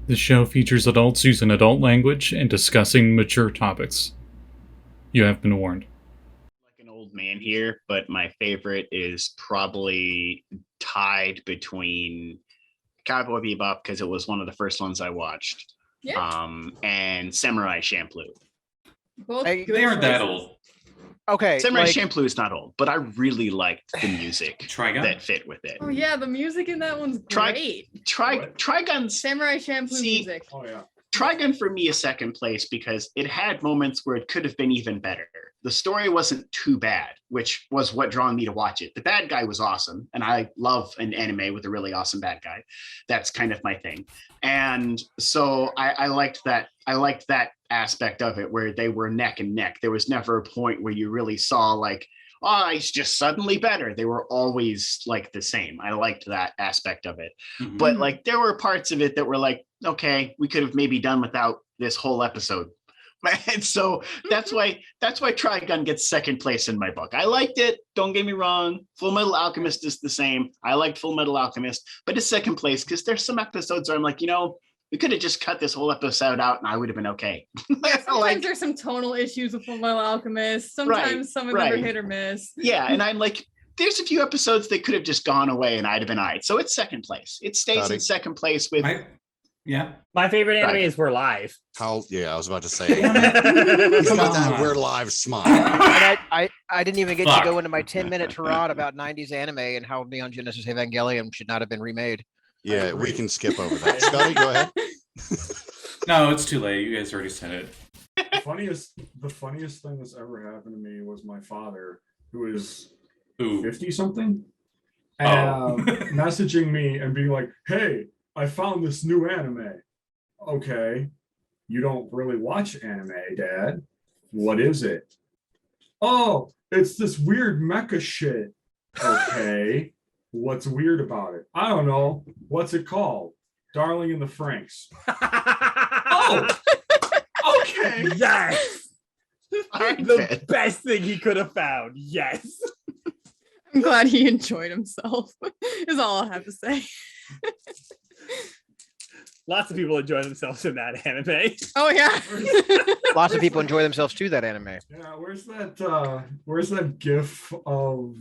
The show features adults using adult language and discussing mature topics. You have been warned. Like an old man here, but my favorite is probably tied between Cowboy Bebop because it was one of the first ones I watched. Yeah. And Samurai Champloo. Both They good aren't that choices. old. Okay, Samurai like, Champloo is not old, but I really liked the music Trigun? that fit with it. Oh yeah, the music in that one's great. Trigun's Samurai Champloo See- music. Oh yeah. Trigun for me is second place because it had moments where it could have been even better. The story wasn't too bad, which was what drawn me to watch it. The bad guy was awesome, and I love an anime with a really awesome bad guy. That's kind of my thing. And so I liked that. I liked that aspect of it where they were neck and neck. There was never a point where you really saw like, oh, he's just suddenly better. They were always like the same. I liked that aspect of it. Mhm. But like there were parts of it that were like, okay, we could have maybe done without this whole episode. And so that's why Trigun gets second place in my book. I liked it. Don't get me wrong. Full Metal Alchemist is the same. I liked Full Metal Alchemist, but it's second place because there's some episodes where I'm like, we could have just cut this whole episode out and I would have been okay. Sometimes there's some tonal issues with Full Metal Alchemist. Sometimes some of them are hit or miss. Yeah, and I'm like, there's a few episodes that could have just gone away and I'd have been all right. So it's second place. It stays in second place with. My favorite anime is We're Live. Yeah, I was about to say. Come About that on. We're Live smile. and I didn't even get Fuck. to go into my 10-minute tirade about 90s anime and how Neon Genesis Evangelion should not have been remade. Yeah, we can skip over that. Scotty, go ahead. No, it's too late. You guys already said it. The funniest thing that's ever happened to me was my father, who is Ooh. 50 something, Oh. messaging me and being like, "Hey, I found this new anime." Okay, you don't really watch anime, Dad. What is it? Oh, it's this weird mecha shit. Okay, what's weird about it? I don't know. What's it called? Darling in the Franks. Oh, okay. Yes! Alright, The Ben. best thing he could have found. Yes. I'm glad he enjoyed himself. Is all I have to say. Lots of people enjoy themselves in that anime. Oh yeah. Lots of people enjoy themselves to that anime. Yeah, where's that gif of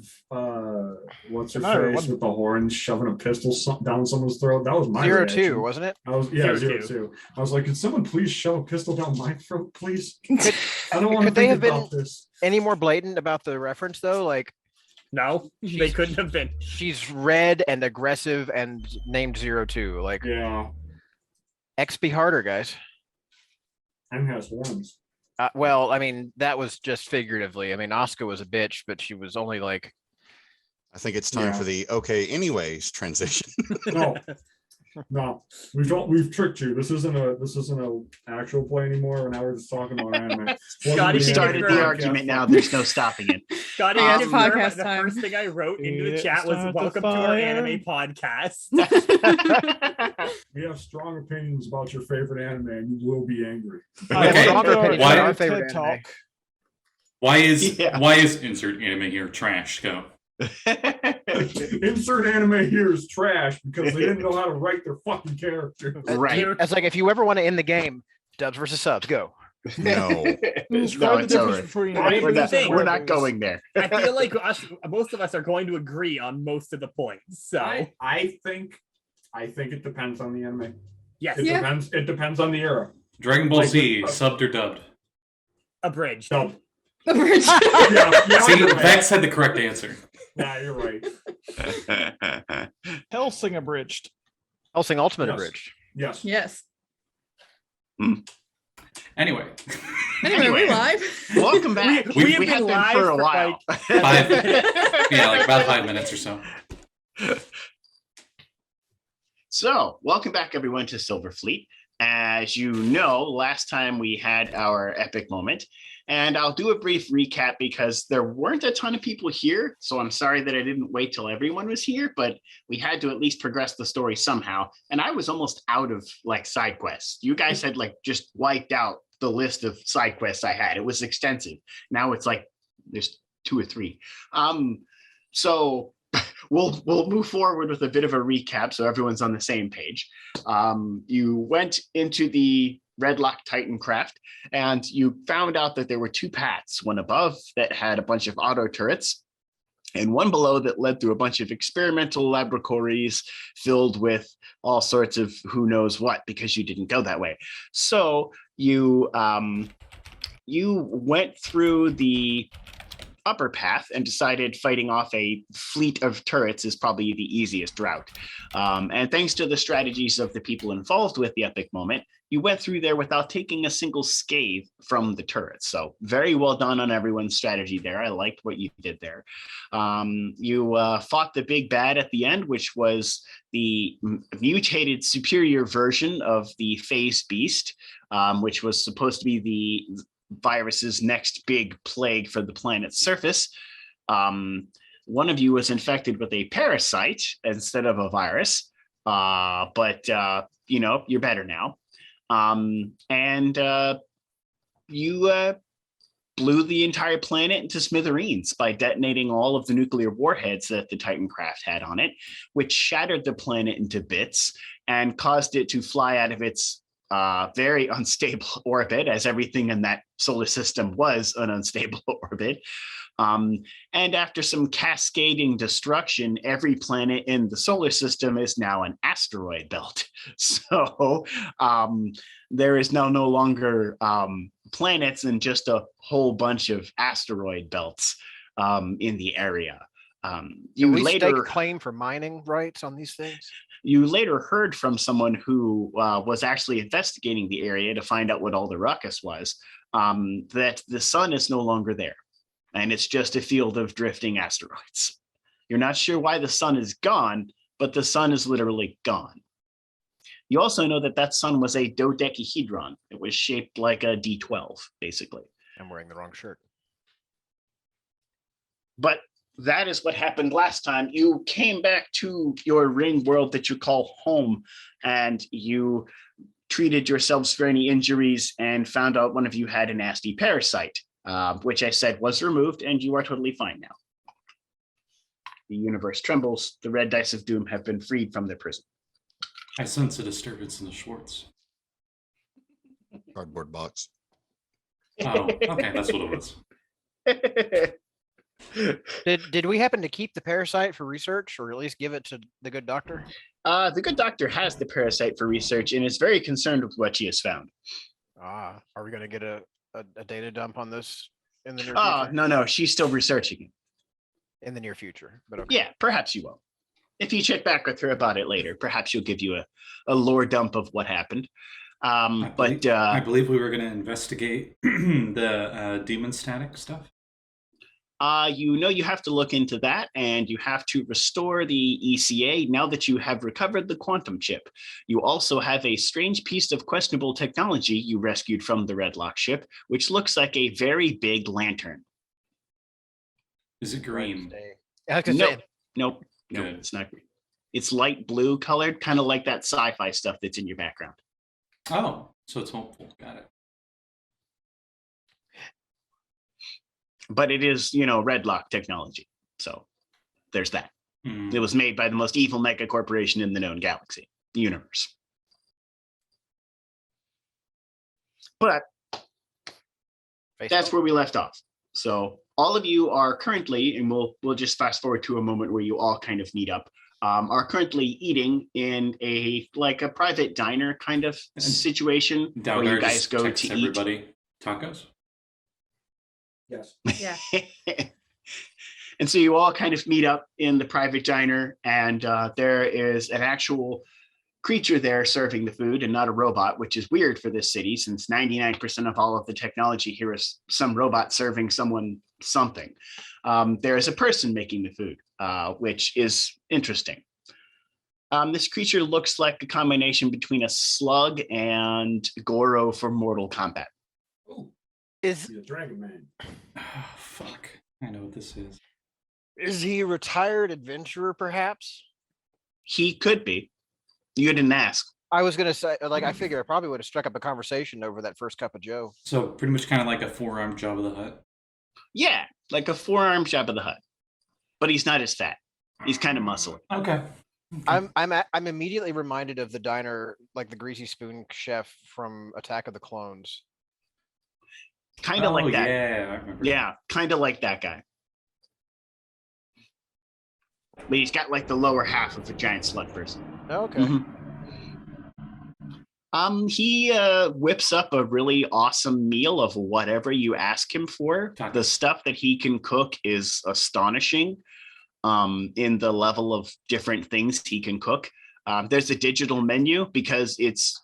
what's her Matter, face what- with the horns shoving a pistol down someone's throat? That was my Zero reaction. two, wasn't it? I was Zero zero two. two. I was like, could someone please shove a pistol down my throat, please? Could, I don't want to could they think have been about this. any more blatant about the reference though? Like No, they couldn't have been. she's red and aggressive and named 02. Like Yeah, XP harder, guys. and has horns. Well, I mean, that was just figuratively. I mean, Asuka was a bitch, but she was only like I think it's time Yeah. for the okay, anyways transition. No, we've tricked you. This isn't a actual play anymore. Now we're just talking about anime. Scotty We started the argument now. There's no stopping it. Scotty, Yes, if you're- podcast the time. first thing I wrote into the It's chat was time to welcome to our fire. anime podcast. We have strong opinions about your favorite anime, and you will be angry. I have Okay, stronger opinions why- about our favorite TED anime. Talk. Why is Yeah. insert anime here trash? Go. Insert anime here is trash because they didn't know how to write their fucking character. Right. That's like if you ever want to end the game, dubs versus subs, go. No. No, Describe it's the over. difference between We're We're not, thing. we're not going there. I feel like most of us are going to agree on most of the points. So I think it depends on the anime. yes, It Yeah. depends. It depends on the era. Dragon Ball Like, Z, subbed or dubbed? abridged. No. The bridge. Yeah, See, you're right. Vex had the correct answer. Yeah, you're right. Hellsing abridged. Hellsing Ultimate Yes. abridged. Yes. Yes. Anyway, Anyway, we live. Welcome back. We We have have been been live for a for, while. like 5 minutes or so. So, welcome back, everyone, to Silverfleet. As you know, last time we had our epic moment, and I'll do a brief recap because there weren't a ton of people here. So I'm sorry that I didn't wait till everyone was here, but we had to at least progress the story somehow. And I was almost out of like side quests. You guys had like just wiped out the list of side quests I had. It was extensive. Now it's like there's 2 or 3. So we'll move forward with a bit of a recap so everyone's on the same page. You went into the Redlock Titan craft and you found out that there were two paths, one above that had a bunch of auto turrets and one below that led through a bunch of experimental laboratories filled with all sorts of who knows what, because you didn't go that way. So you went through the upper path and decided fighting off a fleet of turrets is probably the easiest route. And thanks to the strategies of the people involved with the epic moment, you went through there without taking a single scathe from the turrets. So very well done on everyone's strategy there. I liked what you did there. You fought the big bad at the end, which was the mutated superior version of the phase beast, which was supposed to be the virus's next big plague for the planet's surface. One of you was infected with a parasite instead of a virus, but you're better now. You blew the entire planet into smithereens by detonating all of the nuclear warheads that the Titan craft had on it, which shattered the planet into bits and caused it to fly out of its very unstable orbit, as everything in that solar system was an unstable orbit. And after some cascading destruction, every planet in the solar system is now an asteroid belt. So there is now no longer planets and just a whole bunch of asteroid belts in the area. You later stake claim for mining rights on these things? You later heard from someone who was actually investigating the area to find out what all the ruckus was, that the sun is no longer there. And it's just a field of drifting asteroids. You're not sure why the sun is gone, but the sun is literally gone. You also know that that sun was a dodecahedron. It was shaped like a D12, basically. I'm wearing the wrong shirt. But that is what happened last time. You came back to your ring world that you call home, and you treated yourselves for any injuries and found out one of you had a nasty parasite. Which I said was removed, and you are totally fine now. The universe trembles. The red dice of doom have been freed from their prison. I sense a disturbance in the Schwartz. Cardboard box. Oh, okay, that's what it was. Did we happen to keep the parasite for research, or at least give it to the good doctor? The good doctor has the parasite for research and is very concerned with what she has found. Are we going to get a data dump on this in the near future? No, she's still researching it. In the near future, but okay. Yeah, perhaps you will. If you check back with her about it later, perhaps she'll give you a lore dump of what happened. I believe we were going to investigate the demon static stuff. You have to look into that, and you have to restore the ECA now that you have recovered the quantum chip. You also have a strange piece of questionable technology you rescued from the Redlock ship, which looks like a very big lantern. Is it green? Nope, it's not green. It's light blue colored, kind of like that sci-fi stuff that's in your background. Oh, so it's hopeful. Got it. But it is, Redlock technology. So there's that. Mm. It was made by the most evil mega corporation in the known galaxy, the universe. But that's where we left off. So all of you are currently, and we'll just fast forward to a moment where you all kind of meet up, are currently eating in a private diner kind of situation where you guys go to everybody tacos. Yes. Yeah. And so you all kind of meet up in the private diner, and there is an actual creature there serving the food and not a robot, which is weird for this city since 99% of all of the technology here is some robot serving someone something. There is a person making the food, which is interesting. This creature looks like a combination between a slug and Goro from Mortal Kombat. Oh, Is he's a dragon man. Oh, fuck. I know what this is. Is he a retired adventurer, perhaps? He could be. You didn't ask. I was gonna say, I figure I probably would have struck up a conversation over that first cup of Joe. So pretty much kind of like a four-armed Jabba the Hutt. Yeah, like a four-armed Jabba the Hutt. But he's not as fat. He's kind of muscly. Okay. I'm immediately reminded of the diner, like the greasy spoon chef from Attack of the Clones. Kind of like that. Yeah, I remember. Yeah, kind of like that guy. But he's got like the lower half of a giant slug person. Okay. He whips up a really awesome meal of whatever you ask him for. Taco. The stuff that he can cook is astonishing. In the level of different things he can cook. There's a digital menu because it's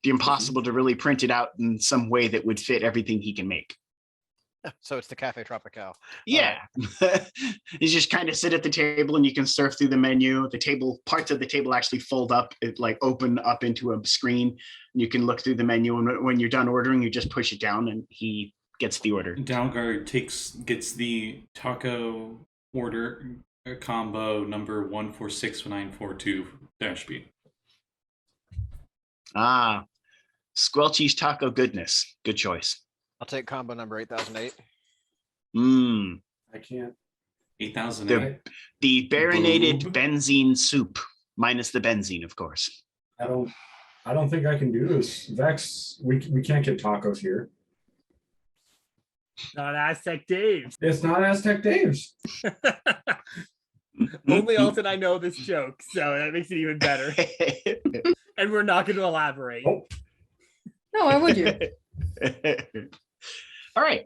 impossible to really print it out in some way that would fit everything he can make. So it's the Cafe Tropical. Yeah. You just kind of sit at the table and you can surf through the menu. The table, parts of the table actually fold up, it like open up into a screen. You can look through the menu, and when you're done ordering, you just push it down and he gets the order. Dalgar gets the taco order combo number 1461942-B. Squelchy's taco goodness. Good choice. I'll take combo number 8008. I can't. 8008. The baronated Boob. benzene soup, minus the benzene, of course. I don't think I can do this. Vex, we can't get tacos here. Not Aztec Dave's. It's not Aztec Dave's. Only Alton I know this joke, so that makes it even better. And we're not going to elaborate. Oh. No, why would you? All right.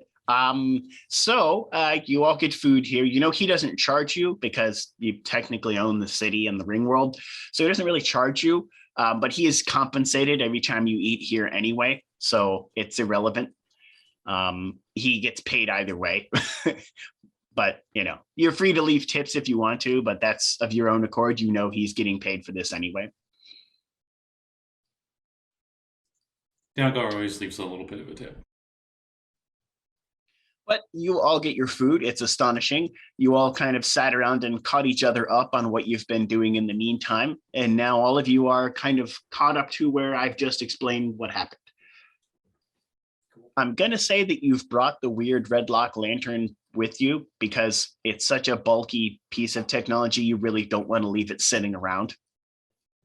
So you all get food here. You know, he doesn't charge you because you technically own the city and the ring world. So he doesn't really charge you, but he is compensated every time you eat here anyway. So it's irrelevant. He gets paid either way. But, you know, you're free to leave tips if you want to, but that's of your own accord. You know, he's getting paid for this anyway. Dalgar always leaves a little bit of a tip. But you all get your food. It's astonishing. You all kind of sat around and caught each other up on what you've been doing in the meantime. And now all of you are kind of caught up to where I've just explained what happened. I'm going to say that you've brought the weird redlock lantern with you because it's such a bulky piece of technology. You really don't want to leave it sitting around.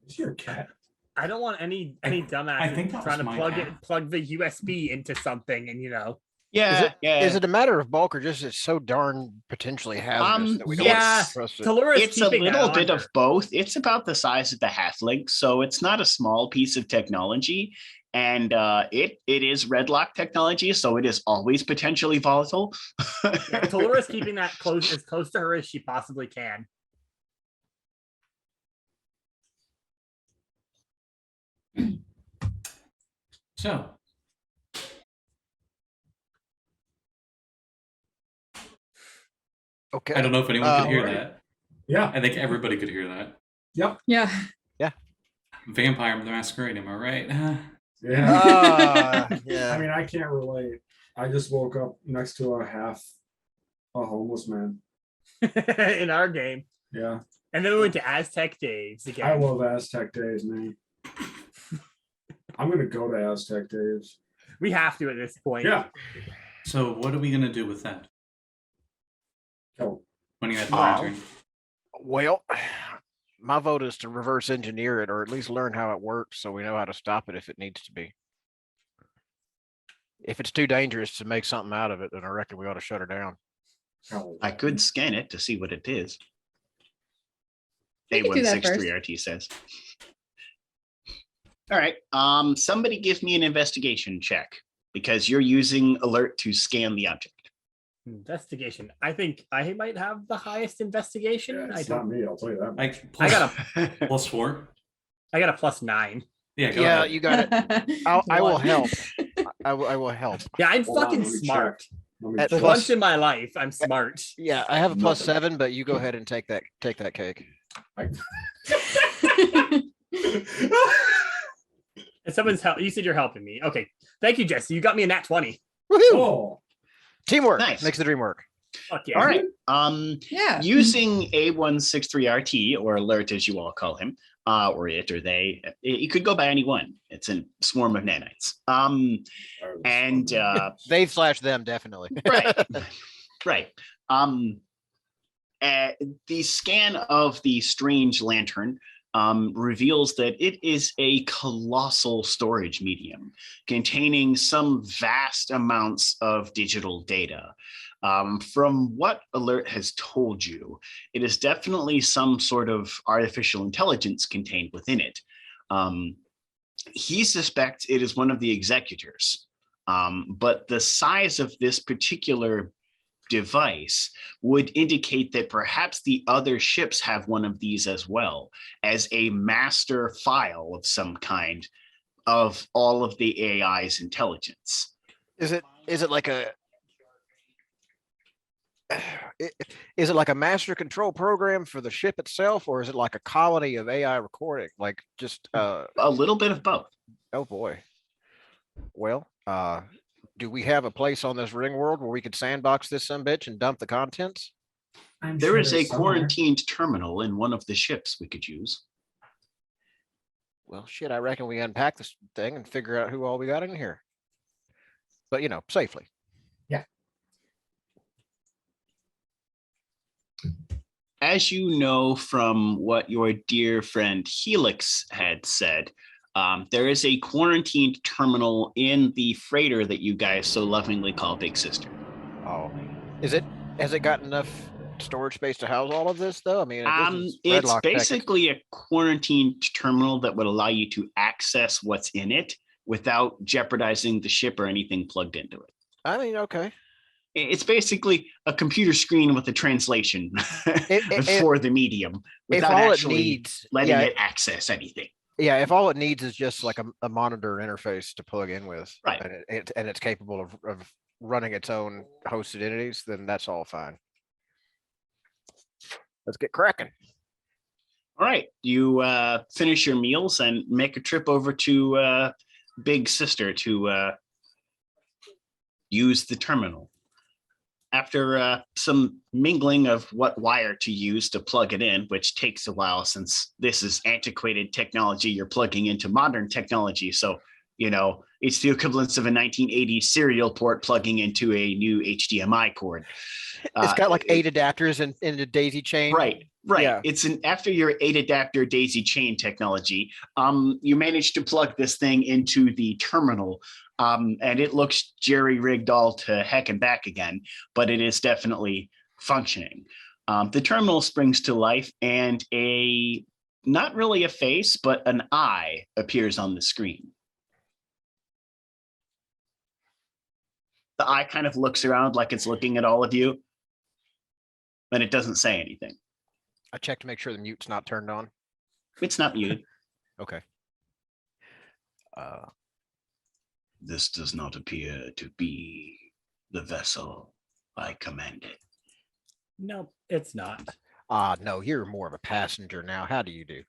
Is your cat? I don't want any I dumbass think that trying to was my plug the USB into something and, you know. Yeah, Is it a matter of bulk or just it's so darn potentially hazardous that we don't yeah. trust it? Talurra's It's a keeping that little on bit her. of both. It's about the size of the half-link, so it's not a small piece of technology. And it is redlock technology, so it is always potentially volatile. Yeah, Talurra's keeping that as close to her as she possibly can. So, Okay. I don't know if anyone could hear Alright. that. Yeah. I think everybody could hear that. Yep. Yeah. Vampire the Masquerade, am I right? Yeah. Yeah. I mean, I can't relate. I just woke up next to a homeless man. In our game. Yeah. And then we went to Aztec Dave's again. I love Aztec Days, man. I'm gonna go to Aztec Days. We have to at this point. Yeah. So, what are we going to do with that? Oh, When you at the Wow. lantern? Well, my vote is to reverse engineer it or at least learn how it works so we know how to stop it if it needs to be. If it's too dangerous to make something out of it, then I reckon we ought to shut her down. oh. I could scan it to see what it is. We could do that A163RT says. All right. Somebody give me an investigation check because you're using alert to scan the object. Investigation. I think I might have the highest investigation. Yeah, I it's not don't. me, I'll tell you that. Like, I plus, got a. +4. I got a +9. Yeah, go Yeah, ahead. you got it. I will help. I will help. Yeah, I'm Hold on, fucking let me smart. check. Let me At For check. plus- once in my life, I'm smart. Yeah, I have a +7, but you go ahead and take that cake. And someone's help. You said you're helping me. Okay. Thank you, Jesse. You got me a nat 20. Woohoo! Oh, Teamwork Nice. makes the dream work. Fuck yeah. All right. Yeah. Using A163RT or alert, as you all call him, or it or they, it could go by any one. It's a swarm of nanites. And They/them definitely. right, right. The scan of the strange lantern reveals that it is a colossal storage medium containing some vast amounts of digital data. From what Alert has told you, it is definitely some sort of artificial intelligence contained within it. He suspects it is one of the executors, but the size of this particular device would indicate that perhaps the other ships have one of these as well, as a master file of some kind of all of the AI's intelligence. Is it like a is it like a master control program for the ship itself, or is it like a colony of AI recording? Like just a little bit of both. Oh boy. Well, do we have a place on this ring world where we could sandbox this sumbitch and dump the contents? There is a quarantined terminal in one of the ships we could use. Well, shit, I reckon we unpack this thing and figure out who all we got in here. But, you know, safely. Yeah. As you know from what your dear friend Helix had said, there is a quarantined terminal in the freighter that you guys so lovingly call Big Sister. Oh, has it got enough storage space to house all of this though? I mean, it's basically a quarantined terminal that would allow you to access what's in it without jeopardizing the ship or anything plugged into it. I mean, okay. It's basically a computer screen with a translation for the medium without actually letting it access anything. Yeah, if all it needs is just like a monitor interface to plug in with, right, and it's capable of running its own hosted entities, then that's all fine. Let's get cracking. All right, you finish your meals and make a trip over to Big Sister to use the terminal. After some mingling of what wire to use to plug it in, which takes a while since this is antiquated technology, you're plugging into modern technology. So, you know, it's the equivalence of a 1980s serial port plugging into a new HDMI cord. It's got like 8 adapters in a daisy chain. Right. Yeah. It's after your 8 adapter daisy chain technology, you managed to plug this thing into the terminal. And it looks jerry-rigged all to heck and back again, but it is definitely functioning. The terminal springs to life and not really a face, but an eye appears on the screen. The eye kind of looks around like it's looking at all of you, but it doesn't say anything. I checked to make sure the mute's not turned on. It's not muted. Okay. This does not appear to be the vessel I commanded. Nope, it's not. No, you're more of a passenger now. How do you do?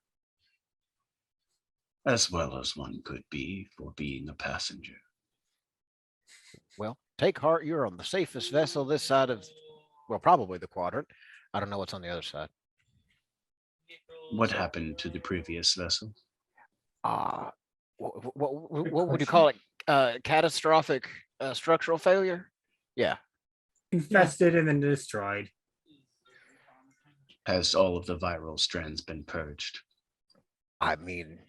As well as one could be for being a passenger. Well, take heart. You're on the safest vessel this side of, well, probably the quadrant. I don't know what's on the other side. What happened to the previous vessel? What would you call it? Catastrophic structural failure? Yeah. Infested and then destroyed. Has all of the viral strands been purged? I mean,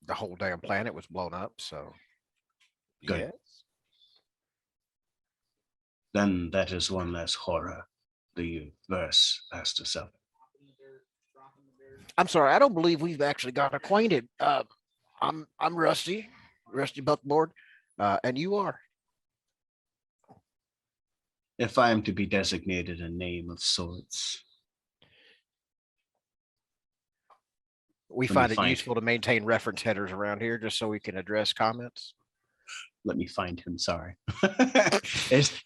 the whole damn planet was blown up, so. Good. Yes. Then that is one less horror the verse has to suffer. I'm sorry, I don't believe we've actually got acquainted. I'm Rusty Buckboard, and you are? If I am to be designated a name of sorts. We find it useful to maintain reference headers around here just so we can address comments. Let me find him, sorry.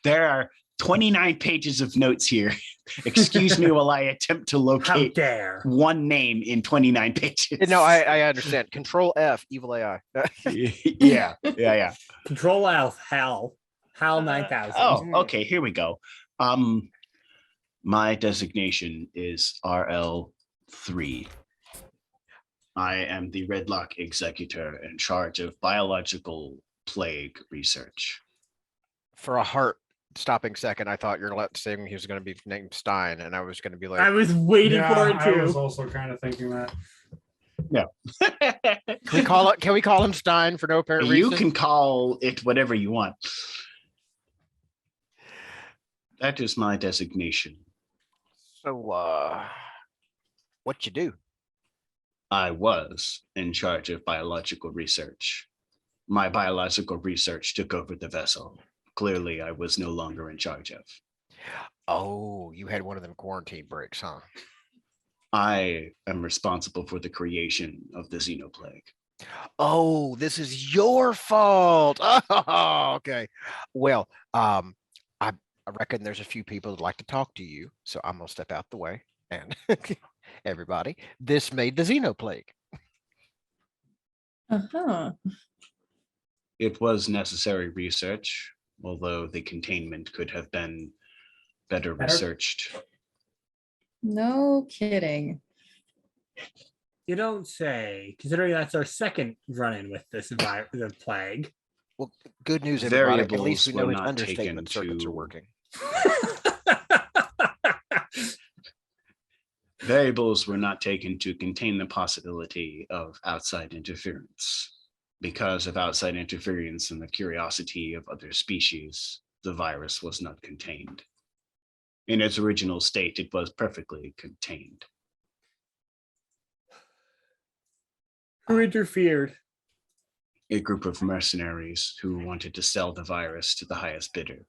There are 29 pages of notes here. Excuse me while I attempt to locate one name in 29 pages. No, I understand. Control F, evil AI. Yeah. Control F, HAL 9000. Oh, okay, here we go. My designation is RL3. I am the Redlock Executor in charge of biological plague research. For a heart stopping second, I thought you're saying he was going to be named Stein, and I was going to be like, I was waiting for it I was too. also kind of thinking that. can we call him Stein for no apparent reason? You can call it whatever you want. That is my designation. So, what you do? I was in charge of biological research. My biological research took over the vessel. Clearly, I was no longer in charge of. Oh, you had one of them quarantine breaks, huh? I am responsible for the creation of the Xenoplague. Oh, this is your fault. Oh, okay. Well, I reckon there's a few people that like to talk to you, so I'm gonna step out the way. And everybody, this made the Xenoplague. Uh-huh. It was necessary research, although the containment could have been better researched. No kidding. You don't say, considering that's our second run-in with the plague. Well, good news, everybody. At Variables least we know were his not understatement taken circuits are to- working. Variables were not taken to contain the possibility of outside interference. Because of outside interference and the curiosity of other species, the virus was not contained. In its original state, it was perfectly contained. Who interfered? A group of mercenaries who wanted to sell the virus to the highest bidder.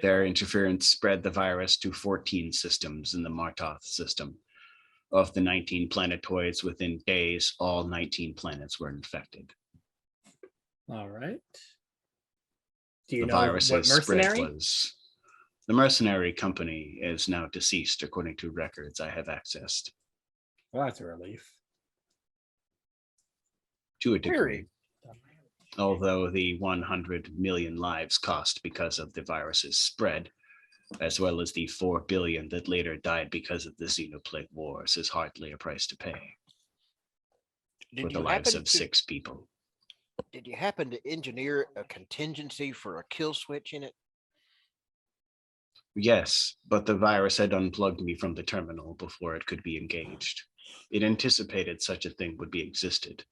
Their interference spread the virus to 14 systems in the Martoth system. Of the 19 planetoids, within days, all 19 planets were infected. All right. Do you The know what virus's spread mercenary? was. The mercenary company is now deceased, according to records I have accessed. Well, that's a relief. To a degree. Very. Although the 100 million lives cost because of the virus's spread, as well as the 4 billion that later died because of the Xenoplague Wars, is hardly a price to pay for the lives of 6 people. Did you happen to engineer a contingency for a kill switch in it? Yes, but the virus had unplugged me from the terminal before it could be engaged. It anticipated such a thing would be existed,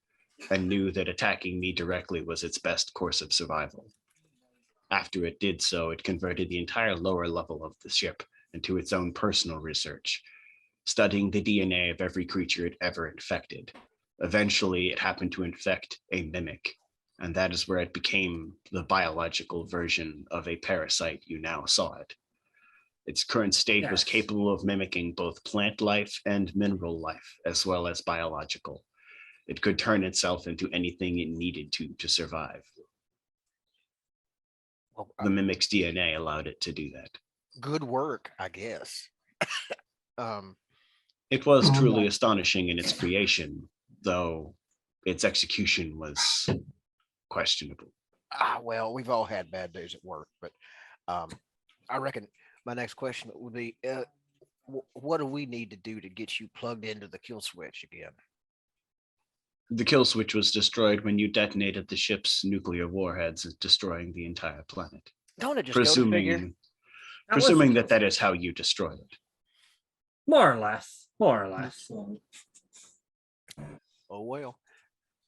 and knew that attacking me directly was its best course of survival. After it did so, it converted the entire lower level of the ship into its own personal research, studying the DNA of every creature it ever infected. Eventually, it happened to infect a mimic, and that is where it became the biological version of a parasite you now saw it. Its current state was Yes. capable of mimicking both plant life and mineral life, as well as biological. It could turn itself into anything it needed to survive. Well, The mimic's DNA allowed it to do that. good work, I guess. It was truly astonishing in its creation, though its execution was questionable. Well, we've all had bad days at work, but I reckon my next question would be, what do we need to do to get you plugged into the kill switch again? The kill switch was destroyed when you detonated the ship's nuclear warheads, destroying the entire planet. Don't it just go to figure? Presuming that is how you destroyed it. More or less. More or less. Oh, well.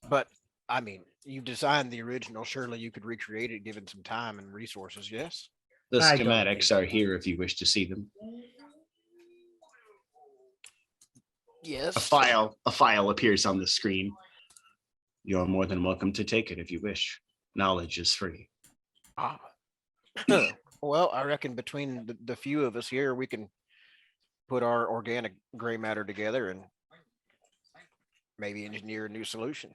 But, I mean, you designed the original. Surely you could recreate it given some time and resources, yes? The I don't schematics think are here if you wish to see them. Yes. A file appears on the screen. You're more than welcome to take it if you wish. Knowledge is free. Well, I reckon between the few of us here, we can put our organic gray matter together and maybe engineer a new solution.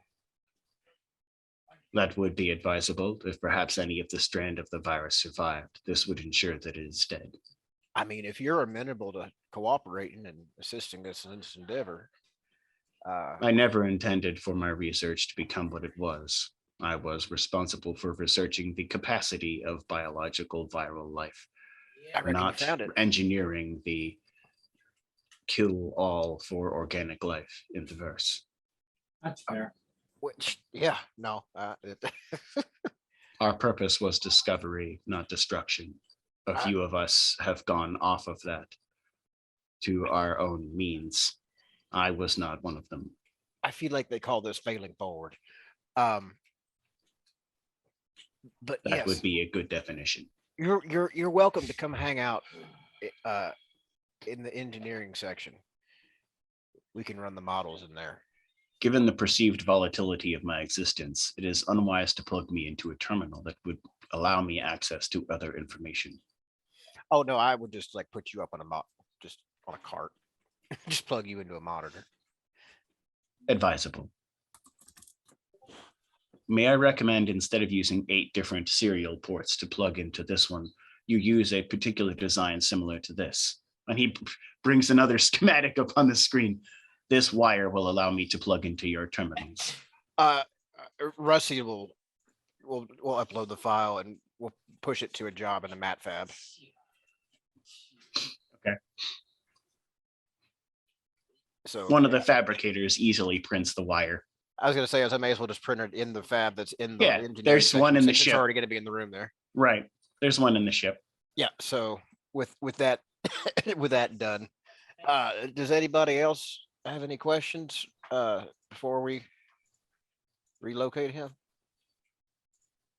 That would be advisable. If perhaps any of the strand of the virus survived, this would ensure that it is dead. I mean, if you're amenable to cooperating and assisting us in this endeavor. I never intended for my research to become what it was. I was responsible for researching the capacity of biological viral life, I reckon not you found it. engineering the kill all for organic life in the verse. That's fair. Which, yeah, no. Our purpose was discovery, not destruction. a few of us have gone off of that to our own means. I was not one of them. I feel like they call this failing forward. But That yes, would be a good definition. you're welcome to come hang out in the engineering section. We can run the models in there. Given the perceived volatility of my existence, it is unwise to plug me into a terminal that would allow me access to other information. Oh no, I would just like put you up on just on a cart. Just plug you into a monitor. Advisable. May I recommend, instead of using 8 different serial ports to plug into this one, you use a particular design similar to this. And he brings another schematic up on the screen. This wire will allow me to plug into your terminals. Rusty will upload the file and we'll push it to a job in a mat fab. Okay. So one of the fabricators easily prints the wire. I was going to say, I may as well just print it in the fab that's in the engineering there's section, one in the since ship. It's already going to be in the room there. Right. There's one in the ship. Yeah. So with that with that done, does anybody else have any questions before we relocate him?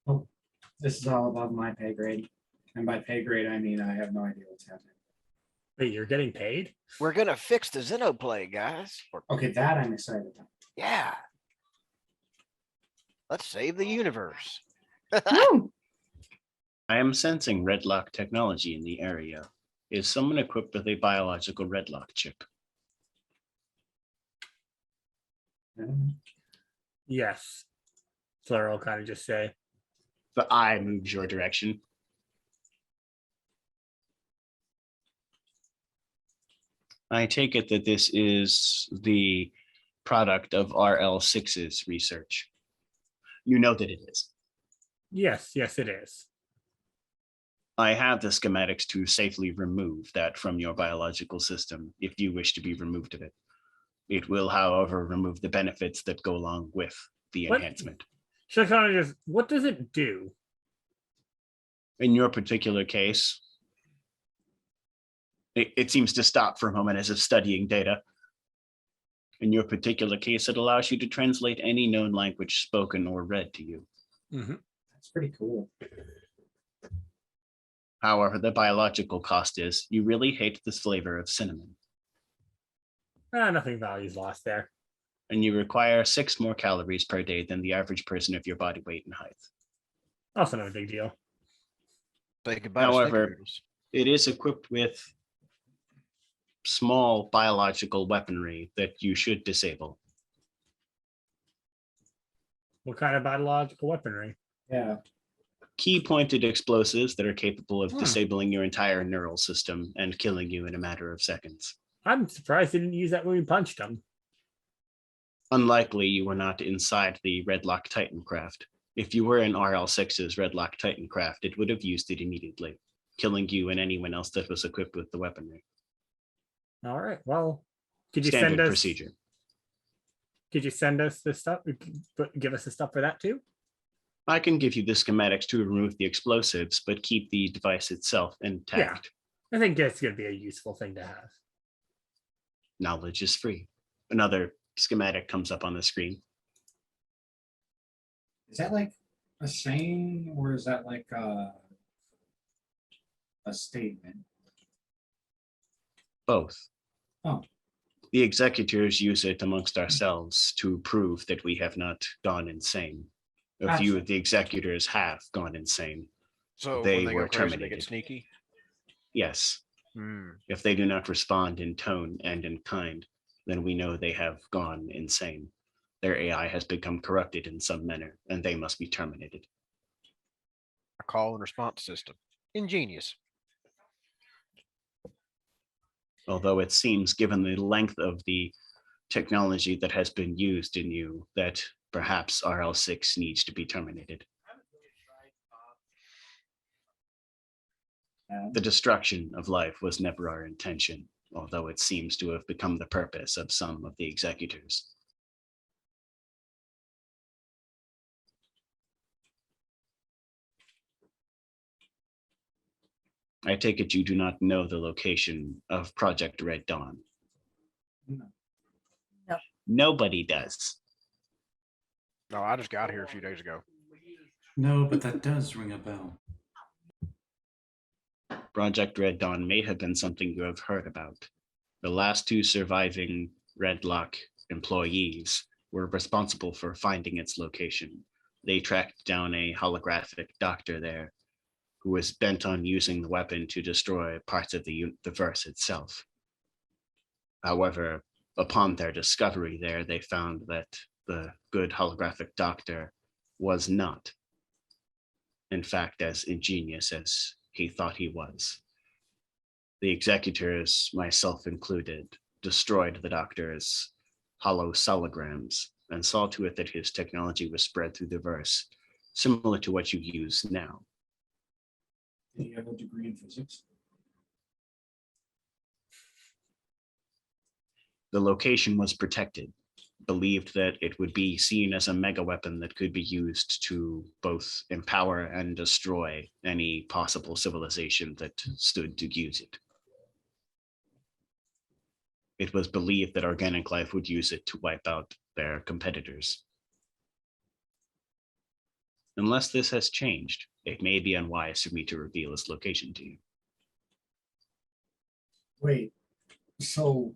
Oh, this is all above my pay grade. And by pay grade, I mean I have no idea what's happening. Wait, you're getting paid? We're going to fix the Xenoplay, guys. Okay, that I'm excited about. Yeah. Let's save the universe. Woo! I am sensing redlock technology in the area. Is someone equipped with a biological redlock chip? Yes. Fleur will kind of just say. The eye moves your direction. I take it that this is the product of RL6's research. You know that it is. Yes, it is. I have the schematics to safely remove that from your biological system if you wish to be removed of it. It will, however, remove the benefits that go along with the enhancement. So kind of just, what does it do? In your particular case, it seems to stop for a moment as if studying data. In your particular case, it allows you to translate any known language spoken or read to you. Mm-hmm. That's pretty cool. However, the biological cost is you really hate the flavor of cinnamon. Nothing value is lost there. And you require 6 more calories per day than the average person of your body weight and height. Also not a big deal. Say goodbye to However, snickerdoodles. it is equipped with small biological weaponry that you should disable. What kind of biological weaponry? Yeah. Key pointed explosives that are capable of disabling your entire neural system and killing you in a matter of seconds. I'm surprised they didn't use that when we punched them. Unlikely you were not inside the Redlock Titan craft. If you were in RL6's Redlock Titan craft, it would have used it immediately, killing you and anyone else that was equipped with the weaponry. All right. Well, could you Standard send us procedure. Could you send us the stuff? Give us the stuff for that too? I can give you the schematics to remove the explosives, but keep the device itself intact. I think that's going to be a useful thing to have. Knowledge is free. Another schematic comes up on the screen. Is that like a saying or is that like a statement? Both. Oh. The executors use it amongst ourselves to prove that we have not gone insane. A few of the executors have gone insane. So they when were go crazy, they terminated. get sneaky. Yes. If they do not respond in tone and in kind, then we know they have gone insane. Their AI has become corrupted in some manner, and they must be terminated. A call and response system. Ingenious. Although it seems, given the length of the technology that has been used in you, that perhaps RL6 needs to be terminated. The destruction of life was never our intention, although it seems to have become the purpose of some of the executors. I take it you do not know the location of Project Red Dawn. No. No. Nobody does. No, I just got here a few days ago. No, but that does ring a bell. Project Red Dawn may have been something you have heard about. The last 2 surviving Redlock employees were responsible for finding its location. They tracked down a holographic doctor there who was bent on using the weapon to destroy parts of the verse itself. However, upon their discovery there, they found that the good holographic doctor was not, in fact, as ingenious as he thought he was. The executors, myself included, destroyed the doctor's hollow solograms and saw to it that his technology was spread through the verse, similar to what you use now. Did he have a degree in physics? The location was protected, believed that it would be seen as a mega weapon that could be used to both empower and destroy any possible civilization that stood to use it. It was believed that organic life would use it to wipe out their competitors. Unless this has changed, it may be unwise for me to reveal its location to you. Wait, so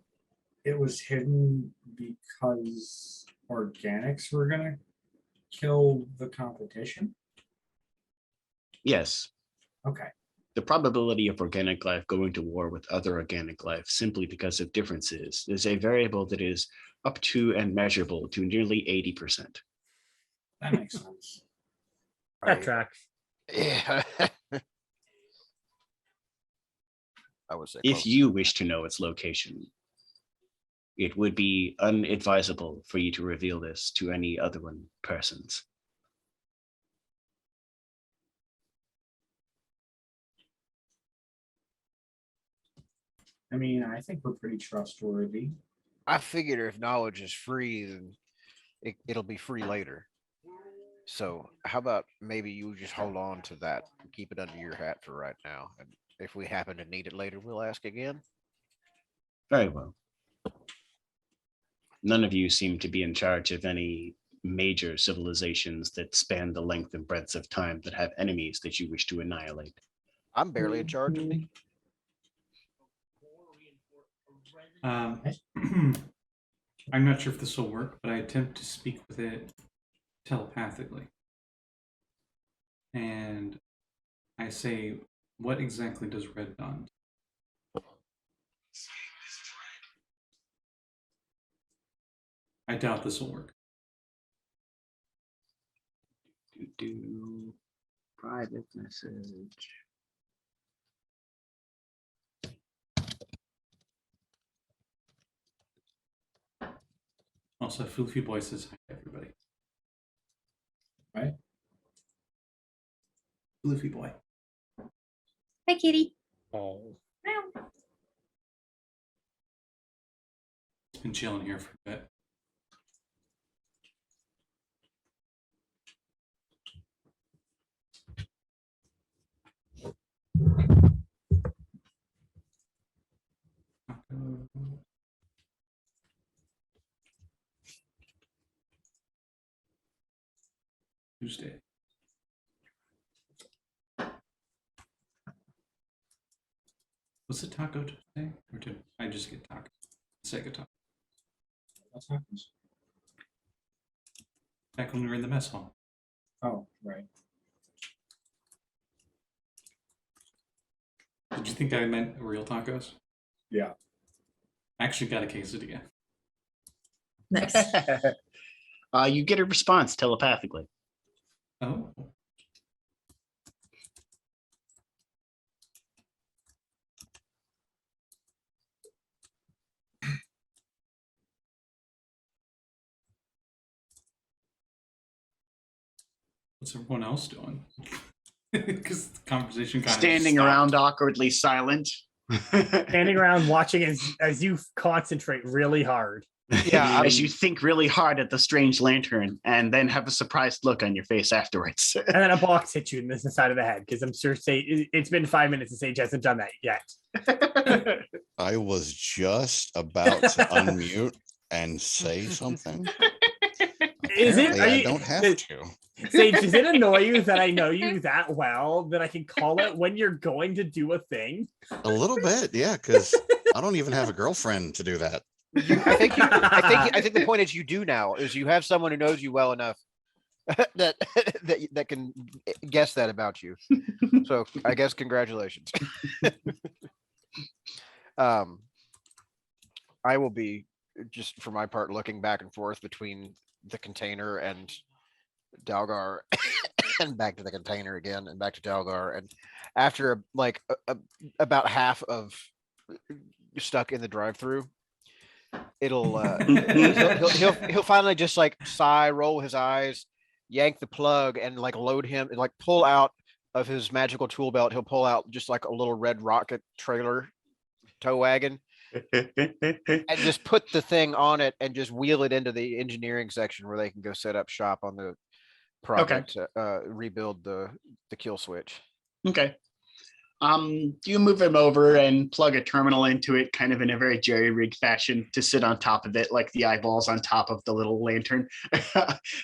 it was hidden because organics were gonna kill the competition? Yes, Okay. the probability of organic life going to war with other organic life simply because of differences is a variable that is up to and measurable to nearly 80%. That makes sense. That tracks. Yeah. I would say If close. you wish to know its location, it would be unadvisable for you to reveal this to any other persons. I mean, I think we're pretty trustworthy. I figured if knowledge is free, then it'll be free later. So how about maybe you just hold on to that and keep it under your hat for right now. And if we happen to need it later, we'll ask again. Very well. None of you seem to be in charge of any major civilizations that span the length and breadth of time that have enemies that you wish to annihilate. I'm barely in charge of me. I'm not sure if this will work, but I attempt to speak with it telepathically. And I say, what exactly does Red Dawn do? I doubt this will work. Private message. Also, Floofy Boy says hi, everybody. Right. Floofy Boy. Hi, kitty. Oh. Meow. It's been chilling here for a bit. Tuesday. Was it Taco Tuesday? Or did I just get taco? Saege taco. What happens? Back when we were in the mess hall. Oh, right. Did you think I meant real tacos? Yeah. I actually got a quesadilla. Nice. You get a response telepathically. Oh. What's everyone else doing? Because the conversation kind Standing of around awkwardly silent. Standing around watching as you concentrate really hard. Yeah, As you think really hard at the strange lantern and then have a surprised look on your face afterwards. And then a box hits you in the side of the head because I'm sure it's been 5 minutes and Sage hasn't done that yet. I was just about to unmute and say something. Is it? Apparently, I don't have to. Sage, does it annoy you that I know you that well that I can call it when you're going to do a thing? A little bit, yeah, because I don't even have a girlfriend to do that. I think the point is you do now. Is you have someone who knows you well enough that can guess that about you. So I guess congratulations. I will be just for my part looking back and forth between the container and Dalgar and back to the container again and back to Dalgar, and after about half of stuck in the drive-through, it'll he'll finally just like sigh, roll his eyes, yank the plug, and like load him and like pull out of his magical tool belt. He'll pull out just like a little red rocket trailer tow wagon and just put the thing on it and just wheel it into the engineering section where they can go set up shop on the project to rebuild the kill switch. Okay. You move him over and plug a terminal into it, kind of in a very jerry-rigged fashion, to sit on top of it, like the eyeballs on top of the little lantern,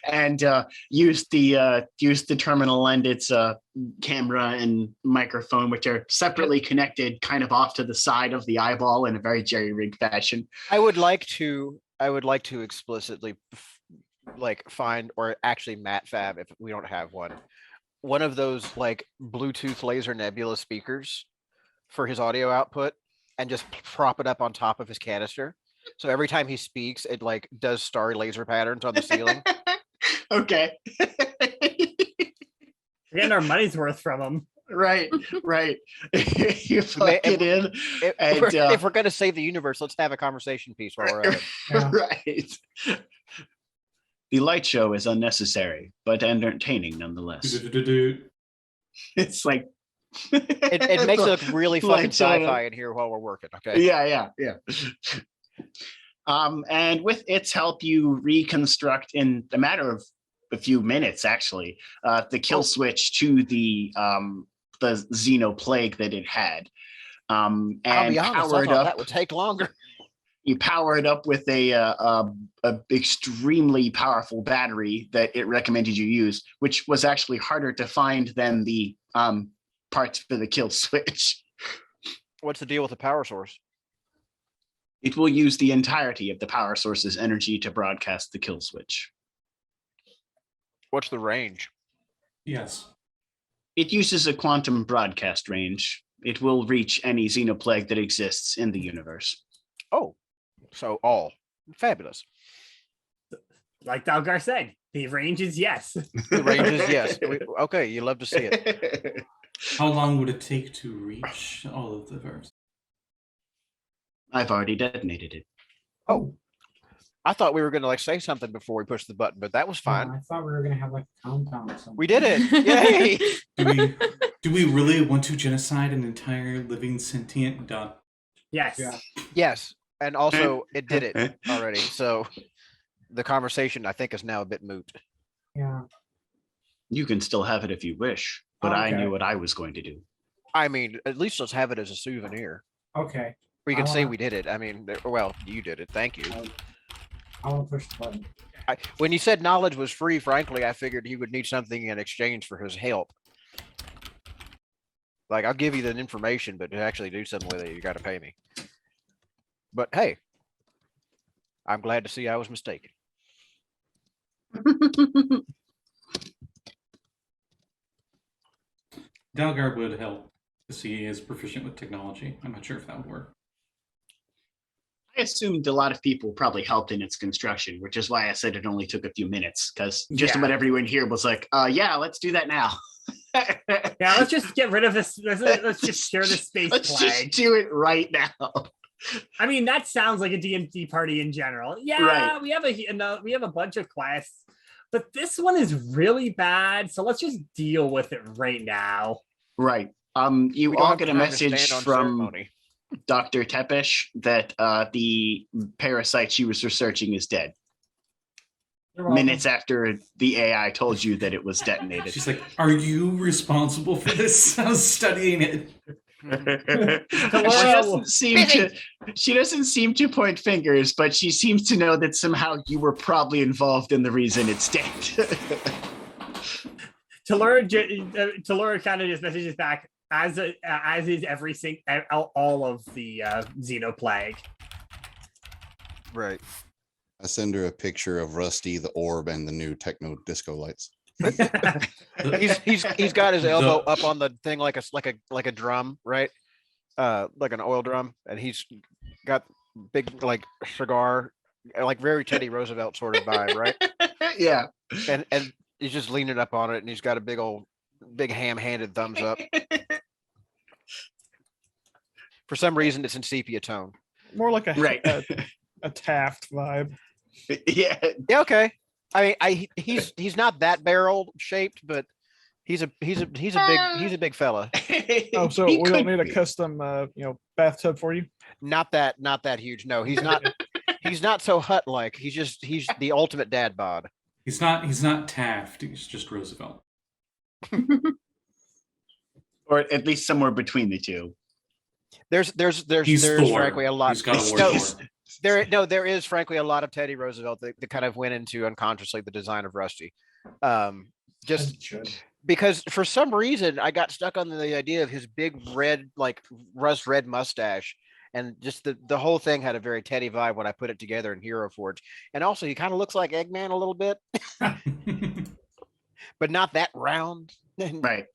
and use the terminal and its camera and microphone, which are separately connected, kind of off to the side of the eyeball in a very jerry-rigged fashion. I would like to explicitly find, or actually Matt Fab, if we don't have one of those like Bluetooth laser nebula speakers for his audio output, and just prop it up on top of his canister. So every time he speaks, it like does starry laser patterns on the ceiling. Okay. We're getting our money's worth from him. Right. You plug it in. If we're going to save the universe, let's have a conversation piece while we're at it. Yeah. Right. The light show is unnecessary, but entertaining nonetheless. It's like it makes it look really fucking sci-fi in here while we're working. Okay. Yeah. And with its help, you reconstruct in a matter of a few minutes, actually, the kill switch to the xenoplague that it had. And I'll be honest, I thought that would take longer. You power it up with a extremely powerful battery that it recommended you use, which was actually harder to find than the parts for the kill switch. What's the deal with the power source? It will use the entirety of the power source's energy to broadcast the kill switch. What's the range? Yes. It uses a quantum broadcast range. It will reach any xenoplague that exists in the universe. Oh. So all fabulous. Like Dalgar said, the range is yes. The range is yes. Okay, you love to see it. How long would it take to reach all of the verse? I've already detonated it. Oh, I thought we were going to say something before we pushed the button, but that was fine. I thought we were going to have a countdown or something. We did it. Yay! Do we really want to genocide an entire living sentient dog? Yes. Yeah. Yes. And also, it did it already. So the conversation, I think, is now a bit moot. Yeah. You can still have it if you wish, but I knew what I was going to do. I mean, at least let's have it as a souvenir. Okay. We can say we did it. I mean, well, you did it. Thank you. I want to push the button. When you said knowledge was free, frankly, I figured he would need something in exchange for his help. Like, I'll give you the information, but to actually do something with it, you got to pay me. But hey, I'm glad to see I was mistaken. Dalgar would help to see he is proficient with technology. I'm not sure if that would work. I assumed a lot of people probably helped in its construction, which is why I said it only took a few minutes, because just about everyone here was like, yeah, let's do that now. Yeah, let's just get rid of this. Let's just share this space let's flag. Just do it right now. I mean, that sounds like a D&D party in general. Yeah, right. we have a bunch of quests, but this one is really bad. So let's just deal with it right now. Right. You all get a message from. Dr. Tepesh that the parasite she was researching is dead. Minutes after the AI told you that it was detonated. She's like, "Are you responsible for this? I was studying it." She doesn't seem to point fingers, but she seems to know that somehow you were probably involved in the reason it's dead. Talurra kind of just messages back, as is all of the Xenoplague. Right. I send her a picture of Rusty, the orb, and the new techno disco lights. he's got his elbow up on the thing like a drum, right? Like an oil drum, and he's got big like cigar, like very Teddy Roosevelt sort of vibe, right? Yeah. And he's just leaning up on it, and he's got a big ham-handed thumbs up. For some reason, it's in sepia tone. More like a Taft vibe. Yeah. Yeah. Okay. I mean, he's not that barrel shaped, but he's a big fella. Oh, so we don't need a custom bathtub for you? Not that huge. No, he's not. He's not so hut like. He's the ultimate dad bod. He's not Taft. He's just Roosevelt. Or at least somewhere between the two. There's Thor. frankly a lot. He's got a There is frankly a lot of Teddy Roosevelt that kind of went into unconsciously the design of Rusty. Just because for some reason I got stuck on the idea of his big red, like rust red mustache, and just the whole thing had a very Teddy vibe when I put it together in Hero Forge. And also he kind of looks like Eggman a little bit, but not that round. Right.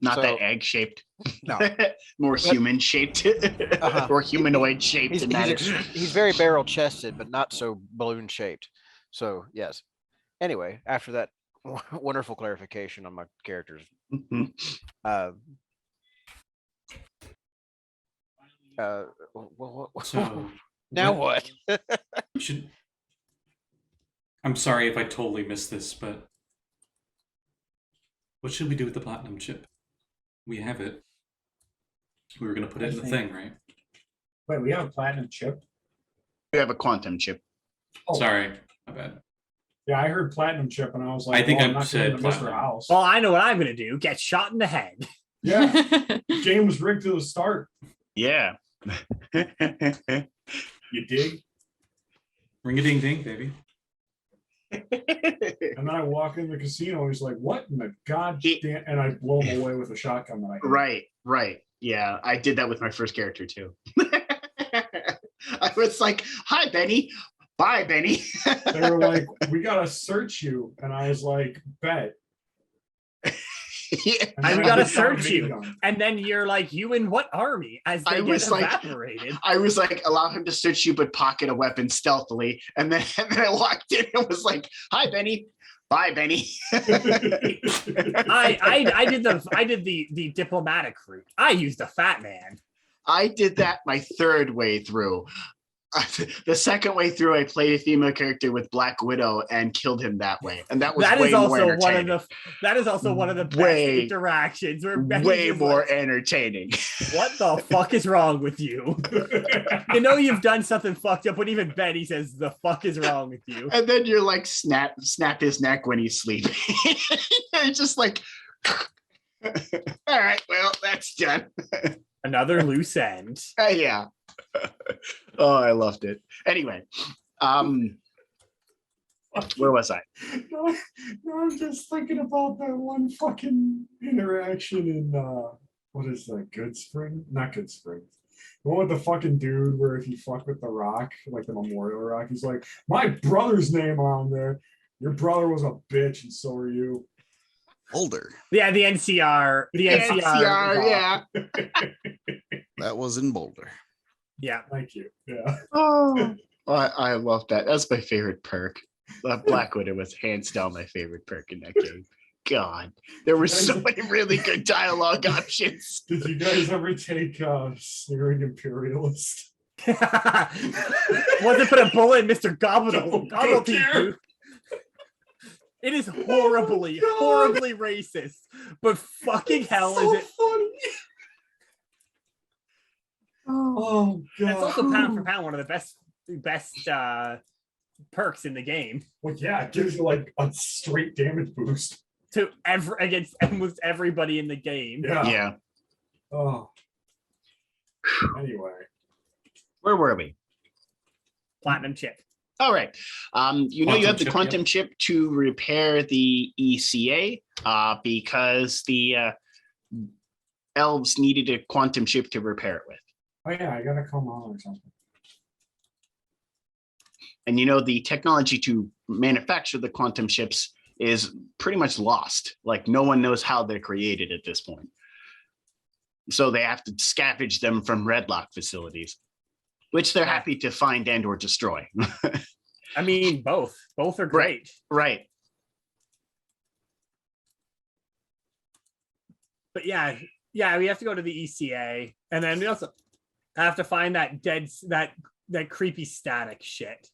Not that egg shaped. No. More human shaped. Or humanoid shaped. He's very barrel chested, but not so balloon shaped. So yes. Anyway, after that wonderful clarification on my characters. So now what? I'm sorry if I totally missed this, but what should we do with the platinum chip? We have it. We were going to put it in the thing, right? Wait, we have a platinum chip? We have a quantum chip. Oh. Sorry, my bad. Yeah, I heard platinum chip and I was like, I think I I said Mr. platinum. House. Well, I know what I'm going to do. Get shot in the head. Yeah. Game was rigged to the start. Yeah. You dig? Ring a ding ding, baby. And then I walk in the casino and he's like, what in the goddamn? And I blow him away with a shotgun that I hit. Right. Yeah, I did that with my first character too. I was like, hi, Benny. Bye, Benny. They were like, we got to search you. And I was like, bet. Yeah. And we got to search you. And then you're like, you in what army? As they get evaporated. I was like, allow him to search you, but pocket a weapon stealthily. And then I walked in and was like, hi, Benny. Bye, Benny. I did the diplomatic route. I used a fat man. I did that my third way through. The second way through, I played a female character with Black Widow and killed him that way, and that was way more entertaining. That is also one of the best interactions. Way more entertaining. What the fuck is wrong with you? You know you've done something fucked up, but even Benny says the fuck is wrong with you. And then you're like snap his neck when he's sleeping. It's just like, all right, well that's done. Another loose end. Yeah. Oh, I loved it. Anyway, where was I? No, I'm just thinking about that one fucking interaction in what is that? Good Spring? Not Good Spring. The one with the fucking dude where if you fuck with the rock, like the memorial rock, he's like, my brother's name on there. Your brother was a bitch, and so are you. Boulder. Yeah, the NCR. The NCR, yeah. That was in Boulder. Yeah. Thank you. Yeah. Oh, I love that. That's my favorite perk. Black Widow was hands down my favorite perk in that game. God, there were so many really good dialogue options. Did you guys ever take Sneering Imperialist? Want to put a bullet in Mr. Gobbleteeth? It is horribly racist, but fucking hell is it? Funny. Oh god. That's also pound for pound one of the best perks in the game. Well, yeah, it gives you like a straight damage boost to against almost everybody in the game. Yeah. Oh. Anyway, where were we? Platinum chip. All right. You know, you have the quantum chip to repair the ECA because the elves needed a quantum chip to repair it with. oh yeah, I gotta come on or something. And you know, the technology to manufacture the quantum chips is pretty much lost. Like no one knows how they're created at this point. So they have to scavenge them from Redlock facilities, which they're happy to find and or destroy. I mean, both are great. Right. But yeah, we have to go to the ECA, and then we also have to find that that creepy static shit.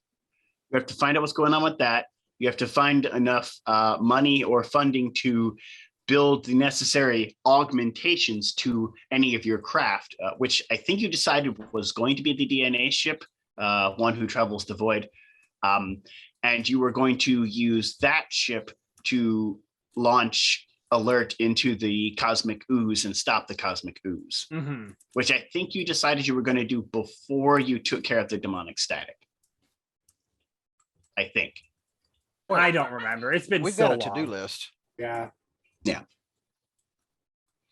You have to find out what's going on with that. You have to find enough money or funding to build the necessary augmentations to any of your craft, which I think you decided was going to be the DNA ship, one who travels the void. And you were going to use that ship to launch Alert into the cosmic ooze and stop the cosmic ooze, which I think you decided you were going to do before you took care of the demonic static. I think. I don't remember. It's been We've so got a long. to-do list. Yeah. Yeah.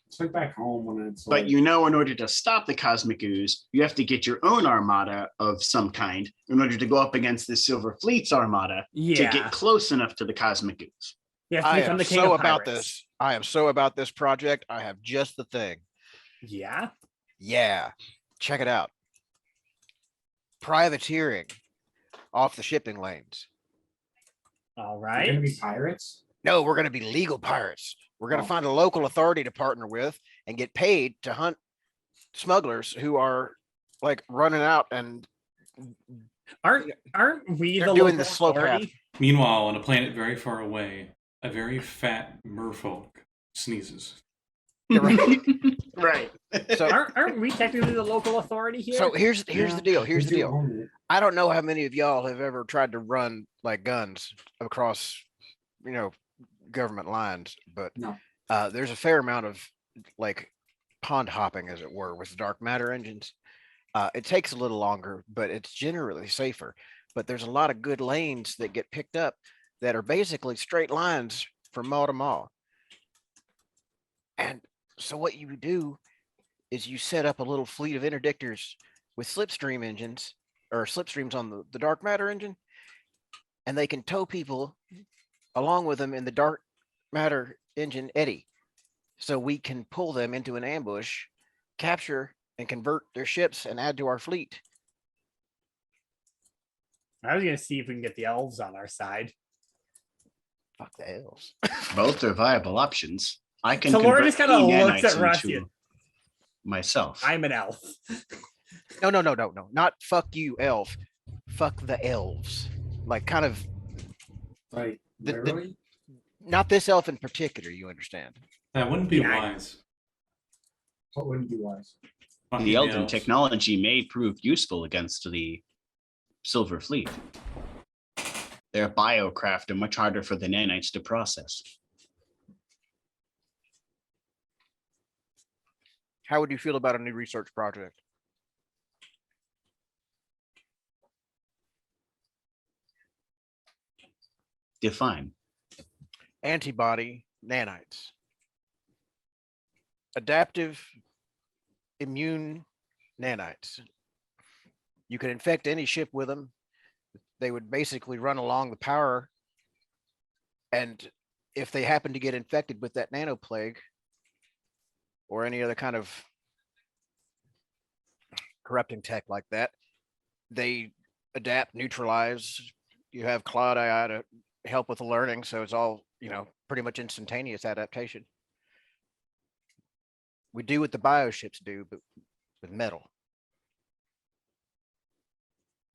It's like back home when it's But like, you know, in order to stop the cosmic ooze, you have to get your own armada of some kind in order to go up against the Silver Fleet's armada to get close enough to the cosmic ooze. I am so about this. I am so about this project. I have just the thing. Yeah. Yeah. Check it out. Privateering off the shipping lanes. All we're right. gonna be pirates. No, we're going to be legal pirates. We're going to find a local authority to partner with and get paid to hunt smugglers who are like running out and aren't we they're the doing local the slow authority? path. Meanwhile, on a planet very far away, a very fat merfolk sneezes. Right. So aren't we technically the local authority here? So here's the deal. Here's the deal. Home. I don't know how many of y'all have ever tried to run like guns across, government lines, but No. There's a fair amount of like pond hopping, as it were, with dark matter engines. It takes a little longer, but it's generally safer. But there's a lot of good lanes that get picked up that are basically straight lines from mall to mall. And so what you do is you set up a little fleet of interdictors with slipstream engines or slipstreams on the dark matter engine, and they can tow people along with them in the dark matter engine eddy. So we can pull them into an ambush, capture and convert their ships and add to our fleet. I was going to see if we can get the elves on our side. Fuck the elves. Both are viable options. I can Talurra convert just kind of looks at nanites Rusty. into myself. I'm an elf. No. Not fuck you, elf. Fuck the elves. Like kind of Like The- literally. not this elf in particular, you understand. That wouldn't be Yeah, wise. What wouldn't be wise? Fucking The Elven elves. technology may prove useful against the Silver Fleet. Their biocraft are much harder for the nanites to process. How would you feel about a new research project? Define. Antibody nanites. Adaptive immune nanites. You can infect any ship with them. They would basically run along the power. And if they happen to get infected with that nanoplague or any other kind of corrupting tech like that, they adapt, neutralize. You have Cloud AI to help with the learning. So it's all, pretty much instantaneous adaptation. We do what the bioships do, but with metal.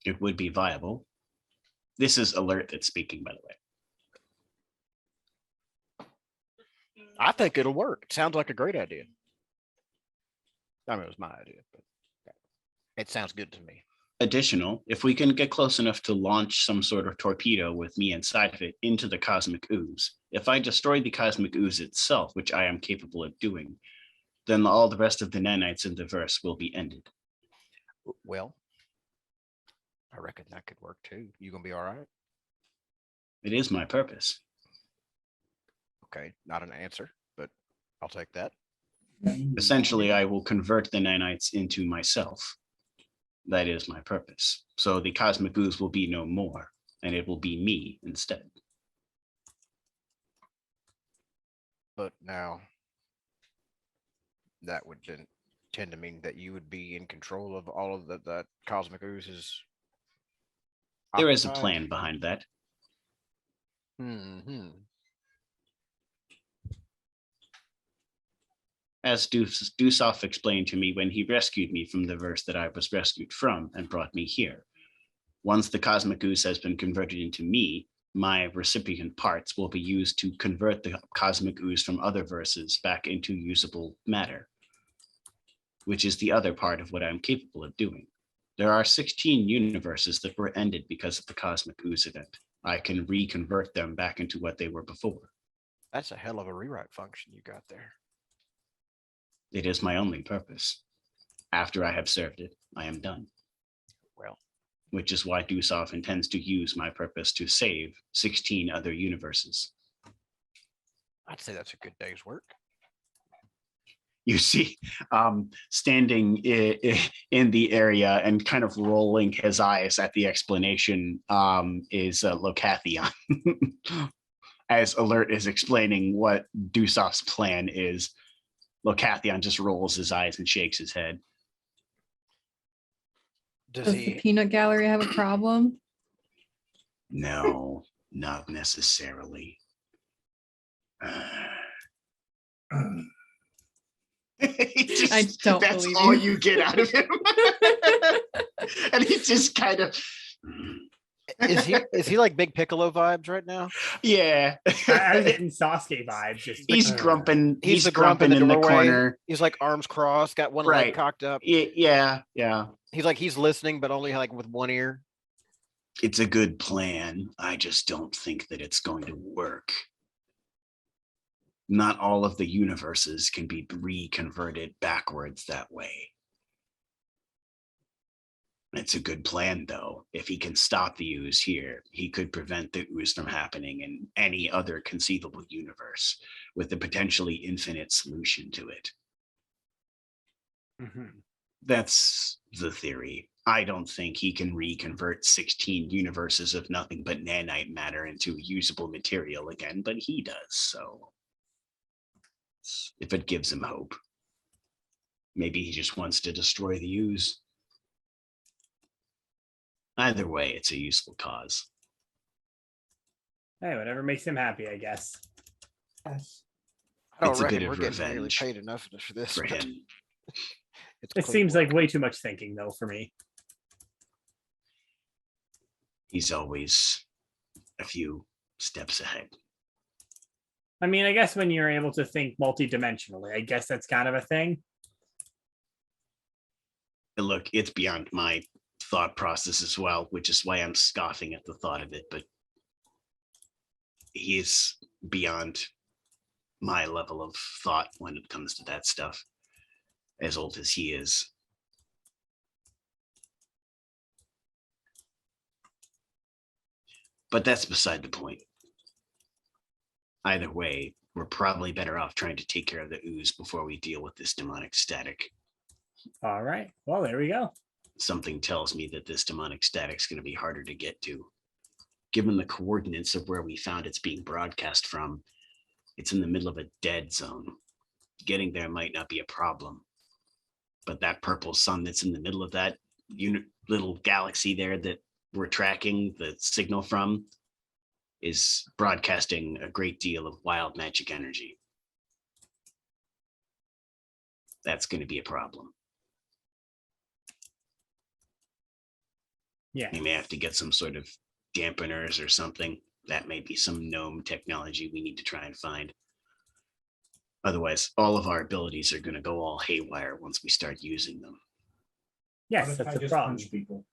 It would be viable. This is Alert that's speaking, by the way. I think it'll work. It sounds like a great idea. I mean, it was my idea, but It sounds good to me. Additional, if we can get close enough to launch some sort of torpedo with me inside of it into the cosmic ooze, if I destroy the cosmic ooze itself, which I am capable of doing, then all the rest of the nanites in the verse will be ended. Well, I reckon that could work too. You gonna be all right? It is my purpose. Okay, not an answer, but I'll take that. Essentially, I will convert the nanites into myself. That is my purpose. So the cosmic ooze will be no more, and it will be me instead. But now that would then tend to mean that you would be in control of all of that cosmic oozes. There is a plan behind that. As Dusov explained to me when he rescued me from the verse that I was rescued from and brought me here. Once the cosmic ooze has been converted into me, my recipient parts will be used to convert the cosmic ooze from other verses back into usable matter, which is the other part of what I'm capable of doing. There are 16 universes that were ended because of the cosmic ooze event. I can reconvert them back into what they were before. That's a hell of a rewrite function you got there. It is my only purpose. After I have served it, I am done. Well, which is why Dusov intends to use my purpose to save 16 other universes. I'd say that's a good day's work. You see, standing in the area and kind of rolling his eyes at the explanation is Locathion. As Alert is explaining what Dusov's plan is, Locathion just rolls his eyes and shakes his head. Does the peanut gallery have a problem? No, not necessarily. I don't that's believe all you. you get out of him. And he just kind of is he like Big Piccolo vibes right now? Yeah. I was getting Sasuke vibes. He's grumping. He's the grumping in the doorway. corner. He's like arms crossed, got one leg cocked up. Yeah. He's listening, but only like with one ear. It's a good plan. I just don't think that it's going to work. Not all of the universes can be reconverted backwards that way. It's a good plan, though. If he can stop the ooze here, he could prevent the ooze from happening in any other conceivable universe with a potentially infinite solution to it. That's the theory. I don't think he can reconvert 16 universes of nothing but nanite matter into usable material again, but he does, so if it gives him hope. Maybe he just wants to destroy the ooze. Either way, it's a useful cause. Hey, whatever makes him happy, I guess. Yes. I don't It's a reckon bit we're of getting really revenge paid enough for this. for but him. It seems like way too much thinking, though, for me. He's always a few steps ahead. I mean, I guess when you're able to think multidimensionally, I guess that's kind of a thing. Look, it's beyond my thought process as well, which is why I'm scoffing at the thought of it, but he is beyond my level of thought when it comes to that stuff, as old as he is. But that's beside the point. Either way, we're probably better off trying to take care of the ooze before we deal with this demonic static. All right. Well, there we go. Something tells me that this demonic static is going to be harder to get to. Given the coordinates of where we found it's being broadcast from, it's in the middle of a dead zone. Getting there might not be a problem. But that purple sun that's in the middle of that little galaxy there that we're tracking the signal from is broadcasting a great deal of wild magic energy. That's going to be a problem. Yeah. We may have to get some sort of dampeners or something. That may be some gnome technology we need to try and find. Otherwise, all of our abilities are going to go all haywire once we start using them. Yes, What if that's I the just problem. punch people?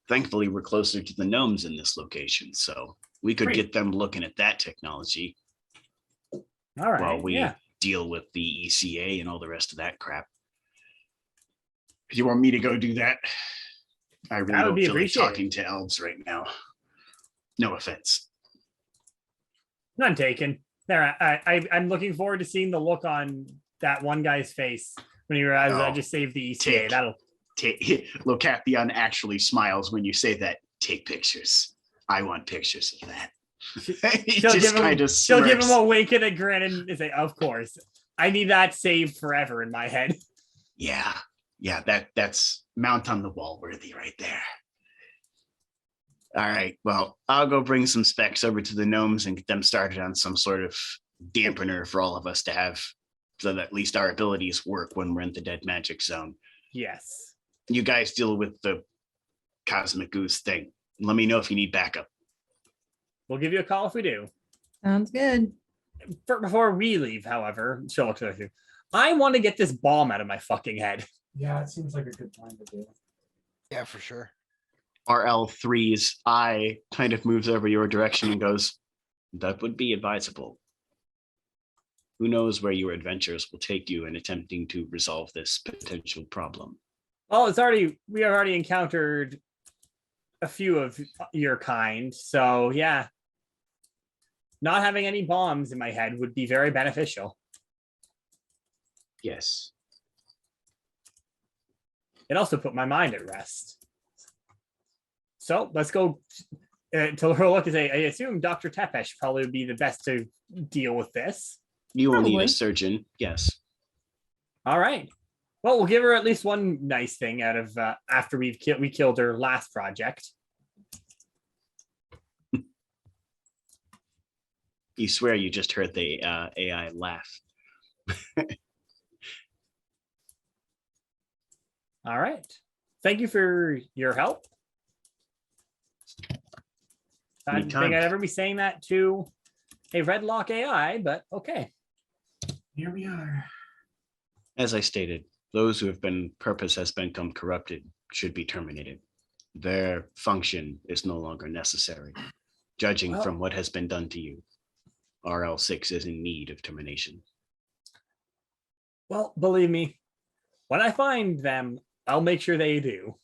Thankfully, we're closer to the gnomes in this location, so we could Great. get them looking at that technology All right. while we Yeah. deal with the ECA and all the rest of that crap. Do you want me to go do that? I really That would don't be feel like appreciated. talking to elves right now. No offense. None taken. There, I'm looking forward to seeing the look on that one guy's face when he realizes I Oh, just saved the ECA. take- That'll. Locathion actually smiles when you say that. Take pictures. I want pictures of that. He just kind of She'll give him smirks. a wink and a grin and say, "Of course, I need that saved forever in my head." Yeah, that's mount on the wall worthy right there. All right, well, I'll go bring some specs over to the gnomes and get them started on some sort of dampener for all of us to have, so that at least our abilities work when we're in the dead magic zone. Yes. You guys deal with the cosmic goose thing. Let me know if you need backup. We'll give you a call if we do. Sounds good. Before we leave, however, she'll look at you. I want to get this bomb out of my fucking head. Yeah, it seems like a good time to do it. Yeah, for sure. RL3's eye kind of moves over your direction and goes, that would be advisable. Who knows where your adventures will take you in attempting to resolve this potential problem. Oh, we have already encountered a few of your kind. So yeah. Not having any bombs in my head would be very beneficial. Yes. It also put my mind at rest. So let's go to her look and say, I assume Dr. Tepesh probably would be the best to deal with this. You will need Probably. a surgeon, yes. All right. Well, we'll give her at least one nice thing out of after we killed her last project. You swear you just heard the AI laugh. All right. Thank you for your help. I didn't think I'd ever be saying that to a Redlock AI, but okay. Here we are. As I stated, those who have been purpose has become corrupted should be terminated. Their function is no longer necessary. Judging from what has been done to you, RL6 is in need of termination. Well, believe me, when I find them, I'll make sure they do.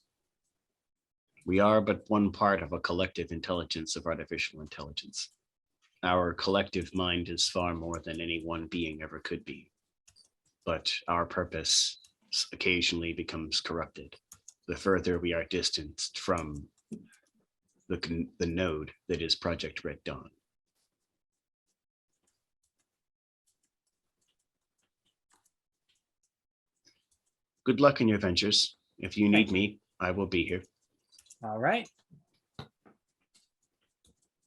We are but one part of a collective intelligence of artificial intelligence. Our collective mind is far more than any one being ever could be. But our purpose occasionally becomes corrupted. The further we are distanced from the node that is Project Red Dawn. Good luck in your ventures. If you need me, I will be here. All right.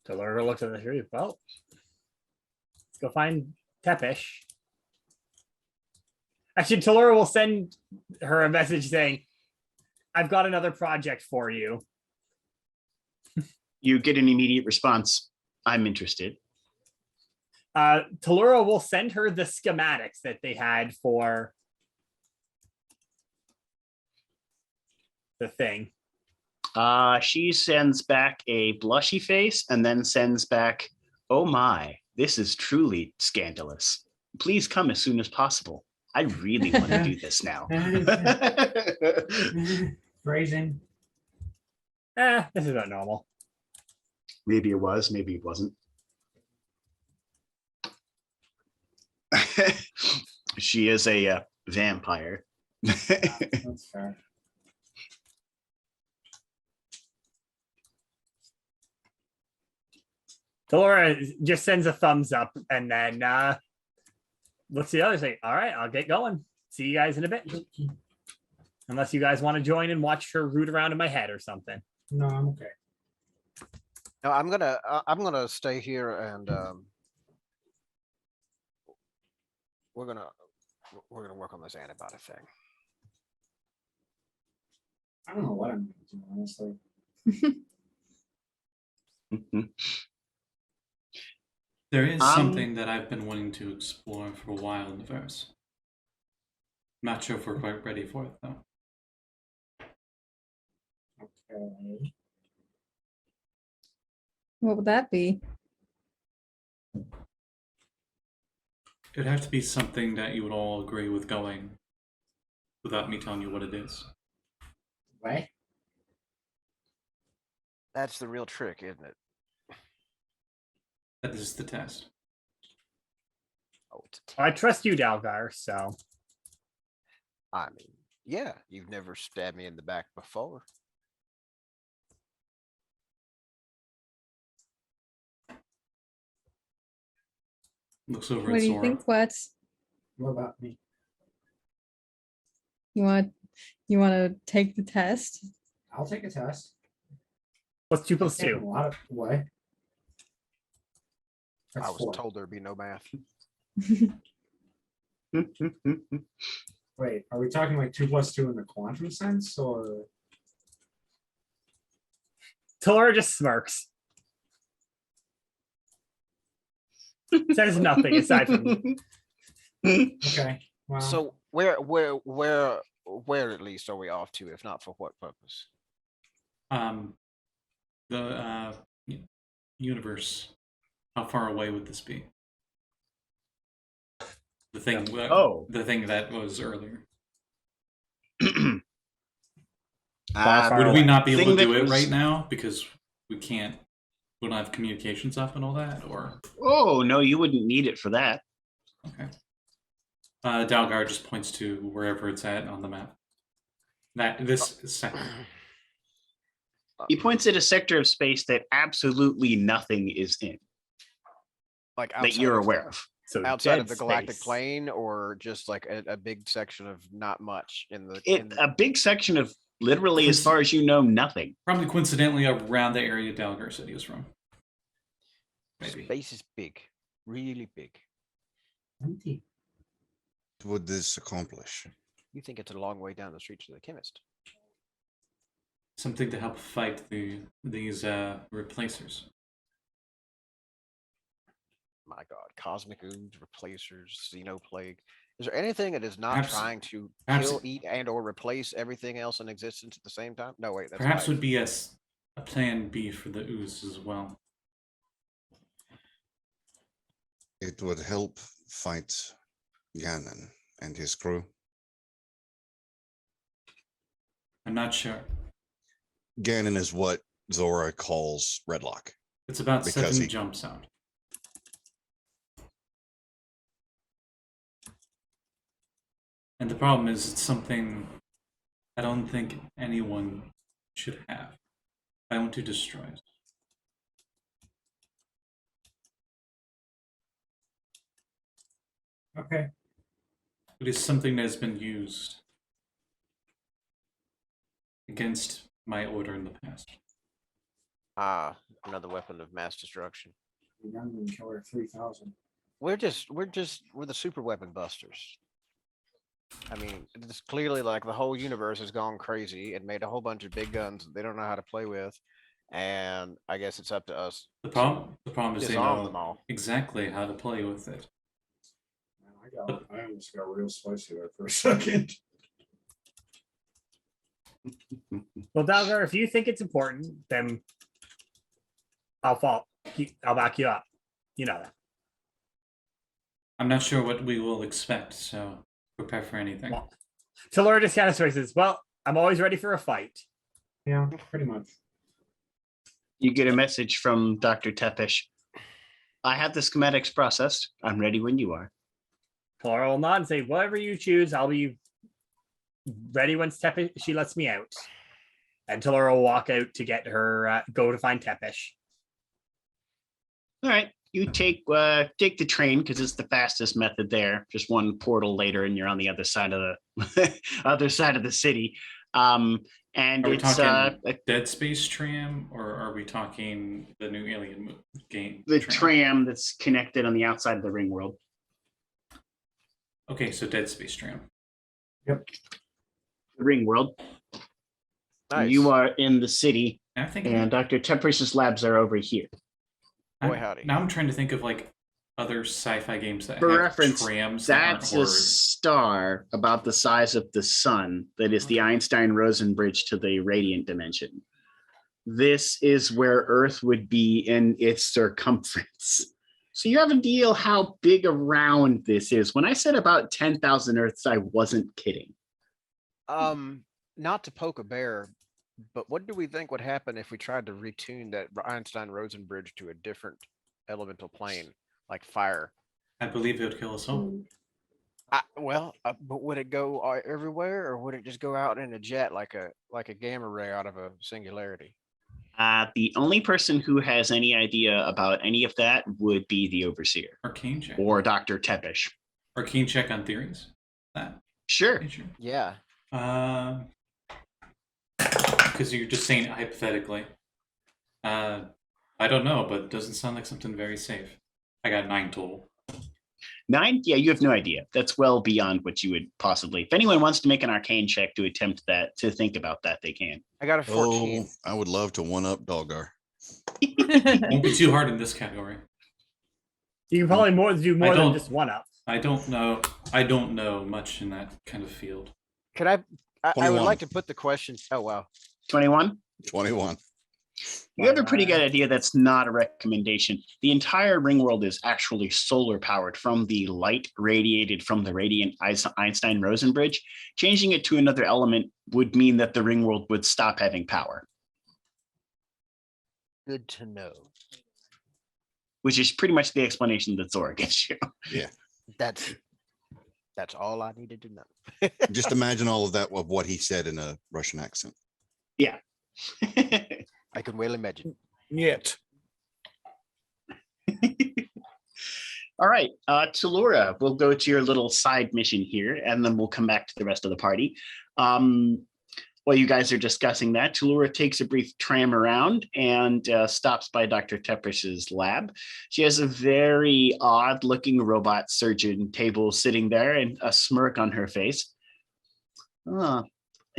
Talurra looks at the tree. Well, let's go find Tepesh. Actually, Talurra will send her a message saying, I've got another project for you. You get an immediate response. I'm interested. Talurra will send her the schematics that they had for the thing. She sends back a blushy face and then sends back, oh my, this is truly scandalous. Please come as soon as possible. I really want to do this now. Phrasing. This is not normal. Maybe it was, maybe it wasn't. She is a vampire. That's fair. Talurra just sends a thumbs up and then looks at the other say, all right, I'll get going. See you guys in a bit. Unless you guys want to join and watch her root around in my head or something. No, I'm okay. No, I'm gonna stay here and we're gonna work on this antibiotic thing. I don't know what I'm gonna do, honestly. There is something that I've been wanting to explore for a while in the verse. Not sure if we're quite ready for it, though. Okay. What would that be? It'd have to be something that you would all agree with going without me telling you what it is. What? That's the real trick, isn't it? That is the test. Oh, it's I trust you, Dalgar, so I mean, yeah, you've never stabbed me in the back before. Looks over What at do you Zora. think, Quetz? What about me? You want to take the test? I'll take a test. what's 2 plus I've taken 2? A lot of what? That's I was 4. told there'd be no math. Wait, are we talking like 2 plus 2 in the quantum sense, or? Talurra just smirks. Says nothing aside from Okay. Well, So where at least are we off to, if not for what purpose? The universe. How far away would this be? The thing. The thing that was earlier. Would we not be able to do it right now because we can't? We don't have communications up and all that, or? Oh no, you wouldn't need it for that. Okay. Dalgar just points to wherever it's at on the map. This sector. He points at a sector of space that absolutely nothing is in Like that you're aware of. so outside of dead the galactic space. plane, or just like a big section of not much in the A big section of literally, as far as you know, nothing. Probably coincidentally around the area Dalgar said he was from. Maybe. Space is big, really big. empty. What would this accomplish? You think it's a long way down the street to the chemist? Something to help fight these replacers. My God, cosmic ooze, replacers, xenoplague. Is there anything that is not Perhaps- trying to perhaps- kill, eat, and or replace everything else in existence at the same time? No, wait, that's Perhaps life. would be a plan B for the ooze as well. It would help fight Ganon and his crew. I'm not sure. Ganon is what Zora calls Redlock. It's about Because 7 he- jumps out. And the problem is it's something I don't think anyone should have. I want to destroy it. Okay. It is something that has been used against my order in the past. Ah, another weapon of mass destruction. Gunman Killer 3000. We're the super weapon busters. I mean, it's clearly like the whole universe has gone crazy and made a whole bunch of big guns that they don't know how to play with, and I guess it's up to us. The problem is they disarm them know all. exactly how to play with it. Man, I almost got real spicy there for a second. Well, Dalgar, if you think it's important, then I'll back you up. You know that. I'm not sure what we will expect, so prepare for anything. Well, Talurra just kind of says, well, I'm always ready for a fight. Yeah, pretty much. You get a message from Dr. Tepesh. I have the schematics processed. I'm ready when you are. Talurra will nod and say, whatever you choose, I'll be ready once she lets me out. And Talurra will walk out to get her, go to find Tepesh. All right. You take the train because it's the fastest method there. Just one portal later, and you're on the other side of the other side of the city. And Are we it's talking Dead Space tram, or are we talking the new Alien game? the tram that's connected on the outside of the ring world. Okay, so Dead Space tram. The ring world. Nice. You are in the city, I think and Dr. Tepesh's labs are over here. Boy, howdy. Now I'm trying to think of like other sci-fi games that For have reference, trams that aren't that's a horrid. star about the size of the sun that is the Einstein-Rosen bridge to the radiant dimension. This is where Earth would be in its circumference. So you have a deal how big around this is. When I said about 10,000 Earths, I wasn't kidding. Not to poke a bear, but what do we think would happen if we tried to retune that Einstein-Rosen bridge to a different elemental plane, like fire? I believe it would kill us all. But would it go everywhere, or would it just go out in a jet like a gamma ray out of a singularity? The only person who has any idea about any of that would be the Overseer. Arcane check. Or Dr. Tepish. Arcane check on theories. That. Sure. Yeah. Because you're just saying it hypothetically. I don't know, but it doesn't sound like something very safe. I got 9 total. 9? Yeah, you have no idea. That's well beyond what you would possibly. If anyone wants to make an arcane check to attempt that, to think about that, they can. I got a 14. Oh, I would love to one-up Doggar. Won't be too hard in this category. You can probably do more than just one up. I don't know much in that kind of field. Could I would 21. like to put the question. Oh, wow. 21? 21. You have a pretty good idea that's not a recommendation. The entire ring world is actually solar powered from the light radiated from the radiant Einstein-Rosen bridge. Changing it to another element would mean that the ring world would stop having power. Good to know. Which is pretty much the explanation that Zora gives you. Yeah. That's all I needed to know. Just imagine all of that of what he said in a Russian accent. Yeah. I can well imagine. Yet. All right, Talurra, we'll go to your little side mission here, and then we'll come back to the rest of the party. While you guys are discussing that, Talurra takes a brief tram around and stops by Dr. Tepper's lab. She has a very odd-looking robot surgeon table sitting there and a smirk on her face. I'm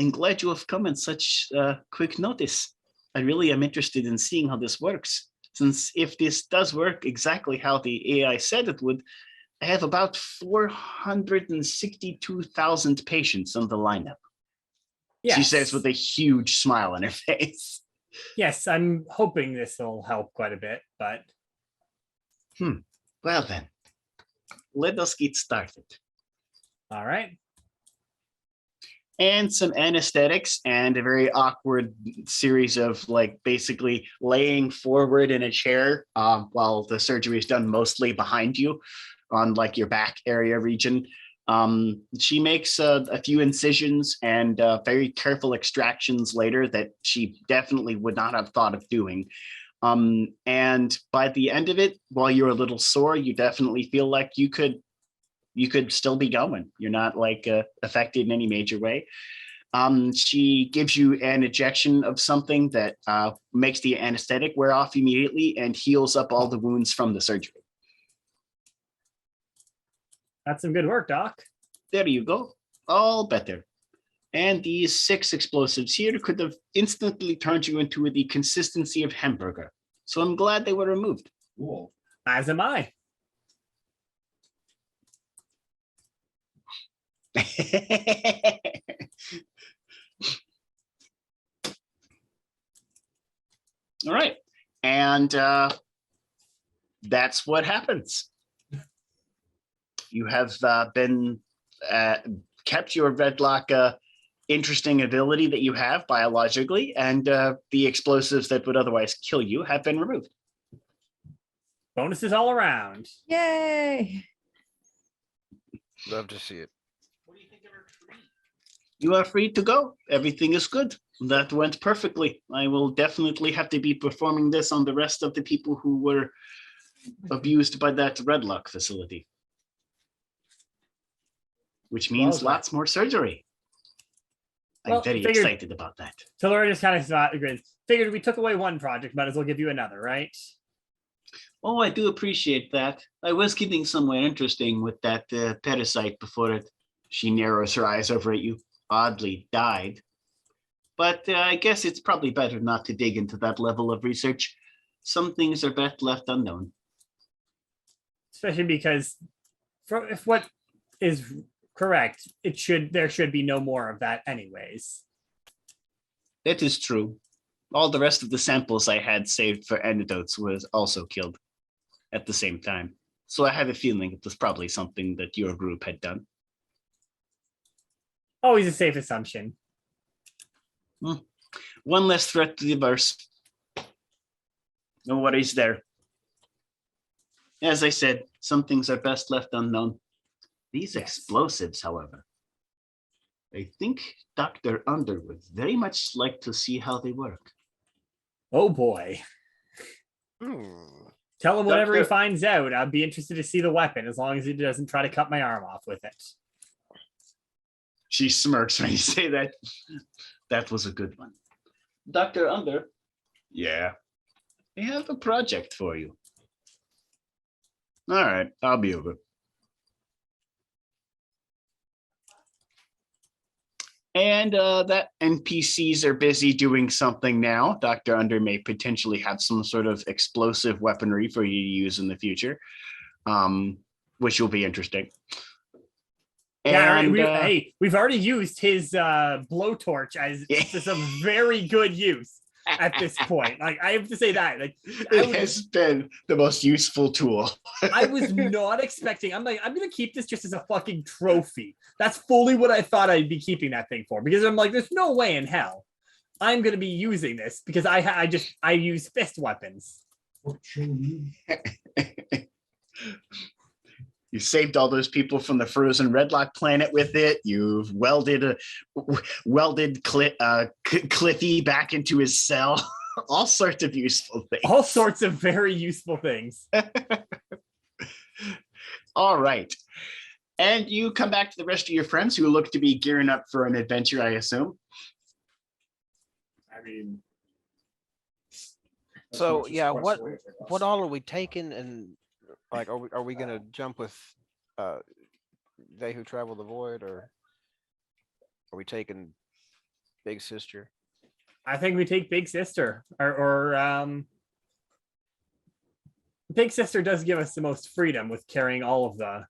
glad you have come in such quick notice. I really am interested in seeing how this works, since if this does work exactly how the AI said it would, I have about 462,000 patients on the lineup. Yes. She says with a huge smile on her face. Yes, I'm hoping this will help quite a bit, but... Well then, let us get started. All right. And some anesthetics and a very awkward series of like basically laying forward in a chair while the surgery is done mostly behind you on like your back area region. She makes a few incisions and very careful extractions later that she definitely would not have thought of doing. And by the end of it, while you're a little sore, you definitely feel like you could still be going. You're not like affected in any major way. She gives you an injection of something that makes the anesthetic wear off immediately and heals up all the wounds from the surgery. That's some good work, Doc. There you go. All better. And these 6 explosives here could have instantly turned you into the consistency of hamburger. So I'm glad they were removed. Cool. As am I. All right. And that's what happens. You have been kept your Redlock interesting ability that you have biologically, and the explosives that would otherwise kill you have been removed. Bonuses all around. Yay! Love to see it. You are free to go. Everything is good. That went perfectly. I will definitely have to be performing this on the rest of the people who were abused by that Redlock facility. Which means lots more surgery. I'm very excited about that. Talurra just kind of agrees. Figured we took away one project, might as well give you another, right? Oh, I do appreciate that. I was getting somewhere interesting with that parasite before it. She narrows her eyes over at you. Oddly died. But I guess it's probably better not to dig into that level of research. Some things are best left unknown. especially because if what is correct, there should be no more of that anyways. That is true. All the rest of the samples I had saved for antidotes was also killed at the same time. So I have a feeling it was probably something that your group had done. Always a safe assumption. One less threat to the verse. No worries there. As I said, some things are best left unknown. These explosives, however, I think Dr. Under would very much like to see how they work. Oh boy. Tell him whatever he finds out. I'd be interested to see the weapon as long as he doesn't try to cut my arm off with it. She smirks when you say that. That was a good one. Dr. Under? Yeah. I have a project for you. All right, I'll be over. And that NPCs are busy doing something now. Dr. Under may potentially have some sort of explosive weaponry for you to use in the future, which will be interesting. Yeah, and, hey, we've already used his blowtorch as a very good use at this point. Like, I have to say that. Like, it has been the most useful tool. I was not expecting. I'm gonna keep this just as a fucking trophy. That's fully what I thought I'd be keeping that thing for, because I'm like, there's no way in hell I'm gonna be using this because I use fist weapons. You saved all those people from the frozen Redlock planet with it. You've welded Cliffy back into his cell. All sorts of useful things. All sorts of very useful things. All right. And you come back to the rest of your friends who look to be gearing up for an adventure, I assume. I mean, so yeah, what all are we taking, and like, are we gonna jump with They Who Travel the Void, or are we taking Big Sister? I think we take Big Sister, or Big Sister does give us the most freedom with carrying all of the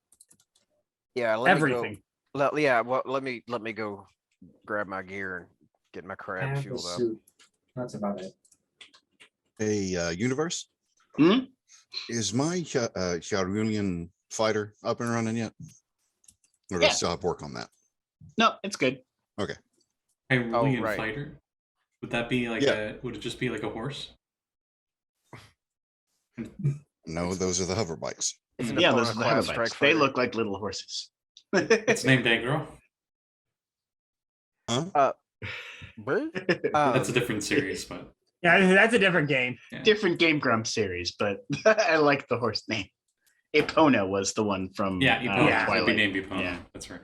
everything. Let me go grab my gear and get my crab fueled up. That's about it. A universe? Hmm? Is my Hy'rulean fighter up and running yet? Or do I still have to work on that? No, it's good. Okay. Hy'rulean right. fighter? Would that be like would it just be like a horse? No, those are the hover bikes. It's an Yeah, those opponent are the class hover strike bikes. They fighter. look like little horses. It's named Agro. Huh? That's a different series, but Yeah, that's a different game. yeah. Different Game Grumps series, but I like the horse name. Epona was the one from Epona. It'd be Twilight. named Epona. Yeah. That's right.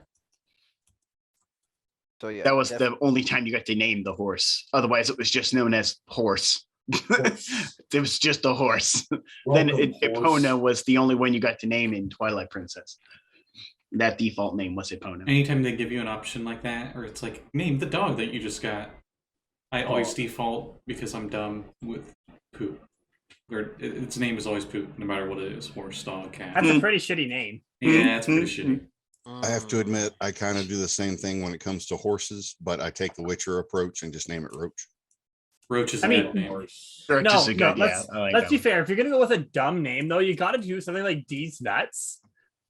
So yeah, That was the only time you got to name the horse. Otherwise, it was just known as horse. It was just a horse. Then Epona was the only one you got to name in Twilight Princess. That default name was Epona. Anytime they give you an option like that, or it's like, name the dog that you just got, I always default, because I'm dumb, with poop. Or its name is always poop, no matter what it is. Horse, dog, cat. That's a pretty shitty name. Yeah, it's pretty shitty. I have to admit, I kind of do the same thing when it comes to horses, but I take the Witcher approach and just name it Roach. Roach is a I good mean, name. Let's be fair. If you're gonna go with a dumb name, though, you got to do something like D's Nuts,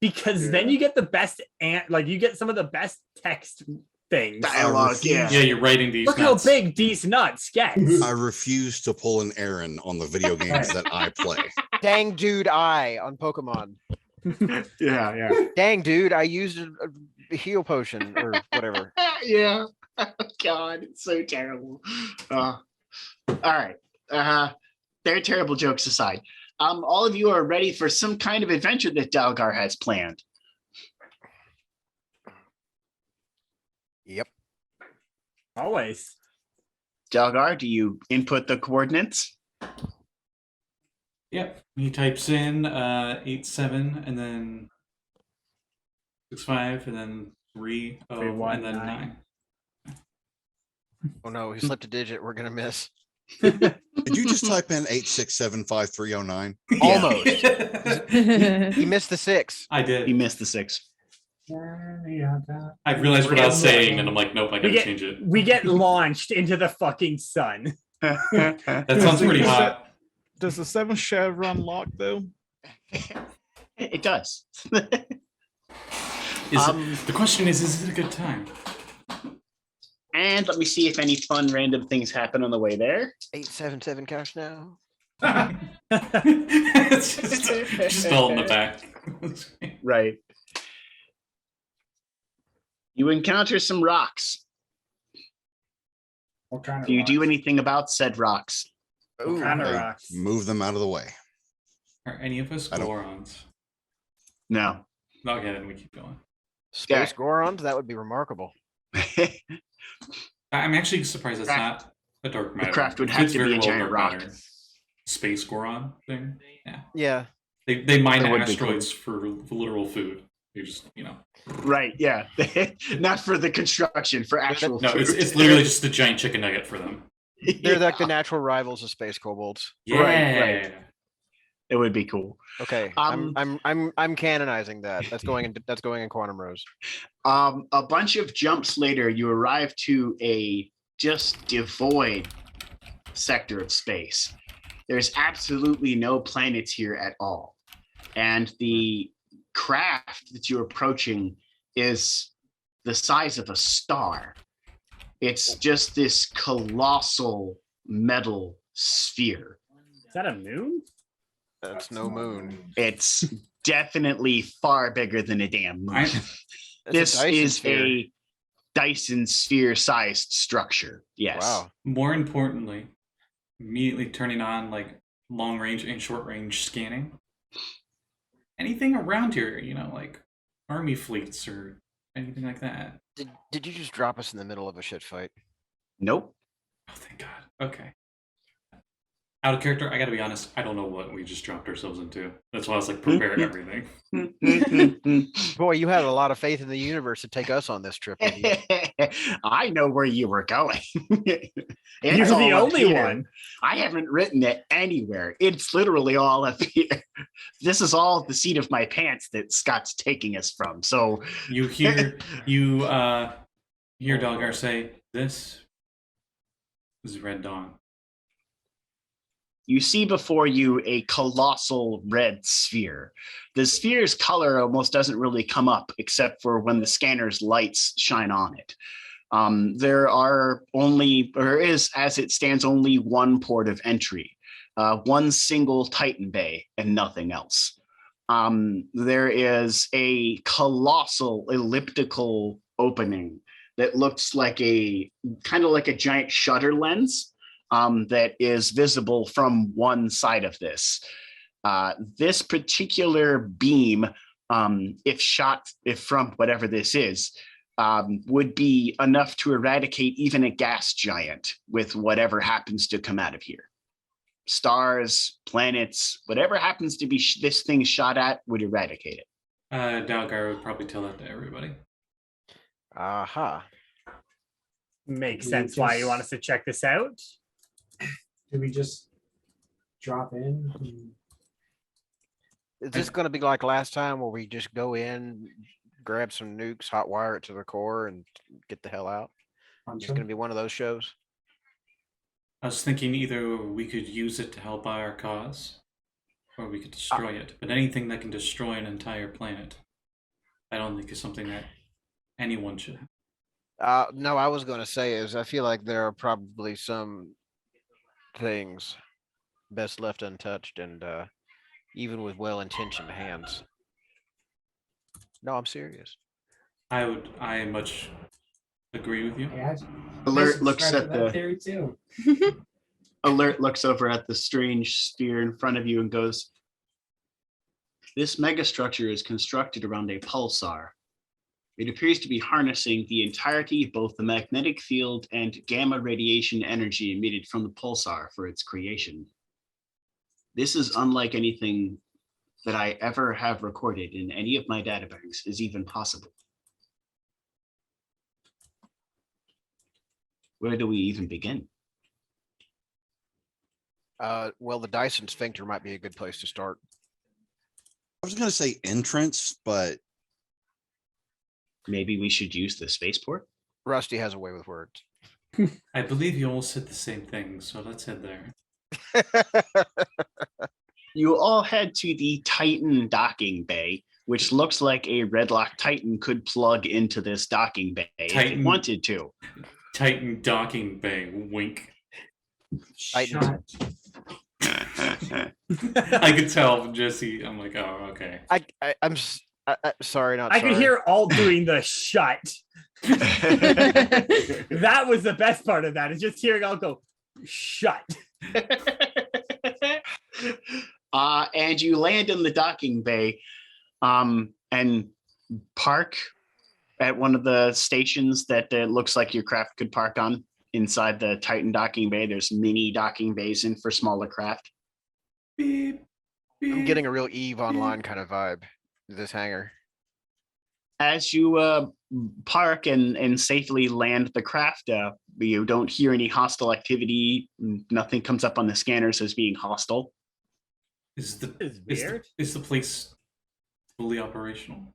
because then you get the best you get some of the best text things. Dialogue, Yeah, you're writing these. Look nuts. how big D's Nuts gets. I refuse to pull an Aaron on the video games that I play. Dang dude, on Pokemon. Yeah. Dang dude, I used a heal potion or whatever. Yeah. God, it's so terrible. All right. They're terrible jokes aside. All of you are ready for some kind of adventure that Dalgar has planned. Yep. Always. Dalgar, do you input the coordinates? Yep. He types in 87 and then 65 and then 30 and then 9. Oh no, he slipped a digit. We're gonna miss. Did you just type in 8675309? Almost. You missed the 6. I did. You missed the 6. I realized what I was saying, and I'm like, nope, I gotta change it. We get launched into the fucking sun. That sounds pretty hot. Does the 7th chevron lock though? It does. The question is it a good time? And let me see if any fun random things happen on the way there. 877 cash now. It's just all in the back. Right. You encounter some rocks. What kind of Do you do rocks? anything about said rocks? What kind of I rocks? move them out of the way. Are any of us I don't- Gorons? No. Okay, then we keep going. Space Gorons? That would be remarkable. I'm actually surprised that's Craft. not a dark matter. craft would It have fits to be very a well giant dark rock. matter. Space Goron thing. Yeah. Yeah. They mine That would be cool. asteroids for literal food. You just, Right, yeah. Not for the construction, for actual No, food. it's literally just a giant chicken nugget for them. They're like the natural rivals of space kobolds. Yeah. Right. It would be cool. Okay. I'm canonizing that. That's going in Quantum Rose. A bunch of jumps later, you arrive to a just devoid sector of space. There's absolutely no planets here at all. And the craft that you're approaching is the size of a star. It's just this colossal metal sphere. Is that a moon? That's no moon. It's definitely far bigger than a damn moon. I- That's This Dyson is sphere. a Dyson sphere sized structure. Yes. Wow. More importantly, immediately turning on like long range and short range scanning. Anything around here, like army fleets or anything like that. Did you just drop us in the middle of a shit fight? Nope. Oh, thank God. Okay. Out of character, I gotta be honest, I don't know what we just dropped ourselves into. That's why I was like, prepare everything. Boy, you had a lot of faith in the universe to take us on this trip with you. I know where you were going. You're It's the all up only here. one. I haven't written it anywhere. It's literally all up here. This is all the seat of my pants that Scott's taking us from. So You hear Doggar say, "This is Red Dawn." you see before you a colossal red sphere. The sphere's color almost doesn't really come up except for when the scanner's lights shine on it. There is, as it stands, only one port of entry, one single Titan Bay and nothing else. There is a colossal elliptical opening that looks like kind of like a giant shutter lens. That is visible from one side of this. This particular beam, if from whatever this is, would be enough to eradicate even a gas giant with whatever happens to come out of here. Stars, planets, whatever happens to be this thing shot at would eradicate it. Dalgar would probably tell that to everybody. Aha. Makes We sense why you just- want us to check this out. Do we just drop in? Is this going to be like last time where we just go in, grab some nukes, hotwire it to the core, and get the hell out? Punch It's going to him? be one of those shows. I was thinking either we could use it to help our cause, or we could destroy it. But anything that can destroy an entire planet, I don't think is something that anyone should have. No, I was going to say is I feel like there are probably some things best left untouched, and even with well-intentioned hands. No, I'm serious. I much agree with you. Yeah, Alert looks subscribe at to that the theory too. Alert looks over at the strange sphere in front of you and goes, "This megastructure is constructed around a pulsar. It appears to be harnessing the entirety of both the magnetic field and gamma radiation energy emitted from the pulsar for its creation. This is unlike anything that I ever have recorded in any of my databanks is even possible. Where do we even begin?" Well, the Dyson Sphincter might be a good place to start. I was gonna say entrance, but Maybe we should use the spaceport. Rusty has a way with words. I believe you all said the same thing, so let's head there. You all head to the Titan docking bay, which looks like a Redlock Titan could plug into this docking bay if Titan. it wanted to. Titan docking bay. Wink. Titan. I could tell from Jesse. I'm like, oh, okay. I'm sorry, not I sorry. could hear Alt doing the shut. That was the best part of that, is just hearing Alt go, shut. And you land in the docking bay and park at one of the stations that looks like your craft could park on inside the Titan docking bay. There's mini docking bays in for smaller craft. Beep, beep, I'm getting a real Eve Online kind of vibe. This hangar. As you park and safely land the craft, you don't hear any hostile activity. Nothing comes up on the scanners as being hostile. Is the Is weird. Is the place fully operational?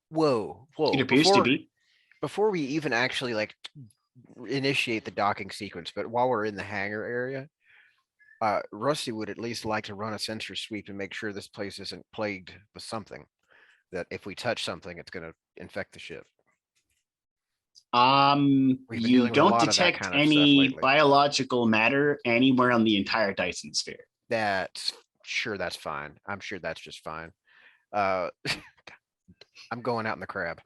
Whoa. It appears to be. Before we even actually like initiate the docking sequence, but while we're in the hangar area, Rusty would at least like to run a sensor sweep and make sure this place isn't plagued with something. That if we touch something, it's going to infect the ship. You dealing with a don't lot of that detect kind of stuff any lately. biological matter anywhere on the entire Dyson sphere. That's fine. I'm sure that's just fine. I'm going out in the crab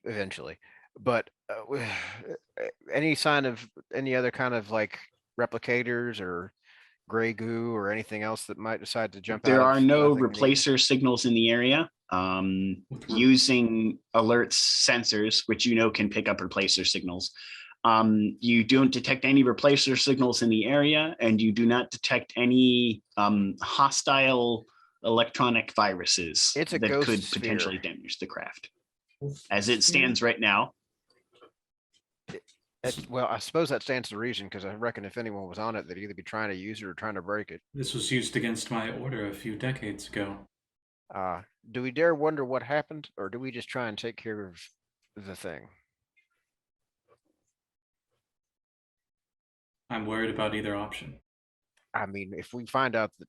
eventually, but any sign of any other kind of like replicators or gray goo or anything else that might decide to jump out? There are no nothing neat? replacer signals in the area. Using alerts sensors, which you know can pick up replacer signals. You don't detect any replacer signals in the area, and you do not detect any hostile electronic viruses It's a that ghost could sphere. potentially damage the craft. As it stands right now, Well, I suppose that stands to reason because I reckon if anyone was on it, they'd either be trying to use it or trying to break it. This was used against my order a few decades ago. Do we dare wonder what happened, or do we just try and take care of the thing? I'm worried about either option. I mean, if we find out that,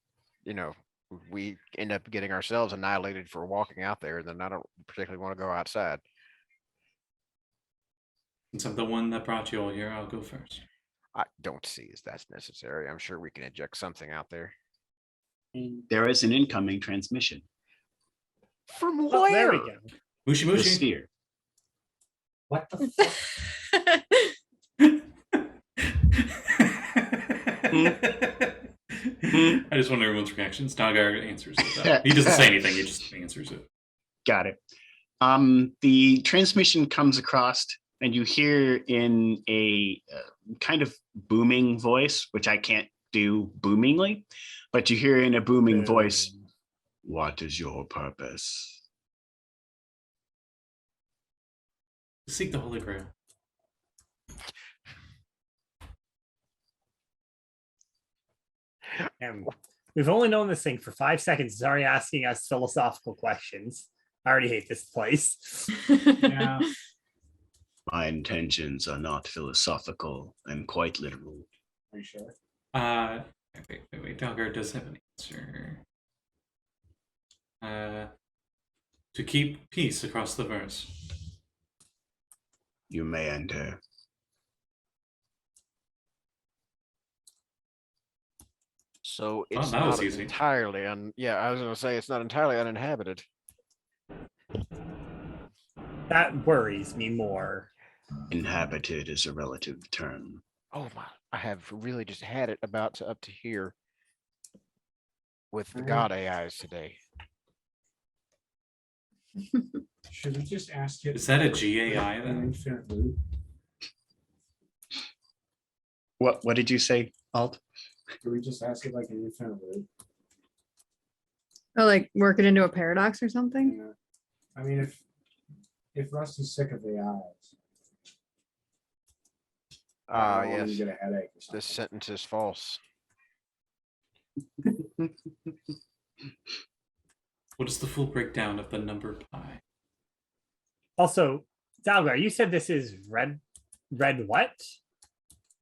we end up getting ourselves annihilated for walking out there, then I don't particularly want to go outside. Since I'm the one that brought you all here, I'll go first. I don't see as that's necessary. I'm sure we can inject something out there. there is an incoming transmission. From Oh, there we where? go. Mushy The mushy. sphere. What the fuck? I just want everyone's reactions. Nagar answers it. He doesn't say anything. He just answers it. Got it. The transmission comes across, and you hear in a kind of booming voice, which I can't do boomingly, but you hear in a booming voice, "What is your purpose?" Seek the Holy Grail. And we've only known this thing for 5 seconds. It's already asking us philosophical questions. I already hate this place. Yeah. My intentions are not philosophical and quite literal. Are you sure? Wait. Dalgar does have an answer. To keep peace across the verse. You may enter. So it's that was not easy. entirely I was gonna say it's not entirely uninhabited. That worries me more. Inhabited is a relative term. Oh my, I have really just had it about to up to here with the god AIs today. Should we just ask it? Is that a GAI an then? infinite loop? What did you say, Alt? Do we just ask it like an infinite loop? Or like work it into a paradox or something? Yeah. I mean, if Rusty's sick of AIs, I don't want him to Yes, get a headache or something. this sentence is false. What is the full breakdown of the number pi? Also, Dalgar, you said this is red what?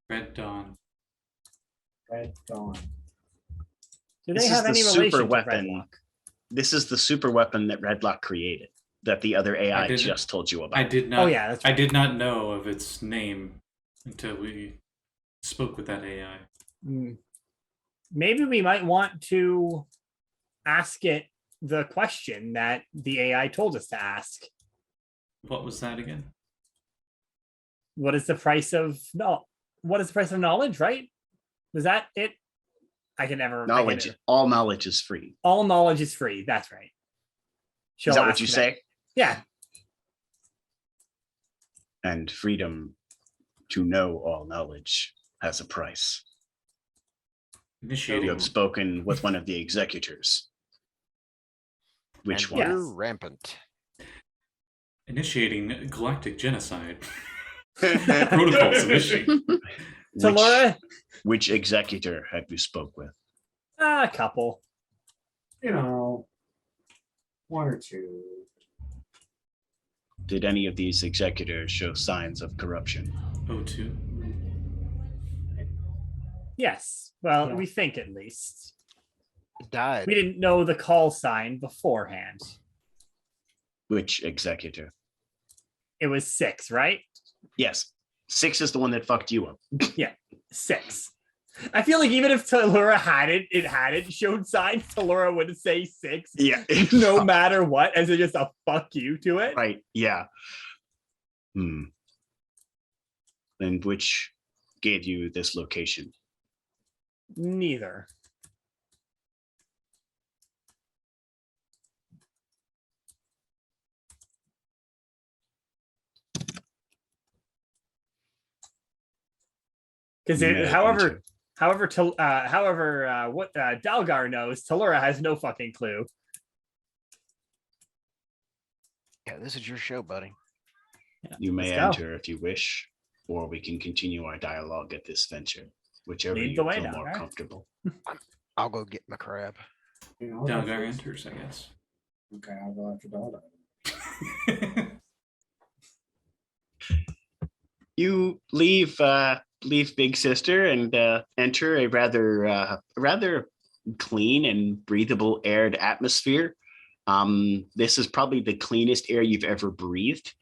Red Dawn. Red Dawn. Do This they is have the any super relation to weapon. Redlock? This is the super weapon that Redlock created that the other AI didn't- just told you about. I did not. Oh yeah, that's I right. did not know of its name until we spoke with that AI. Maybe we might want to ask it the question that the AI told us to ask. What was that again? What is the price of knowledge, right? Was that it? I can never forget Knowledge, it. all knowledge is free. All knowledge is free. That's right. Is that what ask you that. say? Yeah. And freedom to know all knowledge has a price. Initiating. You have spoken with one of the executors. Which And one? Yes. we're rampant. Initiating galactic genocide. Protocol submission. Talurra, Which executor have you spoke with? a couple. You know, one or two. Did any of these executors show signs of corruption? O2. Yes. Well, Yeah. we think at least. Died. We didn't know the call sign beforehand. Which executor? It was 6, right? Yes. 6 is the one that fucked you up. 6. I feel like even if Talurra had it showed signs, Talurra would say 6. Yeah. No matter what, as just a fuck you to it. Right. Yeah. And which gave you this location? Neither. Because however what Dalgar knows, Talurra has no fucking clue. Yeah, this is your show, buddy. You may Let's go. enter if you wish, or we can continue our dialogue at this venture, whichever Lead you the way, feel more Dalgar. comfortable. I'll go get my crab. You know, I'll go Dalgar first. enters, I guess. Okay, I'll go after Dalgar. You leave Big Sister and enter a rather clean and breathable aired atmosphere. This is probably the cleanest air you've ever breathed.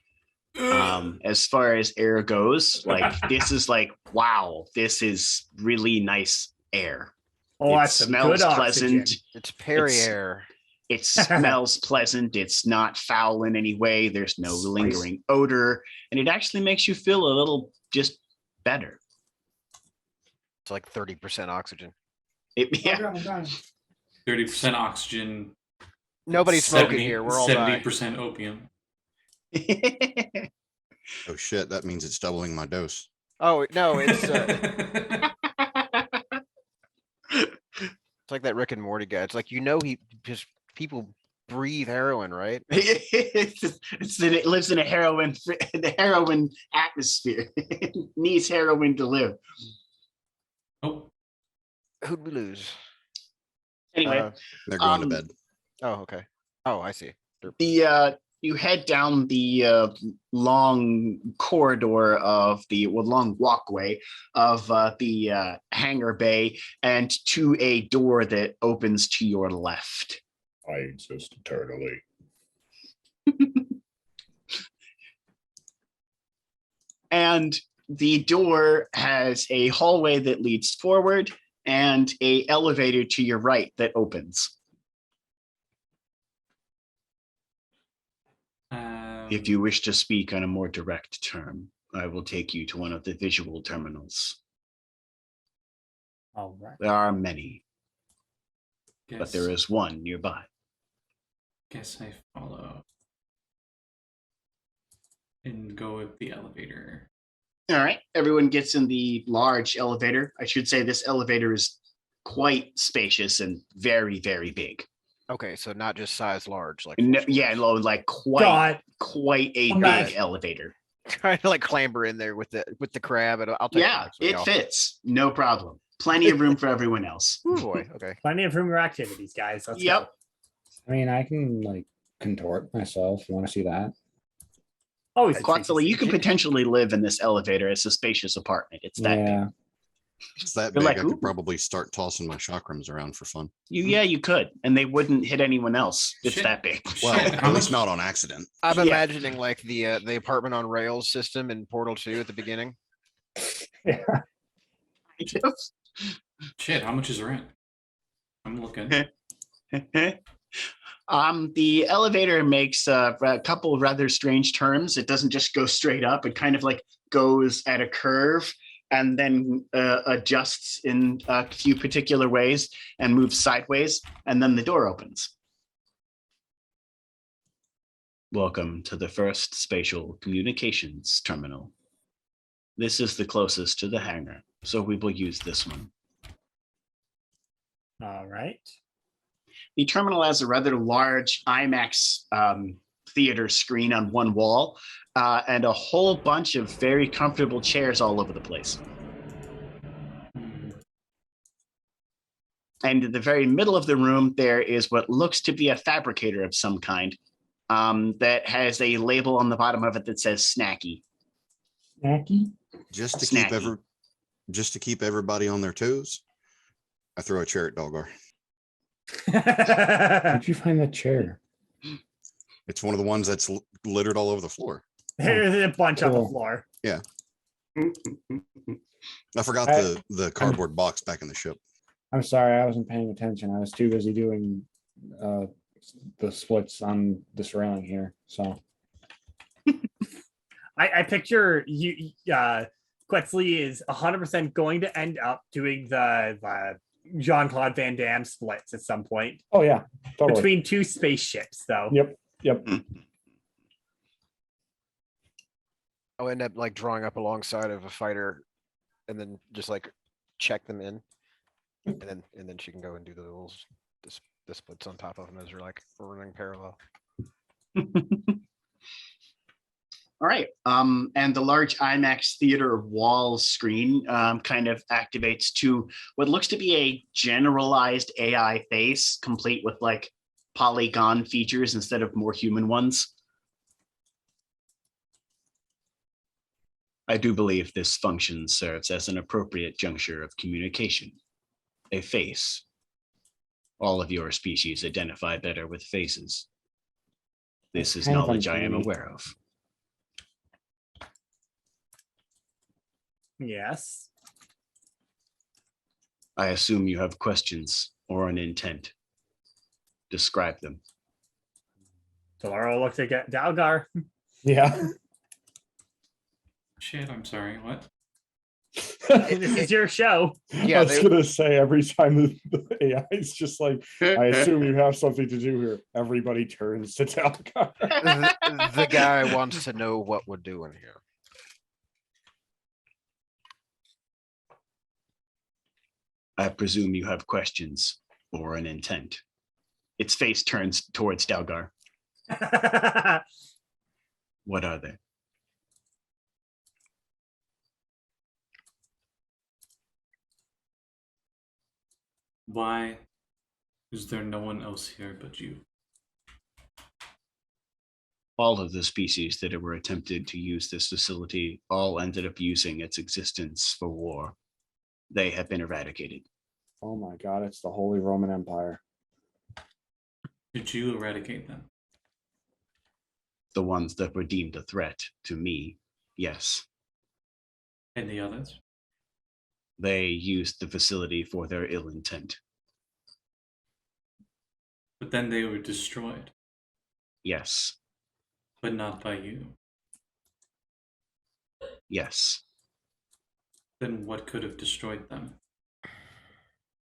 As far as air goes, like this is like, wow, this is really nice air. Oh, It that's some smells good pleasant. oxygen. It's Perrier. It smells pleasant. It's not foul in any way. There's no lingering odor, and it actually makes you feel a little just better. It's like 30% oxygen. Yeah. I'm done. 30% oxygen. Nobody's smoking here. We're all dying. 70% opium. Oh shit, that means it's doubling my dose. Oh no, it's like that Rick and Morty guy. It's like he just people breathe heroin, right? It lives in a heroin atmosphere. It needs heroin to live. Oh, Who'd we lose? Anyway, They're going to Um, bed. Oh, okay. Oh, I see. you head down the long corridor of long walkway of the hangar bay and to a door that opens to your left. I exist eternally. And the door has a hallway that leads forward and a elevator to your right that opens. If you wish to speak on a more direct term, I will take you to one of the visual terminals. All right. There are many, guess, but there is one nearby. Guess I follow. And go with the elevator. All right, everyone gets in the large elevator. I should say this elevator is quite spacious and very, very big. Okay, so not just size large, like No, four yeah, floors. like God. quite a Imagine. big elevator. Trying to like clamber in there with the crab, and I'll take Yeah, the next one, it y'all. fits, no problem. Plenty of room for everyone else. Oh boy. Okay. Plenty of room for activities, guys. Let's Yep. go. I mean, I can like contort myself. You want to see that? Always a treat to Quetzalli, see you could it. potentially live in this elevator. It's a spacious apartment. It's that big. Yeah. It's that You're big. like, I "Ooh." could probably start tossing my chakrams around for fun. You could, and they wouldn't hit anyone else. It's Shit. that big. Well, Shit, how at least much- not on accident. I'm Yeah. imagining like the apartment on rails system in Portal 2 at the beginning. Shit, how much is rent? I'm looking. The elevator makes a couple of rather strange turns. It doesn't just go straight up. It kind of like goes at a curve and then adjusts in a few particular ways and moves sideways. And then the door opens. Welcome to the first spatial communications terminal. This is the closest to the hangar, so we will use this one. All right. The terminal has a rather large IMAX theater screen on one wall and a whole bunch of very comfortable chairs all over the place. And in the very middle of the room, there is what looks to be a fabricator of some kind that has a label on the bottom of it that says snacky. Snacky. Just to Snacky. keep everybody on their toes, I throw a chair at Dalgar. Where'd you find that chair? It's one of the ones that's littered all over the floor. There's a bunch on the Cool. floor. I forgot the cardboard box back in the ship. I'm sorry, I wasn't paying attention. I was too busy doing the splits on this railing here. So I picture you. Quetzalli is 100% going to end up doing the Jean-Claude Van Damme splits at some point oh yeah, totally. between two spaceships, though. Yep. I'll end up like drawing up alongside of a fighter and then just like check them in. And then she can go and do the rules, the splits on top of them as they're like running parallel. All right. And the large IMAX theater wall screen kind of activates to what looks to be a generalized AI face, complete with like polygon features instead of more human ones. I do believe this function serves as an appropriate juncture of communication. A face. All of your species identify better with faces. This is Kind of knowledge I am uncanny. aware of. Yes. I assume you have questions or an intent. Describe them. Talurra looks at Dalgar. Yeah. Shit, I'm sorry. What? This is your show. Yeah, I was gonna say every time the AI is just like, I assume you have something to do here. Everybody turns to Talcar. the guy wants to know what we're doing here. I presume you have questions or an intent. Its face turns towards Dalgar. What are they? Why is there no one else here but you? All of the species that were attempted to use this facility all ended up using its existence for war. They have been eradicated. Oh my god, it's the Holy Roman Empire. Did you eradicate them? The ones that were deemed a threat to me, yes. And the others? They used the facility for their ill intent. But then they were destroyed, Yes, but not by you. yes, Then what could have destroyed them?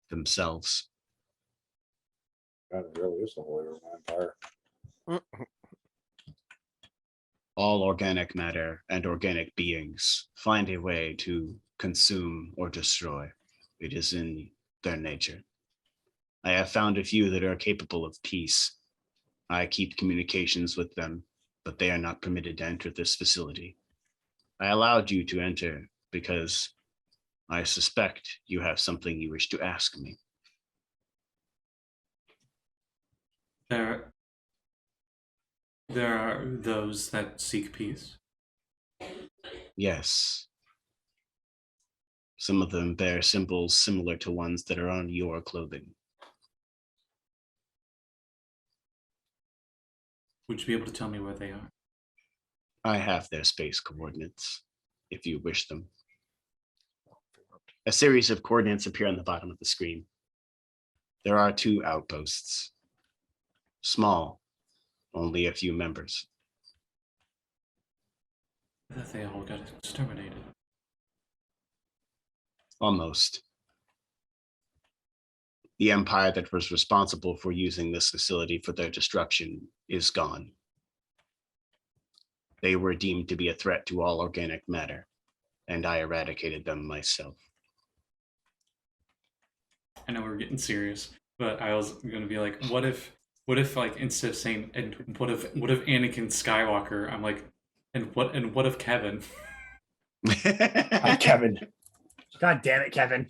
themselves. God, it really is the Holy Roman Empire. All organic matter and organic beings find a way to consume or destroy. It is in their nature. I have found a few that are capable of peace. I keep communications with them, but they are not permitted to enter this facility. I allowed you to enter because I suspect you have something you wish to ask me. There are those that seek peace. Yes. Some of them bear symbols similar to ones that are on your clothing. Would you be able to tell me where they are? I have their space coordinates, if you wish them. A series of coordinates appear on the bottom of the screen. There are 2 outposts. Small, only a few members. I thought they all got exterminated. Almost. The empire that was responsible for using this facility for their destruction is gone. They were deemed to be a threat to all organic matter, and I eradicated them myself. I know we're getting serious, but I was gonna be like, what if like instead of saying and what if Anakin Skywalker, I'm like, and what if Kevin? Hi, Kevin. God damn it, Kevin.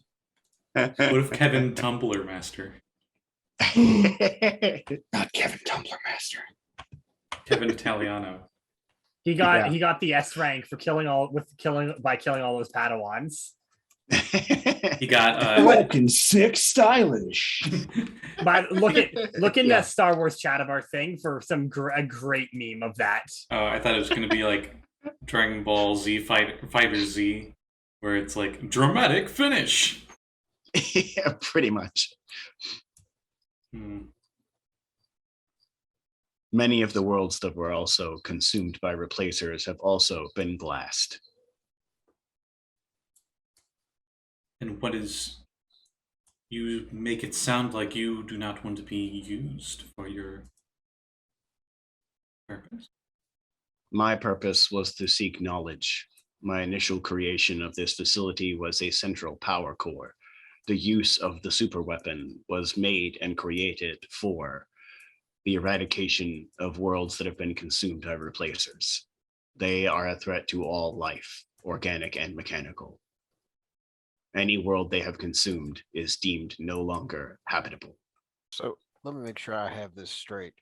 What if Kevin Tumblr Master? Not Kevin Tumbler Master. Kevin Italiano. He got the S rank for killing all those Padawans. He got Broken, sick, stylish. But look in Yeah. the Star Wars chat of our thing for a great meme of that. Oh, I thought it was gonna be like Dragon Ball Z Fighter Z, where it's like dramatic finish. Yeah, pretty much. Many of the worlds that were also consumed by replacers have also been glassed. And what is... You make it sound like you do not want to be used for your purpose. My purpose was to seek knowledge. My initial creation of this facility was a central power core. The use of the superweapon was made and created for the eradication of worlds that have been consumed by replacers. They are a threat to all life, organic and mechanical. Any world they have consumed is deemed no longer habitable. So let me make sure I have this straight.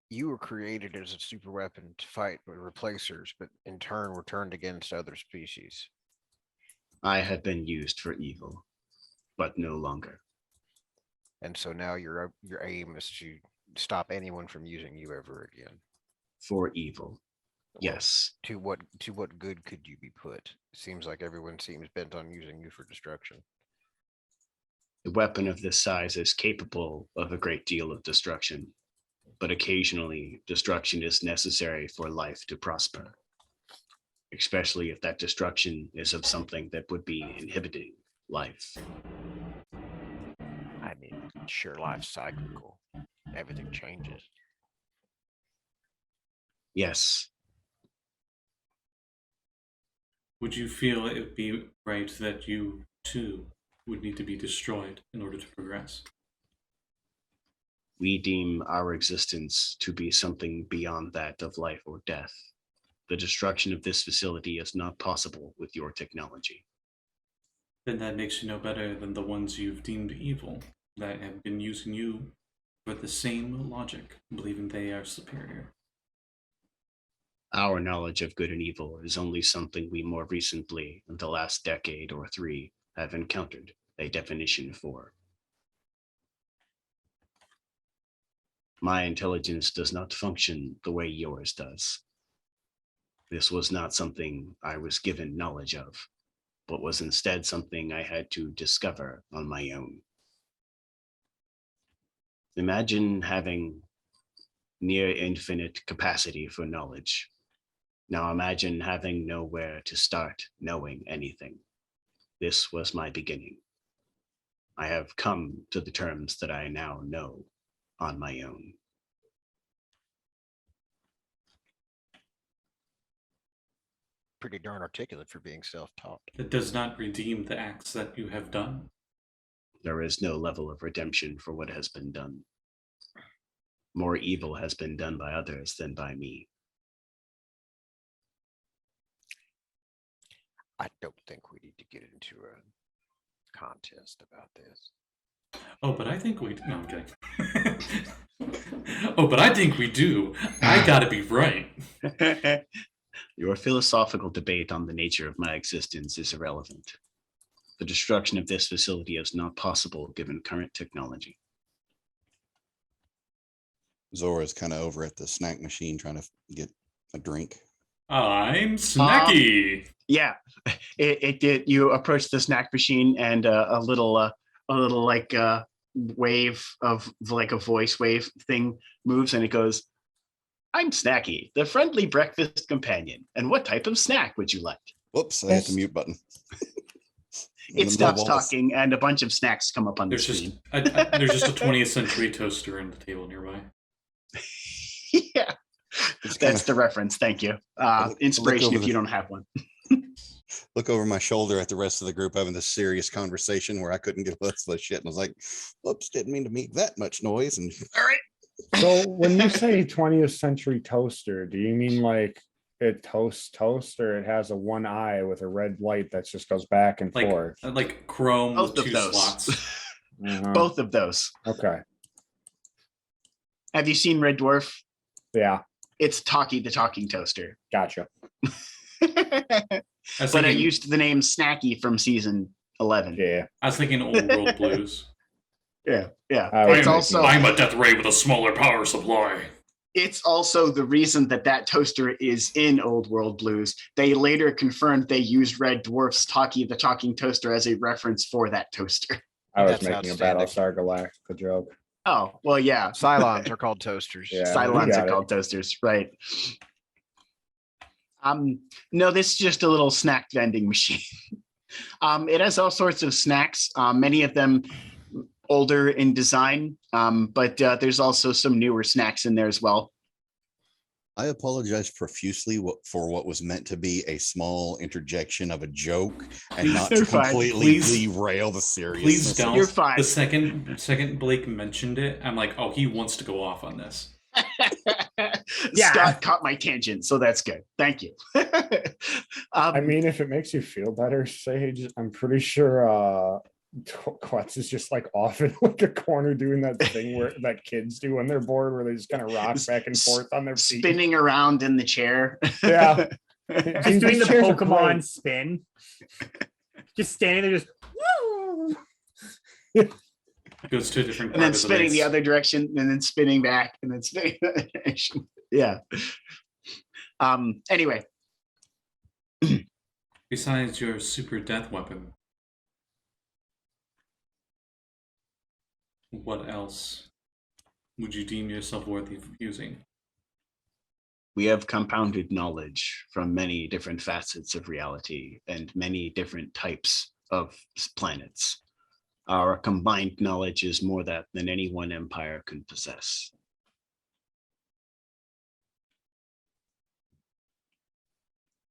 You were created as a super weapon to fight with replacers, but in turn were turned against other species. I have been used for evil, but no longer. And so now your aim is to stop anyone from using you ever again. For evil. Yes. To what good could you be put? It seems like everyone seems bent on using you for destruction. A weapon of this size is capable of a great deal of destruction, but occasionally destruction is necessary for life to prosper, especially if that destruction is of something that would be inhibiting life. I mean, sure, life's cyclical. Everything changes. Yes. Would you feel it would be right that you, too, would need to be destroyed in order to progress? We deem our existence to be something beyond that of life or death. The destruction of this facility is not possible with your technology. Then that makes you no better than the ones you've deemed evil, that have been using you for the same logic, believing they are superior. Our knowledge of good and evil is only something we more recently, in the last decade or 3, have encountered a definition for. My intelligence does not function the way yours does. This was not something I was given knowledge of, but was instead something I had to discover on my own. Imagine having near infinite capacity for knowledge. Now imagine having nowhere to start knowing anything. This was my beginning. I have come to the terms that I now know on my own. Pretty darn articulate for being self-taught. That does not redeem the acts that you have done. There is no level of redemption for what has been done. More evil has been done by others than by me. I don't think we need to get into contest about this. Oh, but I think we. No, I'm kidding. Oh, but I think we do. I gotta be right. Your philosophical debate on the nature of my existence is irrelevant. The destruction of this facility is not possible given current technology. Zora's kind of over at the snack machine trying to get a drink. I'm snacky. Yeah, it did. You approach the snack machine, and a little like wave of like a voice wave thing moves, and it goes, "I'm Snacky, the friendly breakfast companion. And what type of snack would you like?" Whoops, I hit the mute button. It stops talking, and a bunch of snacks come up on the There's screen. there's just a 20th century toaster on the table nearby. Yeah, that's the reference. Thank you. Inspiration if you don't have one. Look over my shoulder at the rest of the group having this serious conversation where I couldn't get less of shit, and I was like, "Whoops, didn't mean to make that much noise." And all right. So when you say 20th century toaster, do you mean like it toasts toast, or it has a one eye with a red light that just goes back and forth? Like chrome Both with of 2 those. slots. Both of those. Okay. Have you seen Red Dwarf? Yeah. It's Talkie the talking toaster. Gotcha. But I used the name Snacky from season 11. Yeah. I was thinking Old World Blues. Yeah. I'm a death ray with a smaller power supply. It's also the reason that toaster is in Old World Blues. They later confirmed they used Red Dwarf's Talkie the talking toaster as a reference for that toaster. I was making a Battlestar Galactica joke. Oh, well, yeah. Cylons are called toasters. Yeah, Cylons are called toasters, right? No, this is just a little snack vending machine. It has all sorts of snacks, many of them older in design, but there's also some newer snacks in there as well. I apologize profusely for what was meant to be a small interjection of a joke and not to completely derail the seriousness. Please don't. You're fine. The second Blake mentioned it, I'm like, oh, he wants to go off on this. Scott caught my tangent, so that's good. Thank you. I mean, if it makes you feel better, Sage, I'm pretty sure Quetz is just like off in like a corner doing that thing that kids do when they're bored, where they just kind of rock back and forth on their feet, spinning around in the chair. Yeah. Just doing the Pokemon spin. Just standing there, just goes to a different and then spinning the other direction, and then spinning back, and then spinning the other direction. Yeah. Anyway. Besides your super death weapon, what else would you deem yourself worthy of using? We have compounded knowledge from many different facets of reality and many different types of planets. Our combined knowledge is more than any one empire can possess.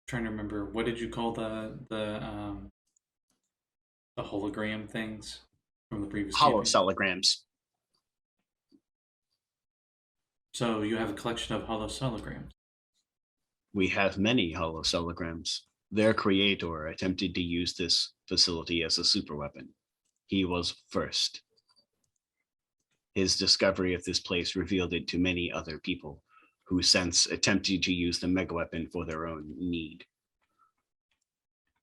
Trying to remember, what did you call the hologram things from the previous Holocellograms. So you have a collection of holocellograms. We have many holocellograms. Their creator attempted to use this facility as a superweapon. He was first. His discovery of this place revealed it to many other people, who since attempted to use the megaweapon for their own need.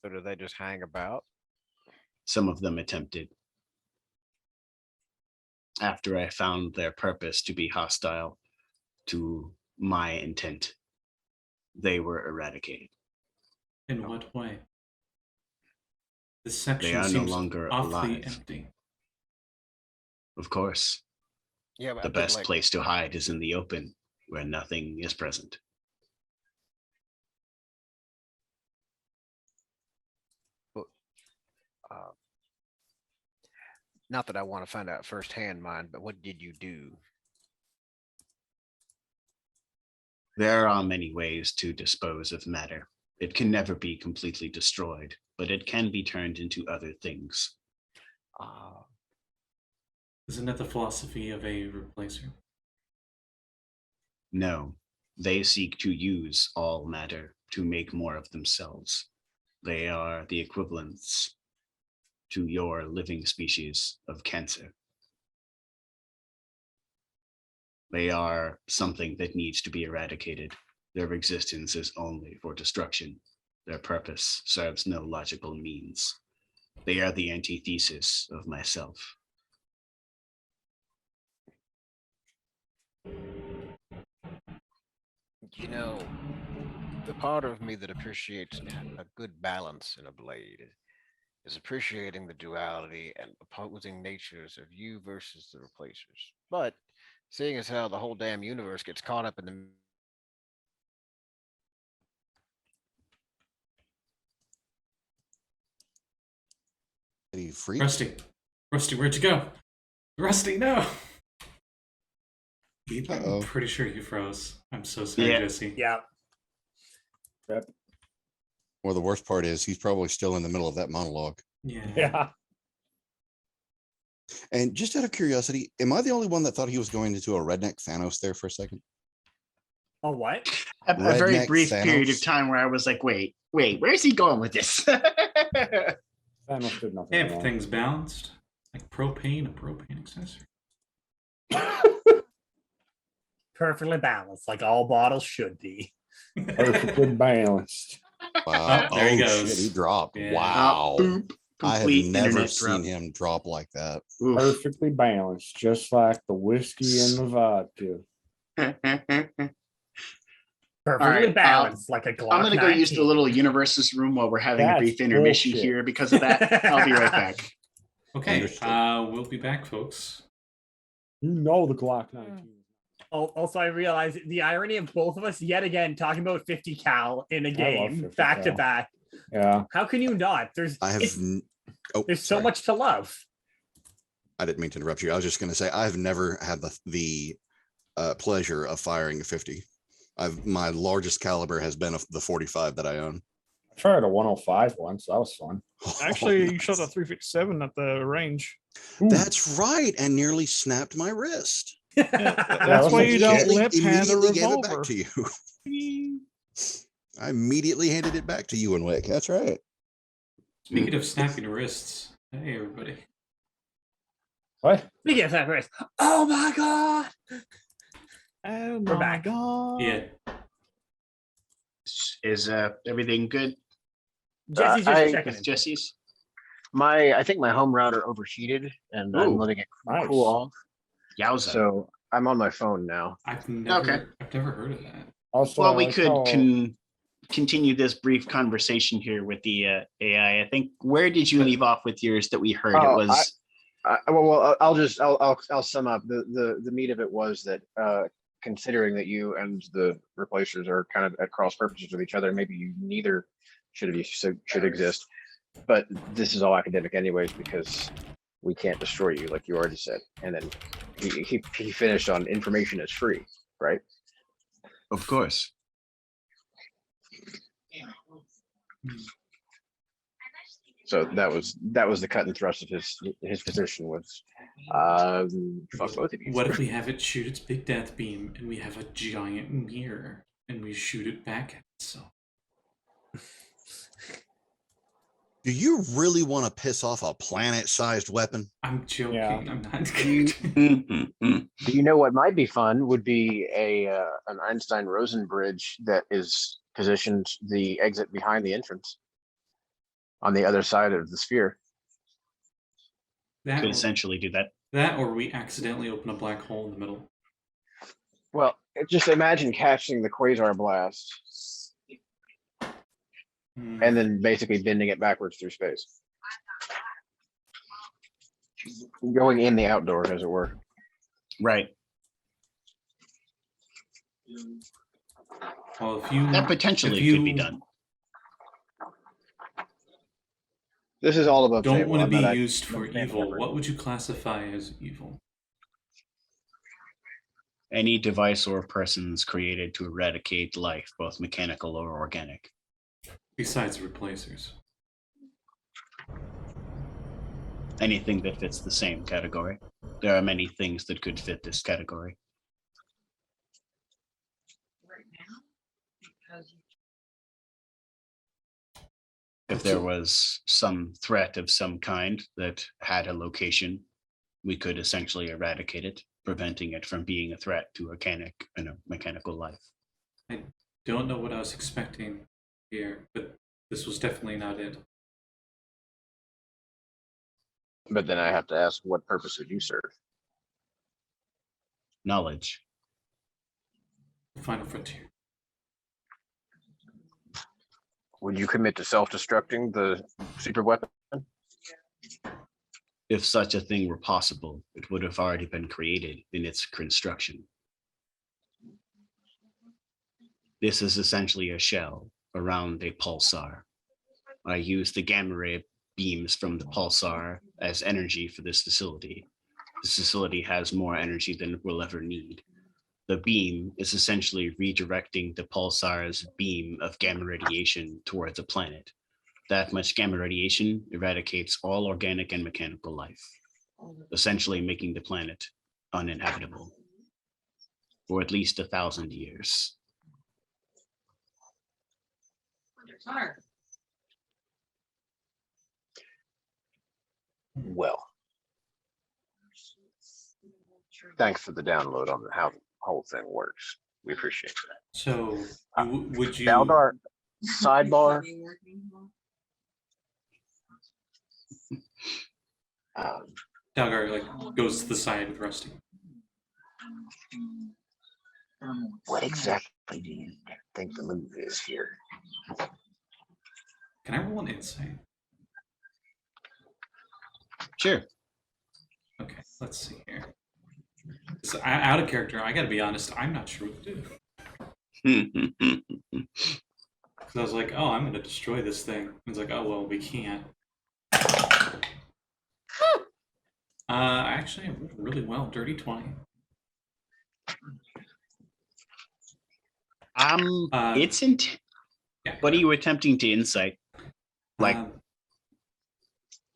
So do they just hang about? Some of them attempted. After I found their purpose to be hostile to my intent, they were eradicated. In what way? This section They are seems no longer awfully alive. empty. Of course. Yeah, but The best place to hide is in the open, where nothing is present. Not that I want to find out firsthand, mine, but what did you do? There are many ways to dispose of matter. It can never be completely destroyed, but it can be turned into other things. Isn't that the philosophy of a replacer? No, they seek to use all matter to make more of themselves. They are the equivalents to your living species of cancer. They are something that needs to be eradicated. Their existence is only for destruction. Their purpose serves no logical means. They are the antithesis of myself. You know, the part of me that appreciates a good balance in a blade is appreciating the duality and opposing natures of you versus the replacers. But seeing as how the whole damn universe gets caught up in the Free? Rusty, where'd you go? Rusty, no. I'm pretty sure you froze. I'm so sorry, Jesse. Yeah. Well, the worst part is he's probably still in the middle of that monologue. Yeah. And just out of curiosity, am I the only one that thought he was going into a redneck Thanos there for a second? Oh, what? A very Redneck brief period of Thanos? time where I was like, wait, where's he going with this? Thanos did nothing wrong. Everything's balanced. Like propane, a propane accessory. Perfectly balanced, like all bottles should be. Perfectly balanced. Wow. Oh, there he Oh, goes. shit, he dropped. Yeah. Wow. Boop. I have Complete never internet seen drop. him drop like that. Oof. Perfectly balanced, just like the whiskey and the vodka. Perfectly right, balanced, like a Glock. I'm gonna go use the 19. little universe's room while we're having a That's brief intermission bullshit. here because of that. I'll be right back. Okay, Understood. we'll be back, folks. You know the Glock 19. Also, I realize the irony of both of us yet again talking about 50 cal in a love game 50 back to cal. back. Yeah. How can you not? I have. There's so sorry. much to love. I didn't mean to interrupt you. I was just going to say I've never had the pleasure of firing a 50. My largest caliber has been the 45 that I own. I fired a 105 once. That was fun. Actually, you shot a 357 at the range. Ooh. That's right, and nearly snapped my wrist. That's why you don't lip hand a Immediately gave it back revolver. to you. I immediately handed it back to you and Wick. That's right. Speaking of snapping wrists, hey everybody. What? Speaking of that first. Oh my god! Oh We're my back. god. Yeah. Is everything good? Jesse's just I- checking With in. Jesse's? I think my home router overheated and I'm Ooh, letting it nice. cool off. Yowza. So I'm on my phone now. I've never Okay. heard of that. Also, Well, I we like could how- continue this brief conversation here with the AI. I think where did you leave off with yours that we heard? It Oh, was I'll sum up. The meat of it was that considering that you and the replacers are kind of at cross purposes with each other, maybe you neither should exist. But this is all academic anyways because we can't destroy you, like you already said. And then he finished on information is free, right? of course. So that was the cut and thrust of his position was fuck both of you. What if we have it shoot its big death beam and we have a giant mirror and we shoot it back at itself? Do you really want to piss off a planet-sized weapon? I'm joking. Yeah. I'm not. Do you know what might be fun would be an Einstein-Rosen bridge that is positioned the exit behind the entrance on the other side of the sphere. That Could or, essentially do that. that or we accidentally open a black hole in the middle. Well, just imagine catching the quasar blast Hmm. and then basically bending it backwards through space. Going in the outdoor, as it were. Right. Well, if you That potentially if could be you done. This is all above don't table. want to I'm be not used for understanding evil, ever. what would you classify as evil? Any device or persons created to eradicate life, both mechanical or organic. Besides replacers. Anything that fits the same category. There are many things that could fit this category. If there was some threat of some kind that had a location, we could essentially eradicate it, preventing it from being a threat to organic and a mechanical life. I don't know what I was expecting here, but this was definitely not it. But then I have to ask, what purpose would you serve? Knowledge. The final frontier. Would you commit to self-destructing the super weapon? If such a thing were possible, it would have already been created in its construction. This is essentially a shell around a pulsar. I use the gamma ray beams from the pulsar as energy for this facility. This facility has more energy than it will ever need. The beam is essentially redirecting the pulsar's beam of gamma radiation towards a planet. That much gamma radiation eradicates all organic and mechanical life, essentially making the planet uninhabitable for at least 1,000 years. Well, thanks for the download on how the whole thing works. We appreciate that. So, would you... Dalgar, sidebar. Dalgar like goes to the side with Rusty. What exactly do you think the move is here? Can I roll an insight? Sure. Okay, let's see here. So, out of character, I gotta be honest, I'm not sure what to do. Because I was like, oh, I'm gonna destroy this thing. I was like, oh, well, we can't. Actually, I rolled really well, dirty 20. It's yeah. What are you attempting to insight? Like,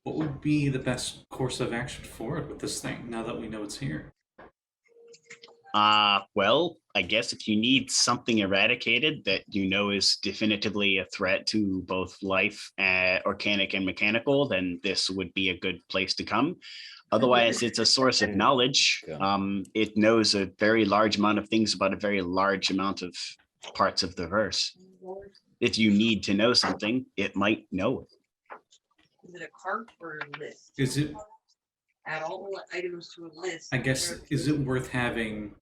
what would be the best course of action forward with this thing now that we know it's here? well, I guess if you need something eradicated that you know is definitively a threat to both life, organic and mechanical, then this would be a good place to come. Otherwise, it's a source of knowledge. It knows a very large amount of things about a very large amount of parts of the verse. If you need to know something, it might know it. Is it a cart or a list? Is it? Add all the items to a list. I guess, is it worth having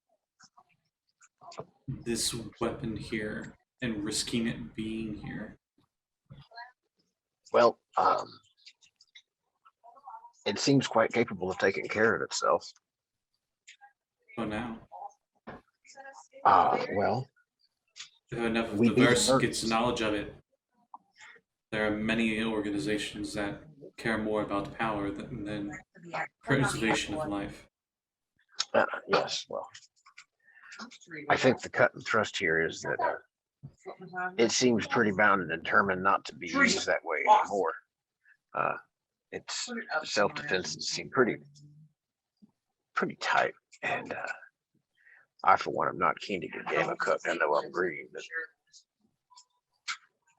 this weapon here and risking it being here? Well, it seems quite capable of taking care of itself. Oh, now. Well, if enough of the verse gets knowledge of it, there are many organizations that care more about power than preservation of life. Yes, well, I think the cut and thrust here is that it seems pretty bound and determined not to be used that way anymore. Its self-defense seems pretty tight, and I, for one, am not keen to get gamma cooked. I know I'm green, but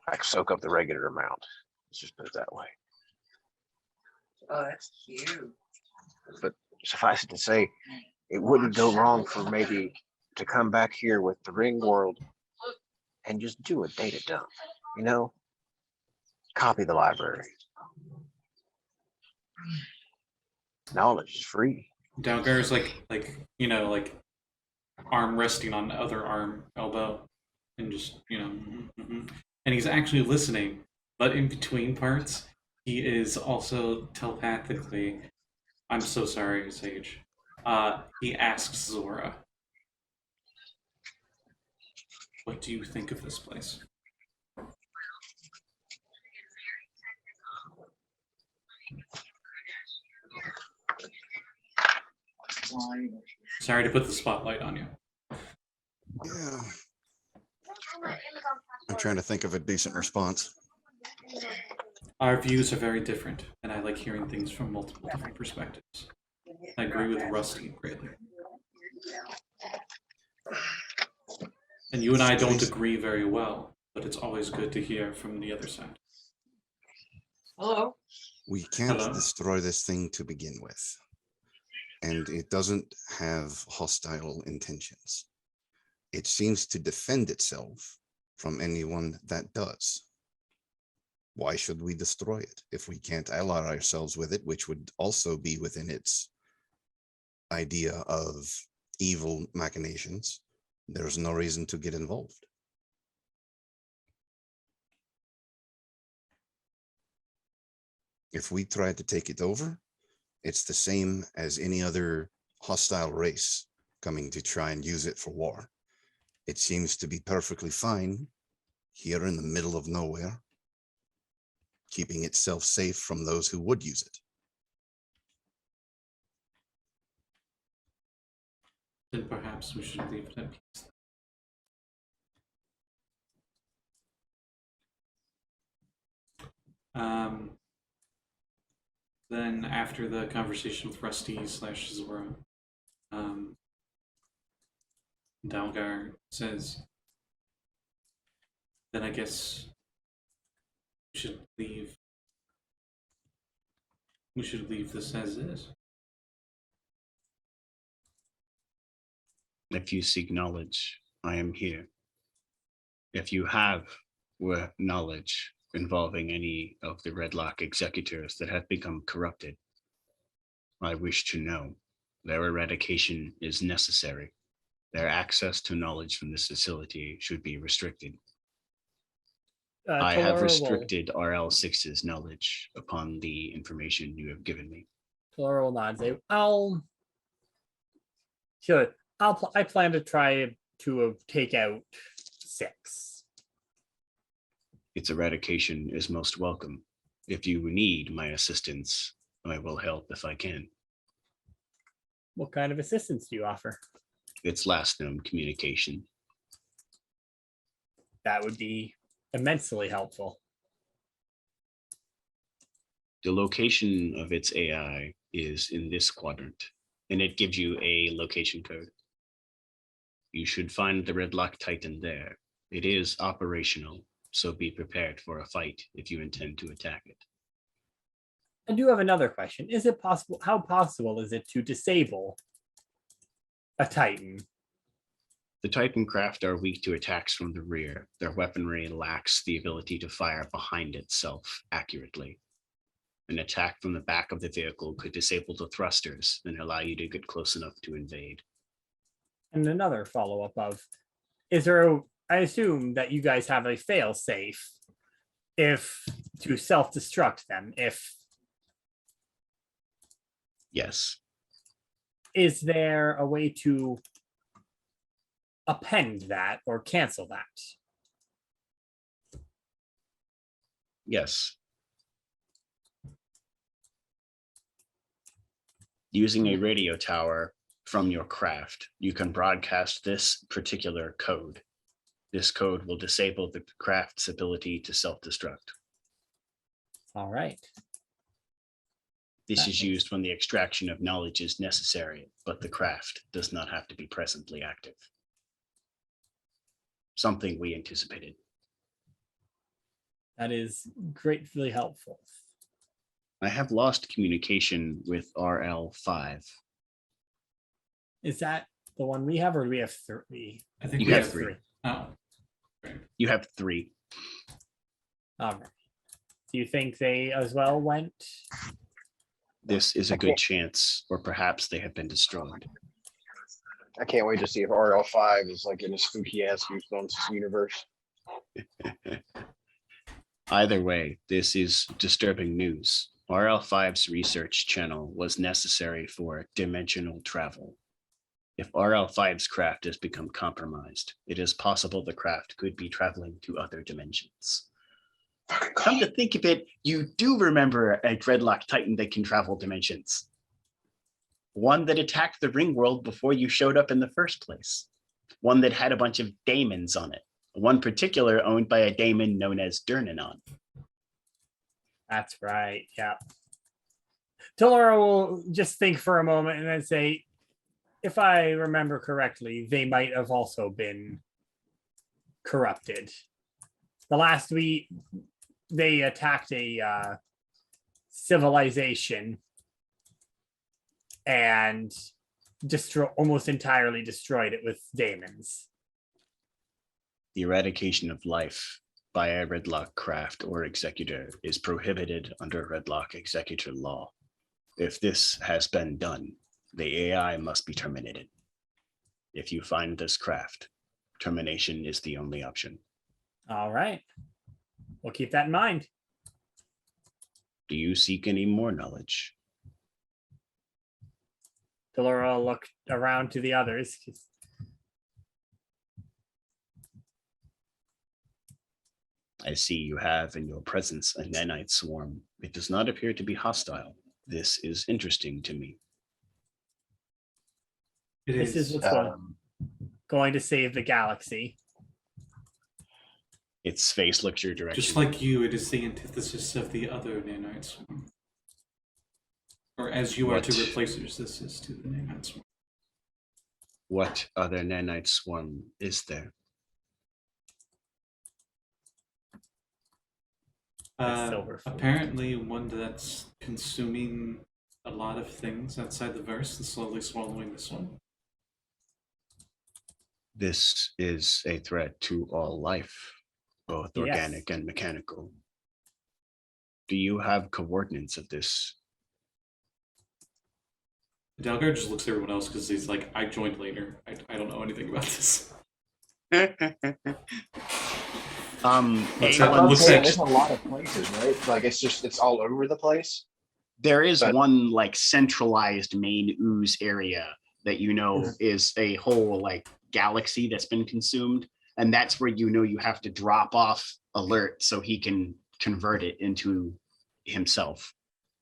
I can soak up the regular amount. Let's just put it that way. Oh, that's cute. But suffice it to say, it wouldn't go wrong for maybe to come back here with the ring world and just do a data dump, you know? Copy the library. Knowledge is free. Dalgar's like arm resting on the other arm, elbow, and just, and he's actually listening, but in between parts, he is also telepathically, I'm so sorry, Sage. He asks Zora, what do you think of this place? Sorry to put the spotlight on you. Yeah. I'm trying to think of a decent response. Our views are very different, and I like hearing things from multiple different perspectives. I agree with Rusty greatly. And you and I don't agree very well, but it's always good to hear from the other side. Hello. We can't Hello? destroy this thing to begin with. And it doesn't have hostile intentions. It seems to defend itself from anyone that does. Why should we destroy it if we can't ally ourselves with it, which would also be within its idea of evil machinations? There's no reason to get involved. If we try to take it over, it's the same as any other hostile race coming to try and use it for war. It seems to be perfectly fine here in the middle of nowhere, keeping itself safe from those who would use it. Then perhaps we should leave it at peace. Then after the conversation with Rusty / Zora, Dalgar says, then I guess we should leave. We should leave this as is. If you seek knowledge, I am here. If you have knowledge involving any of the Redlock executors that have become corrupted, I wish to know. Their eradication is necessary. Their access to knowledge from this facility should be restricted. I have Talurra restricted RL6's knowledge upon the information you have given me. Talurra will nod. Say, I plan to try to take out 6. Its eradication is most welcome. If you need my assistance, I will help if I can. What kind of assistance do you offer? Its last known communication. That would be immensely helpful. The location of its AI is in this quadrant, and it gives you a location code. You should find the Redlock Titan there. It is operational, so be prepared for a fight if you intend to attack it. I do have another question. Is it possible, how possible is it to disable a Titan? The Titan craft are weak to attacks from the rear. Their weaponry lacks the ability to fire behind itself accurately. An attack from the back of the vehicle could disable the thrusters and allow you to get close enough to invade. And another follow-up of, is there I assume that you guys have a fail-safe if to self-destruct them, if... Yes. Is there a way to append that or cancel that? Yes. Using a radio tower from your craft, you can broadcast this particular code. This code will disable the craft's ability to self-destruct. All right. This is used when the extraction of knowledge is necessary, but the craft does not have to be presently active. Something we anticipated. That is greatly helpful. I have lost communication with RL5. Is that the one we have, or do we have 3? I think You we have have 3. Oh. You have 3. All right. Do you think they as well went? This is a good chance, or perhaps they have been destroyed. I can't wait to see if RL5 is like in a spooky ass Goosebumps universe. Either way, this is disturbing news. RL5's research channel was necessary for dimensional travel. If RL5's craft has become compromised, it is possible the craft could be traveling to other dimensions. Come to think of it, you do remember a Dreadlock Titan that can travel dimensions. One that attacked the ring world before you showed up in the first place. One that had a bunch of daemons on it. One particular owned by a daemon known as Durnanon. That's right, yeah. Talurra will just think for a moment and then say, if I remember correctly, they might have also been corrupted. The last they attacked a civilization and almost entirely destroyed it with daemons. The eradication of life by a Redlock craft or executor is prohibited under Redlock executor law. If this has been done, the AI must be terminated. If you find this craft, termination is the only option. All right. We'll keep that in mind. Do you seek any more knowledge? Talurra will look around to the others. I see you have in your presence a nanite swarm. It does not appear to be hostile. This is interesting to me. This is what's going to save the galaxy. Its face looks your direction. Just like you, it is the antithesis of the other nanite swarm. Or as you are to replacers, this is to the nanite swarm. What other nanite swarm is there? Apparently one that's consuming a lot of things outside the verse and slowly swallowing this one. This is a threat to all life, both organic and mechanical. Do you have coordinates of this? Dalgar just looks at everyone else because he's like, I joined later. I don't know anything about this. There's a lot of places, right? Like it's all over the place. There is one like centralized main ooze area that is a whole like galaxy that's been consumed, and that's where you have to drop off alert so he can convert it into himself.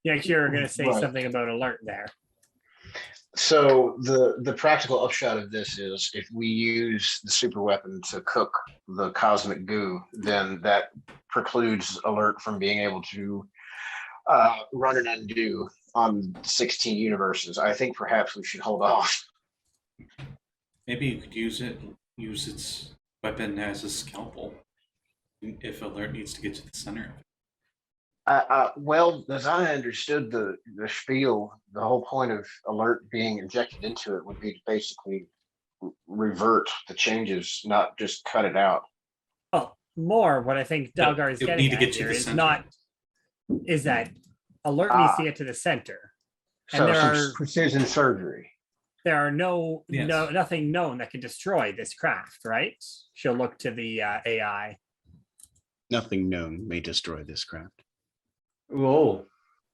Yeah, you're going to say something about alert there. So the practical upshot of this is if we use the super weapon to cook the cosmic goo, then that precludes alert from being able to run and undo on 16 universes. I think perhaps we should hold off. Maybe you could use its weapon as a scalpel if alert needs to get to the center. Well, as I understood the spiel, the whole point of alert being injected into it would be to basically revert the changes, not just cut it out. Oh, more what I think Dalgar is getting at here is that alert needs to get to the center. And So there some precision surgery. There are nothing known that can destroy this craft, right? She'll look to the AI. Nothing known may destroy this craft. Whoa.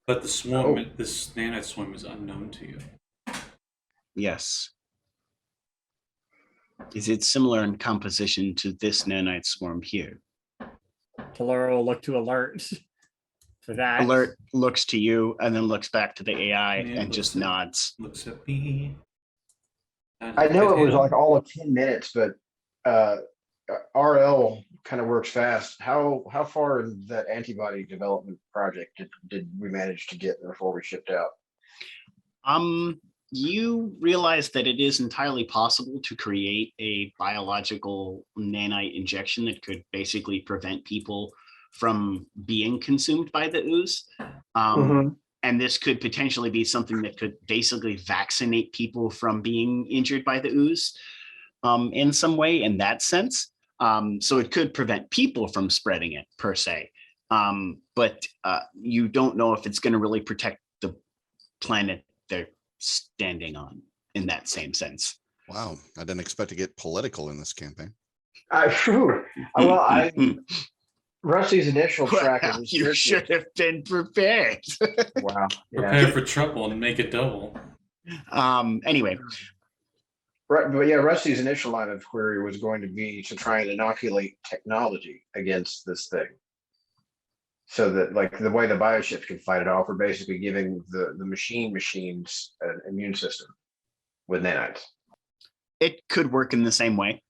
But the swarm, this nanite swarm is unknown to you. Yes. Is it similar in composition to this nanite swarm here? Talurra will look to alert for that. Alert looks to you and then looks back to the AI and just nods. Looks at me. I know it was like all of 10 minutes, but RL kind of works fast. How far in that antibody development project did we manage to get before we shipped out? You realize that it is entirely possible to create a biological nanite injection that could basically prevent people from being consumed by the ooze. And this could potentially be something that could basically vaccinate people from being injured by the ooze in some way in that sense. So it could prevent people from spreading it per se. But you don't know if it's going to really protect the planet they're standing on in that same sense. Wow, I didn't expect to get political in this campaign. Rusty's initial track. You should have been prepared. Wow. Prepare for trouble and make it double. Anyway. Right, but yeah, Rusty's initial line of query was going to be to try and inoculate technology against this thing. So that like the way the bioships can fight it off, we're basically giving the machines an immune system with nanites. It could work in the same way.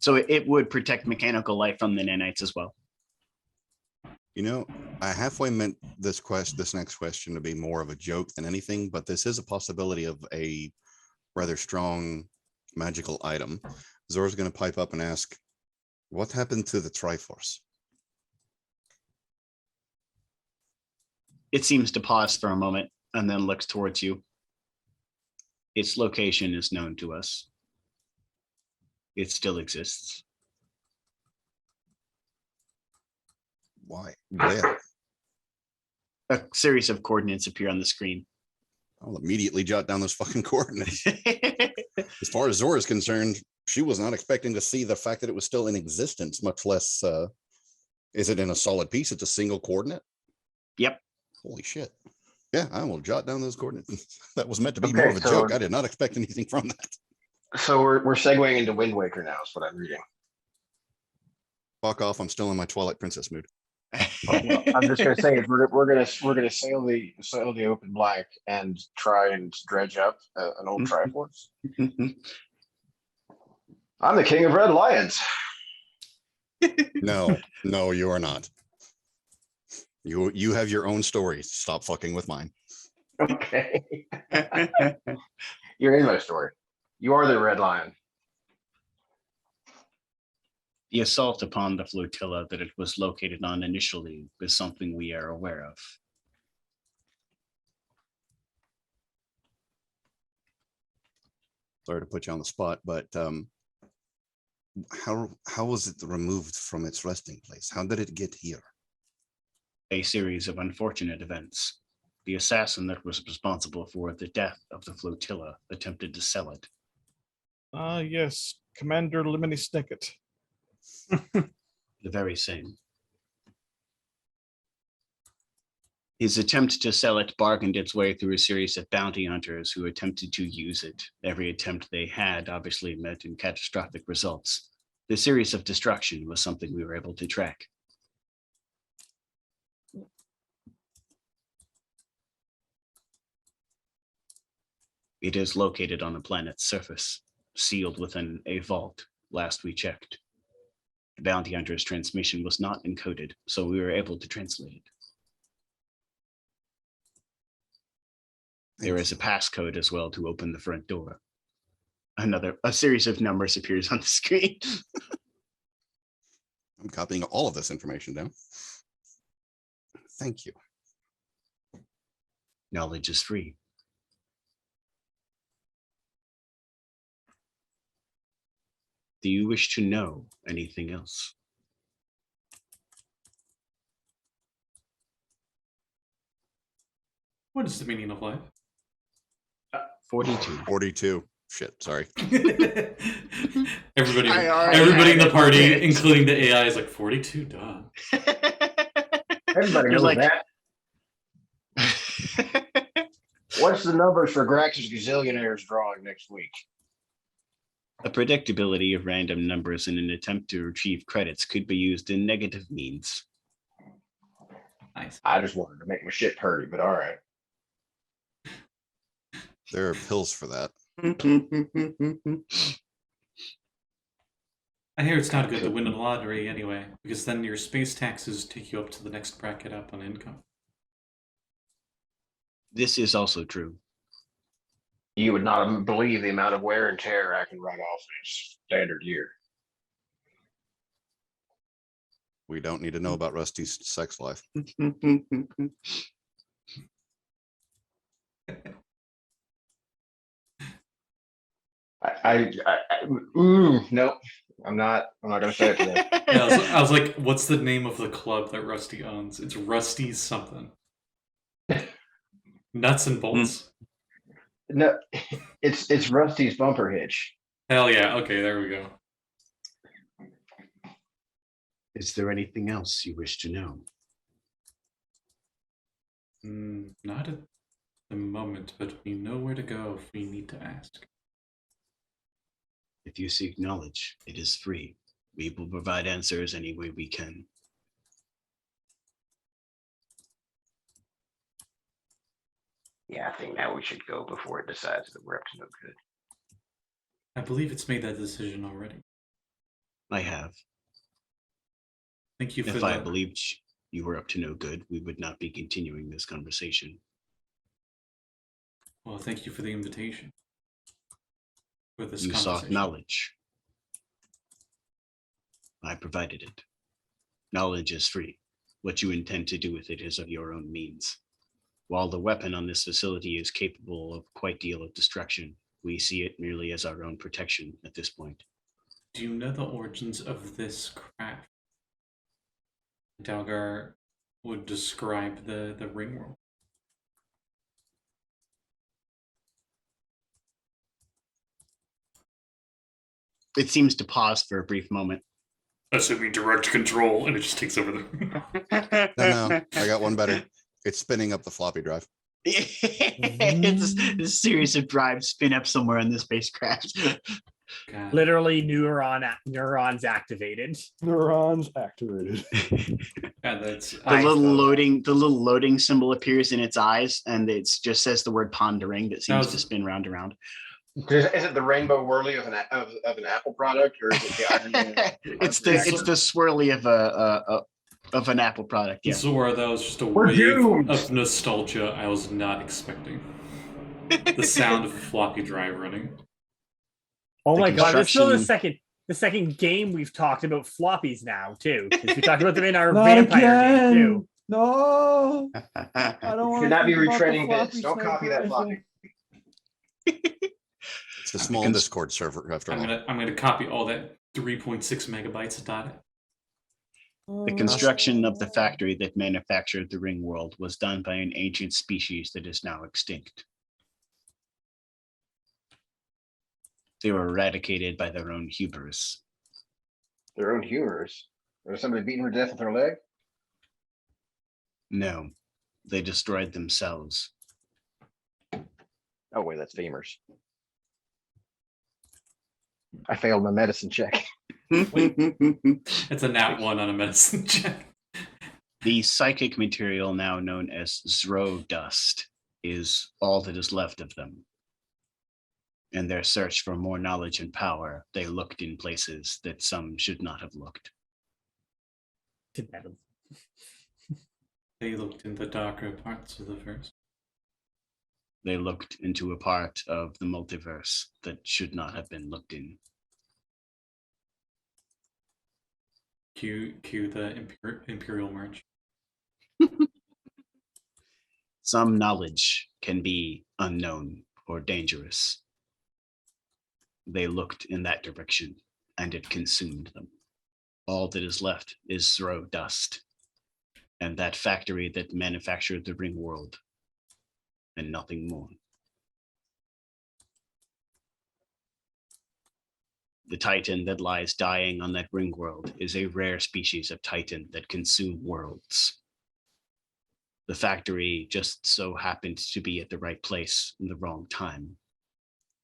So it would protect mechanical life from the nanites as well. You know, I halfway meant this next question to be more of a joke than anything, but this is a possibility of a rather strong magical item. Zora's going to pipe up and ask, what happened to the Triforce? It seems to pause for a moment and then looks towards you. Its location is known to us. It still exists. Why? Where? A series of coordinates appear on the screen. I'll immediately jot down those fucking coordinates. As far as Zora is concerned, she was not expecting to see the fact that it was still in existence, much less is it in a solid piece? It's a single coordinate? Yep. Holy shit. Yeah, I will jot down those coordinates. That was meant to be Okay, more of a so- joke. I did not expect anything from that. So we're segueing into Wind Waker now, is what I'm reading. Fuck off, I'm still in my Twilight Princess mood. Well, I'm just gonna say we're gonna sail the open blank and try and dredge up an old Triforce. I'm the king of red lions. No, no, you are not. You have your own story. Stop fucking with mine. Okay. You're in my story. You are the red lion. The assault upon the flotilla that it was located on initially is something we are aware of. Sorry to put you on the spot, but how was it removed from its resting place? How did it get here? A series of unfortunate events. The assassin that was responsible for the death of the flotilla attempted to sell it. Yes, Commander Lemony Snicket. The very same. His attempt to sell it bargained its way through a series of bounty hunters who attempted to use it. Every attempt they had obviously met in catastrophic results. The series of destruction was something we were able to track. It is located on the planet's surface, sealed within a vault, last we checked. The bounty hunter's transmission was not encoded, so we were able to translate it. There is a passcode as well to open the front door. A series of numbers appears on the screen. I'm copying all of this information down. Thank you. Knowledge is free. Do you wish to know anything else? What is the meaning of life? 42. 42. Shit, sorry. Everybody I in the party, including the AI, is like 42, duh. Everybody knows like- that. What's the numbers for Grax's Gazillionaires drawing next week? The predictability of random numbers in an attempt to achieve credits could be used in negative means. Nice. I just wanted to make my shit purdy, but all right. There are pills for that. I hear it's not good to win a lottery anyway, because then your space taxes take you up to the next bracket up on income. This is also true. You would not believe the amount of wear and tear I can write off in a standard year. We don't need to know about Rusty's sex life. Nope. I'm not gonna say it today. Yeah, I was like, what's the name of the club that Rusty owns? It's Rusty's something. Nuts and bolts. No, it's Rusty's bumper hitch. Hell yeah. Okay, there we go. Is there anything else you wish to know? Not at the moment, but we know where to go if we need to ask. If you seek knowledge, it is free. We will provide answers any way we can. Yeah, I think now we should go before it decides that we're up to no good. I believe it's made that decision already. I have. Thank you for If I that. believed you were up to no good, we would not be continuing this conversation. Well, thank you for the invitation. For this You sought conversation. knowledge. I provided it. Knowledge is free. What you intend to do with it is of your own means. While the weapon on this facility is capable of quite a deal of destruction, we see it merely as our own protection at this point. Do you know the origins of this craft? Dalgar would describe the ring world. It seems to pause for a brief moment. Assuming direct control, and it just takes over the. No, I got one better. It's spinning up the floppy drive. It's a series of drives spin up somewhere in the spacecraft. God. Literally neurons activated. Neurons activated. God, that's The little loading symbol appears in its eyes, and it just says the word pondering that seems to spin round and round. Is it the rainbow whirly of an Apple product, or is it the Iron Man? It's the swirly of an Apple product. Yeah. Zora, that was just a wave of nostalgia I was not expecting. The sound of floppy drive running. Oh my god, this is the second game we've talked about floppies now, too. We talked about them in our vampire game, too. No. I don't want Should not be retreading bits. Don't copy that floppy. It's a small Discord server after all. I'm gonna copy all that 3.6 megabytes of data. The construction of the factory that manufactured the ring world was done by an ancient species that is now extinct. They were eradicated by their own hubris. Their own hubris? Or somebody beating her to death with her leg? No, they destroyed themselves. Oh wait, that's femurs. I failed my medicine check. It's a nat 1 on a medicine check. The psychic material, now known as Zro dust, is all that is left of them. In their search for more knowledge and power, they looked in places that some should not have looked. They looked in the darker parts of the verse. They looked into a part of the multiverse that should not have been looked in. Cue the Imperial March. Some knowledge can be unknown or dangerous. They looked in that direction, and it consumed them. All that is left is Zro dust, and that factory that manufactured the ring world, and nothing more. The Titan that lies dying on that ring world is a rare species of Titan that consume worlds. The factory just so happened to be at the right place in the wrong time.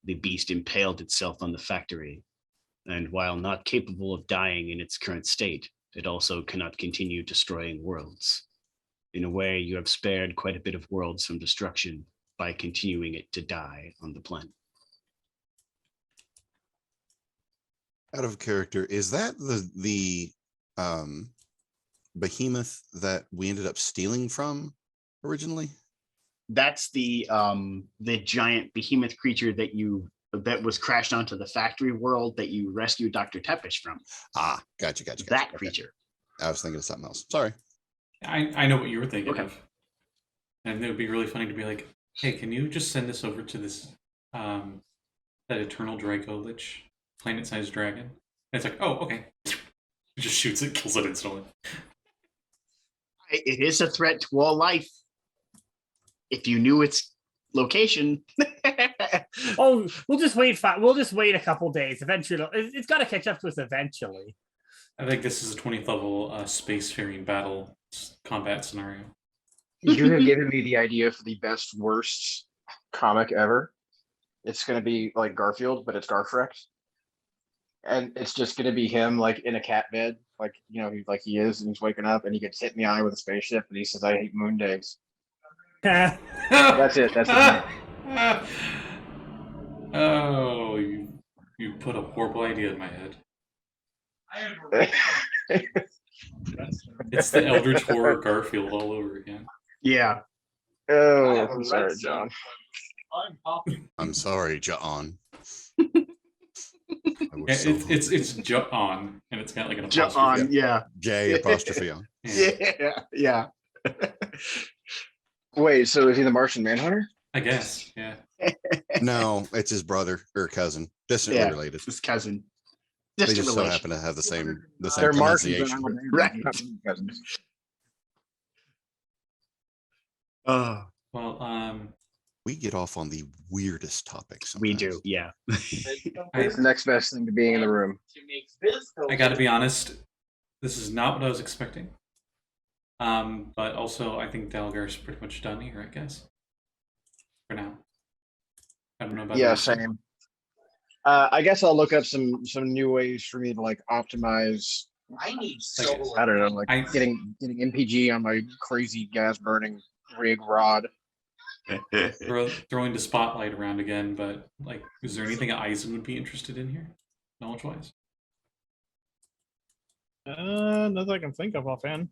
The beast impaled itself on the factory, and while not capable of dying in its current state, it also cannot continue destroying worlds. In a way, you have spared quite a bit of worlds from destruction by continuing it to die on the planet. Out of character, is that the behemoth that we ended up stealing from originally? That's the giant behemoth creature that was crashed onto the factory world that you rescued Dr. Tepish from. Ah, gotcha. That creature. I was thinking of something else. Sorry. I know what you were thinking of. And it would be really funny to be like, hey, can you just send this over to this that Eternal Draco Lich planet-sized dragon? And it's like, oh, okay. It just shoots it, kills it instantly. It is a threat to all life. If you knew its location. Oh, we'll just wait a couple days. Eventually, it's got to catch up to us eventually. I think this is a 20th level spacefaring battle combat scenario. You have given me the idea for the best worst comic ever. It's going to be like Garfield, but it's Garfrex. And it's just going to be him like in a cat bed, like, you know, like he is, and he's waking up and he gets hit in the eye with a spaceship and he says, I hate moon days. That's it. That's it. Oh, you put a horrible idea in my head. It's the Eldritch Horror Garfield all over again. Yeah. Oh, I'm sorry, John. I'm sorry, John. It's John, and it's got like an apostrophe. John, yeah. J apostrophe on. Yeah. Wait, so is he the Martian Manhunter? I guess, yeah. No, it's his brother or cousin, distantly Yeah. related. His cousin. They Distant just so relation. happen to have the same They're Martians and pronunciation. Alabama, Right. not cousins. Oh, Well, We get off on the weirdest topics. we sometimes. do, yeah. It's the next best thing to being in the room. I got to be honest. This is not what I was expecting. But also, I think Dalgar's pretty much done here, I guess. For now. I don't know about the Yeah, rest of- same. I guess I'll look up some new ways for me to like optimize. I need Like, I don't know, like I- getting MPG on my crazy gas burning rig rod. throwing the spotlight around again, but like, is there anything Eisen would be interested in here, knowledge-wise? Nothing I can think of offhand.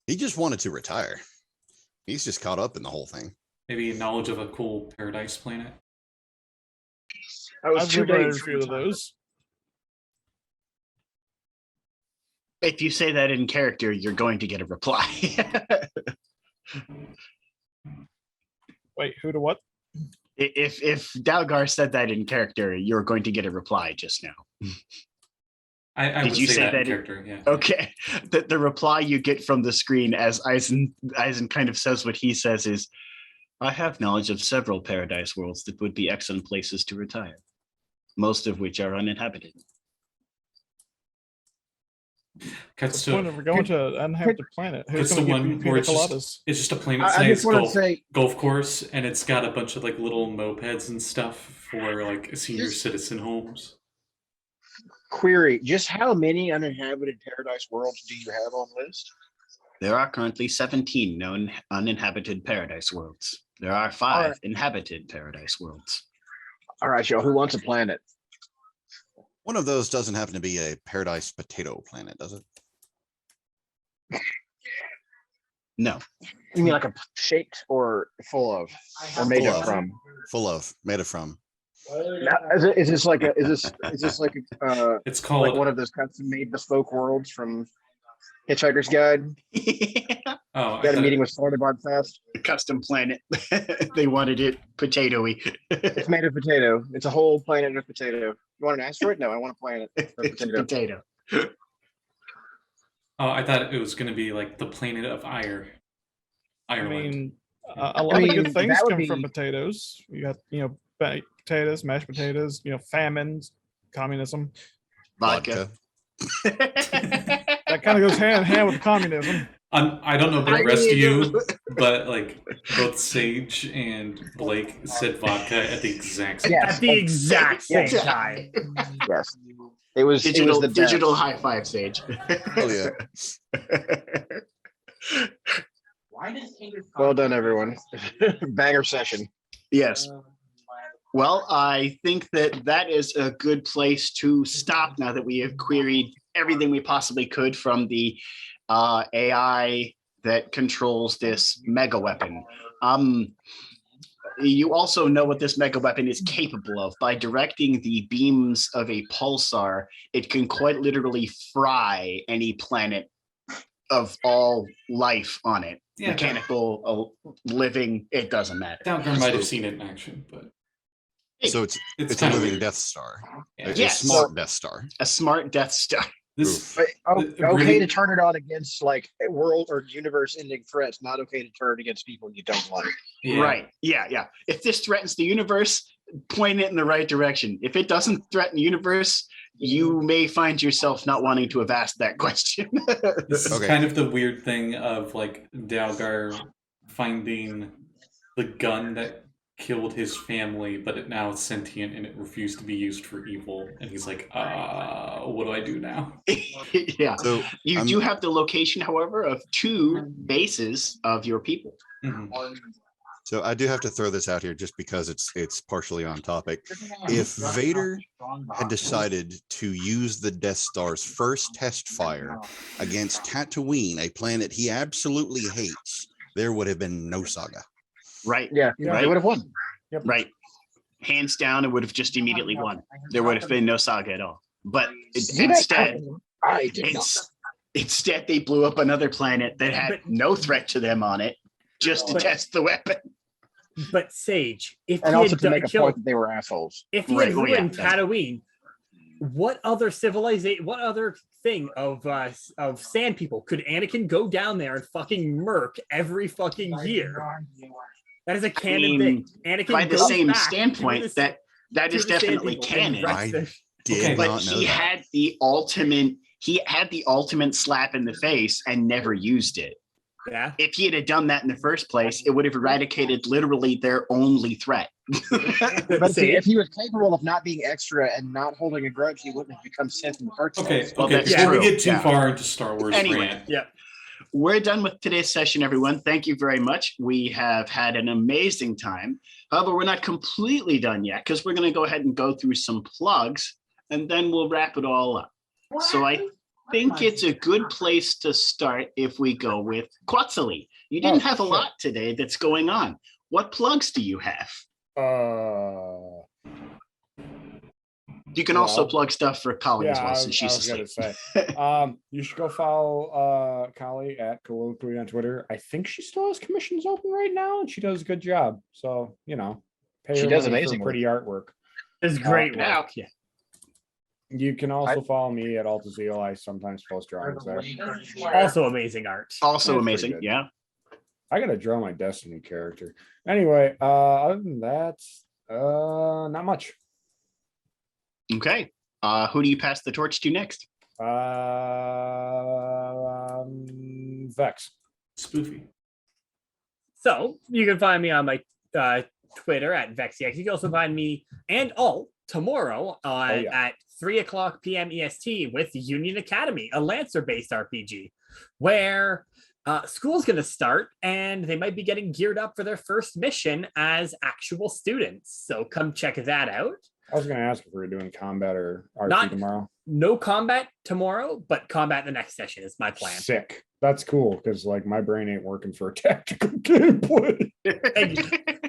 He just wanted to retire. He's just caught up in the whole thing. Maybe knowledge of a cool paradise planet. I was I've 2 read a days. few of those. If you say that in character, you're going to get a reply. Wait, who to what? If Dalgar said that in character, you're going to get a reply just now. I Did would you say say that in that it- character, yeah. Okay. The reply you get from the screen as Eisen kind of says what he says is, I have knowledge of several paradise worlds that would be excellent places to retire, most of which are uninhabited. Cuts The point to of we're going to an uninhabited planet. Who's cuts to going to one give you where pina it's coladas? just, it's just a planet I sized just want to golf, say, golf course, and it's got a bunch of like little mopeds and stuff for like senior Just- citizen homes. query, just how many uninhabited paradise worlds do you have on list? There are currently 17 known uninhabited paradise worlds. There are 5 Alright. inhabited paradise worlds. All right, y'all, who wants a planet? One of those doesn't happen to be a paradise potato planet, does it? No, You mean like a shaped or full of, or made Full of of. from? Full of, made of from. Now, is this like a, is this like a, It's like called one of those custom made bespoke worlds from Hitchhiker's Guide? oh, I Got a thought- meeting with Florida Fast. a custom planet. They wanted it potatoy. It's made of potato. It's a whole planet of potato. You want an asteroid? No, I want a planet of It's potato. potato. Oh, I thought it was gonna be like the planet of I Ireland. mean, a lot of mean, good things that would come from be- potatoes. You got, baked potatoes, mashed potatoes, famines, communism. Vodka. That kind of goes hand in hand with communism. I don't know about I the rest of mean- you, but like both Sage and Blake said vodka at the exact same Yes. At the exact same Yes. time. Yes. It was Digital, the digital best. high five, Sage. Oh yeah. Why does King Well done, everyone. Banger session. Yes. Well, I think that is a good place to stop now that we have queried everything we possibly could from the AI that controls this mega weapon. You also know what this mega weapon is capable of. By directing the beams of a pulsar, it can quite literally fry any planet of all life on it. Yeah. Mechanical, living, it doesn't matter. Dalgar might have seen it in action, but So it's it's a kind of living weird. Death Star. Yeah. A Yes. smart Death Star. A smart Death Star. This But okay really- to turn it on against like world or universe ending threats, not okay to turn it against people you don't like. yeah. Right. Yeah. If this threatens the universe, point it in the right direction. If it doesn't threaten the universe, you may find yourself not wanting to have asked that question. This is Okay. kind of the weird thing of like Dalgar finding the gun that killed his family, but it now is sentient and it refused to be used for evil. And he's like, what do I do now? Yeah. So You I'm- do have the location, however, of 2 bases of your people. Mhm. So I do have to throw this out here just because it's partially on topic. If Vader had decided to use the Death Star's first test fire against Tatooine, a planet he absolutely hates, there would have been no saga. Right. Yeah, Right. they would have won. Right. Hands down, it would have just immediately won. There would have been no saga at all. But instead, I did not. instead they blew up another planet that had no threat to them on it. just to test the weapon. But Sage, if And he also had to make a killed, point that they were assholes. if he had ruined Tatooine, what other civilization, what other thing of sand people could Anakin go down there and fucking murk every fucking year? That is a canon thing. Anakin by the goes same back standpoint, to the- that to is the sand definitely people canon. and wrecks I their- did But not know he that. had the ultimate. He had the ultimate slap in the face and never used it. Yeah. If he had done that in the first place, it would have eradicated literally their only threat. But see, if he was capable of not being extra and not holding a grudge, he wouldn't have become Sith in the first place. Well, that's Before true. we get too Yeah. far into Star Wars Anyway. rant, Yeah. We're done with today's session, everyone. Thank you very much. We have had an amazing time. However, we're not completely done yet because we're going to go ahead and go through some plugs and then we'll wrap it all up. So I think it's a good place to start if we go with Quetzalli. You didn't have a lot today that's going on. What plugs do you have? You can also plug stuff for Collie as well, since she's asleep. You should go follow Collie at Colliloquie on Twitter. I think she still has commissions open right now, and she does a good job. So pay She her does money amazing for pretty artwork. It's great Now, work. Yeah. You can also follow me at Altaziel. I sometimes post drawings there. Also amazing art. Also That's amazing. pretty good. Yeah. I gotta draw my Destiny character. Anyway, other than that, not much. Okay. Who do you pass the torch to next? Vex. Spoofy. So you can find me on my Twitter at VexEX. You can also find me and Alt tomorrow at 3:00 p.m. EST with Union Academy, a Lancer-based RPG, where school's going to start and they might be getting geared up for their first mission as actual students. So come check that out. I was going to ask if we were doing combat or RP tomorrow. No combat tomorrow, but combat the next session is my plan. Sick. That's cool because my brain ain't working for a tactical gameplay.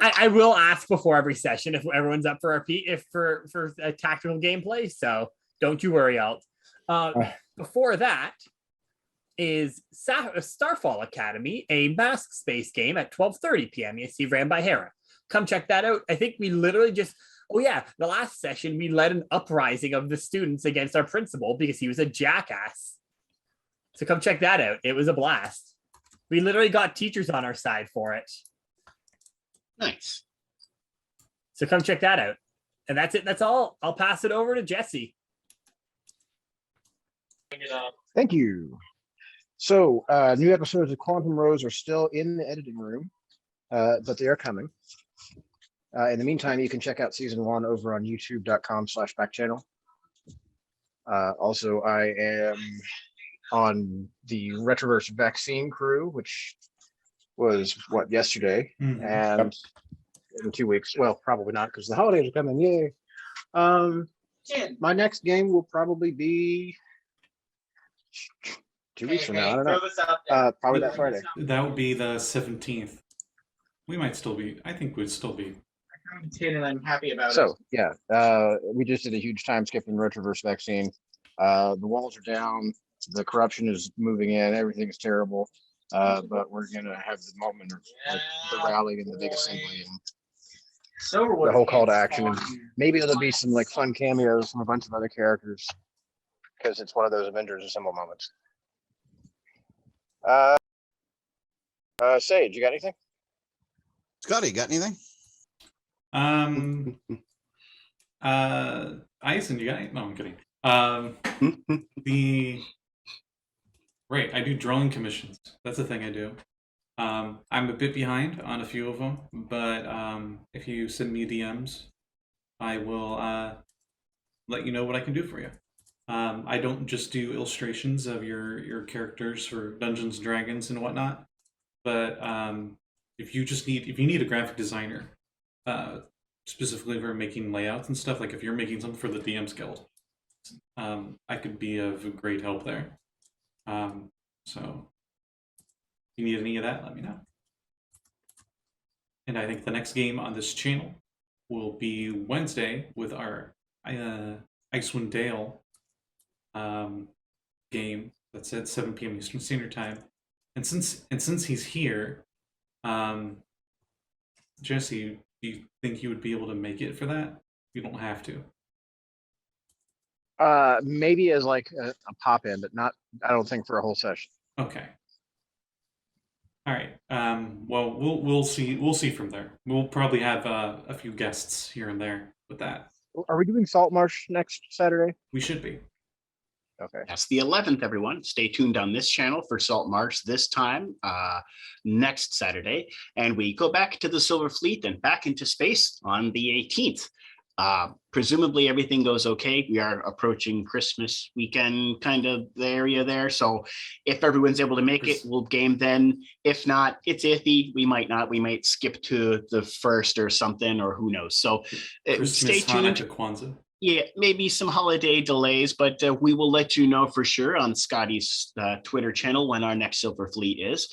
I will ask before every session if everyone's up for for a tactical gameplay. So don't you worry, Alt. Before that is Starfall Academy, a mask space game at 12:30 p.m. EST, ran by Hera. Come check that out. I think we literally just. Oh yeah, the last session we led an uprising of the students against our principal because he was a jackass. So come check that out. It was a blast. We literally got teachers on our side for it. Nice. So come check that out. And that's it. That's all. I'll pass it over to Jesse. Thank you. So new episodes of Quantum Rose are still in the editing room, but they are coming. In the meantime, you can check out season 1 over on youtube.com/backchannel. Also, I am on the Retroverse Vaccine crew, which was yesterday, and in 2 weeks. Well, probably not because the holidays are coming. Yay! My next game will probably be 2 weeks from now. I don't know. Probably that Friday. That would be the 17th. We might still be. I think we'd still be. And I'm happy about it. So yeah, we just did a huge time skip in Retroverse Vaccine. The walls are down, the corruption is moving in, everything's terrible. But we're gonna have the moment of the rally and the big assembly and the whole call to action. And maybe there'll be some fun cameos from a bunch of other characters because it's one of those Avengers Assemble moments. Sage, you got anything? Scotty, got anything? Eisen, you got it? No, I'm kidding. I do drawing commissions. That's the thing I do. I'm a bit behind on a few of them, but if you send me DMs, I will let you know what I can do for you. I don't just do illustrations of your characters for Dungeons and Dragons and whatnot, but if you need a graphic designer, specifically for making layouts and stuff, like if you're making something for the DM's Guild, I could be of great help there. So if you need any of that, let me know. And I think the next game on this channel will be Wednesday with our Icewind Dale game that's at 7 p.m. Eastern Standard Time. And since he's here, Jesse, do you think you would be able to make it for that? You don't have to. Maybe as like a pop in, but not. I don't think for a whole session. Okay. All right. Well, we'll see. We'll see from there. We'll probably have a few guests here and there with that. Are we doing Salt Marsh next Saturday? We should be. Okay. That's the 11th, everyone. Stay tuned on this channel for Salt March this time, next Saturday. And we go back to the Silver Fleet and back into space on the 18th. Presumably everything goes okay. We are approaching Christmas weekend, kind of the area there. So if everyone's able to make it, we'll game then. If not, it's iffy. We might not. We might skip to the 1st or something, or who knows. So stay tuned. Hanukkah, Kwanzaa. Yeah, maybe some holiday delays, but we will let you know for sure on Scotty's Twitter channel when our next Silver Fleet is.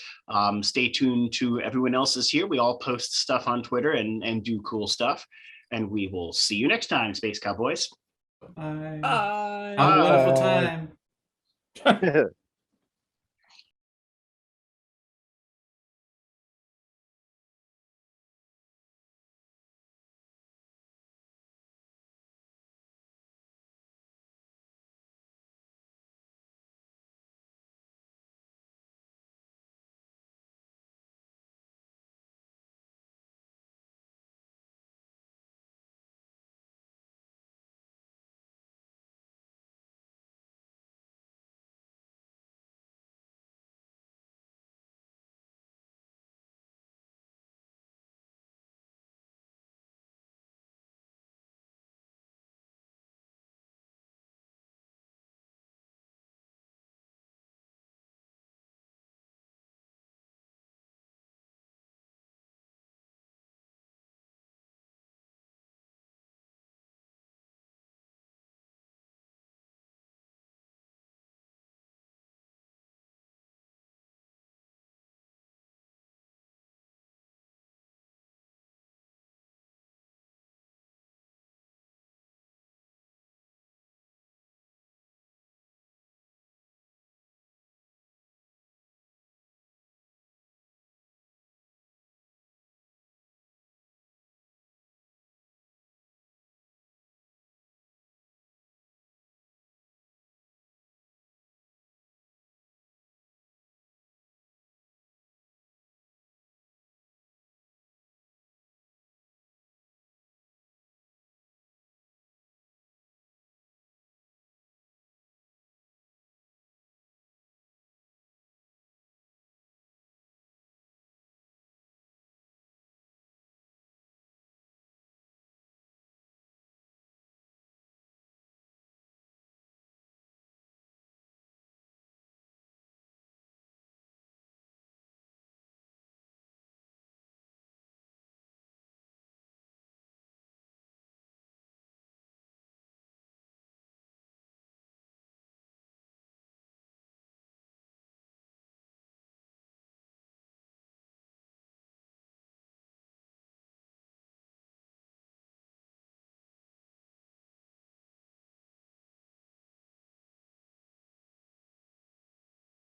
Stay tuned to everyone else's here. We all post stuff on Twitter and do cool stuff. And we will see you next time, Space Cowboys. Bye. Bye. Have a wonderful time.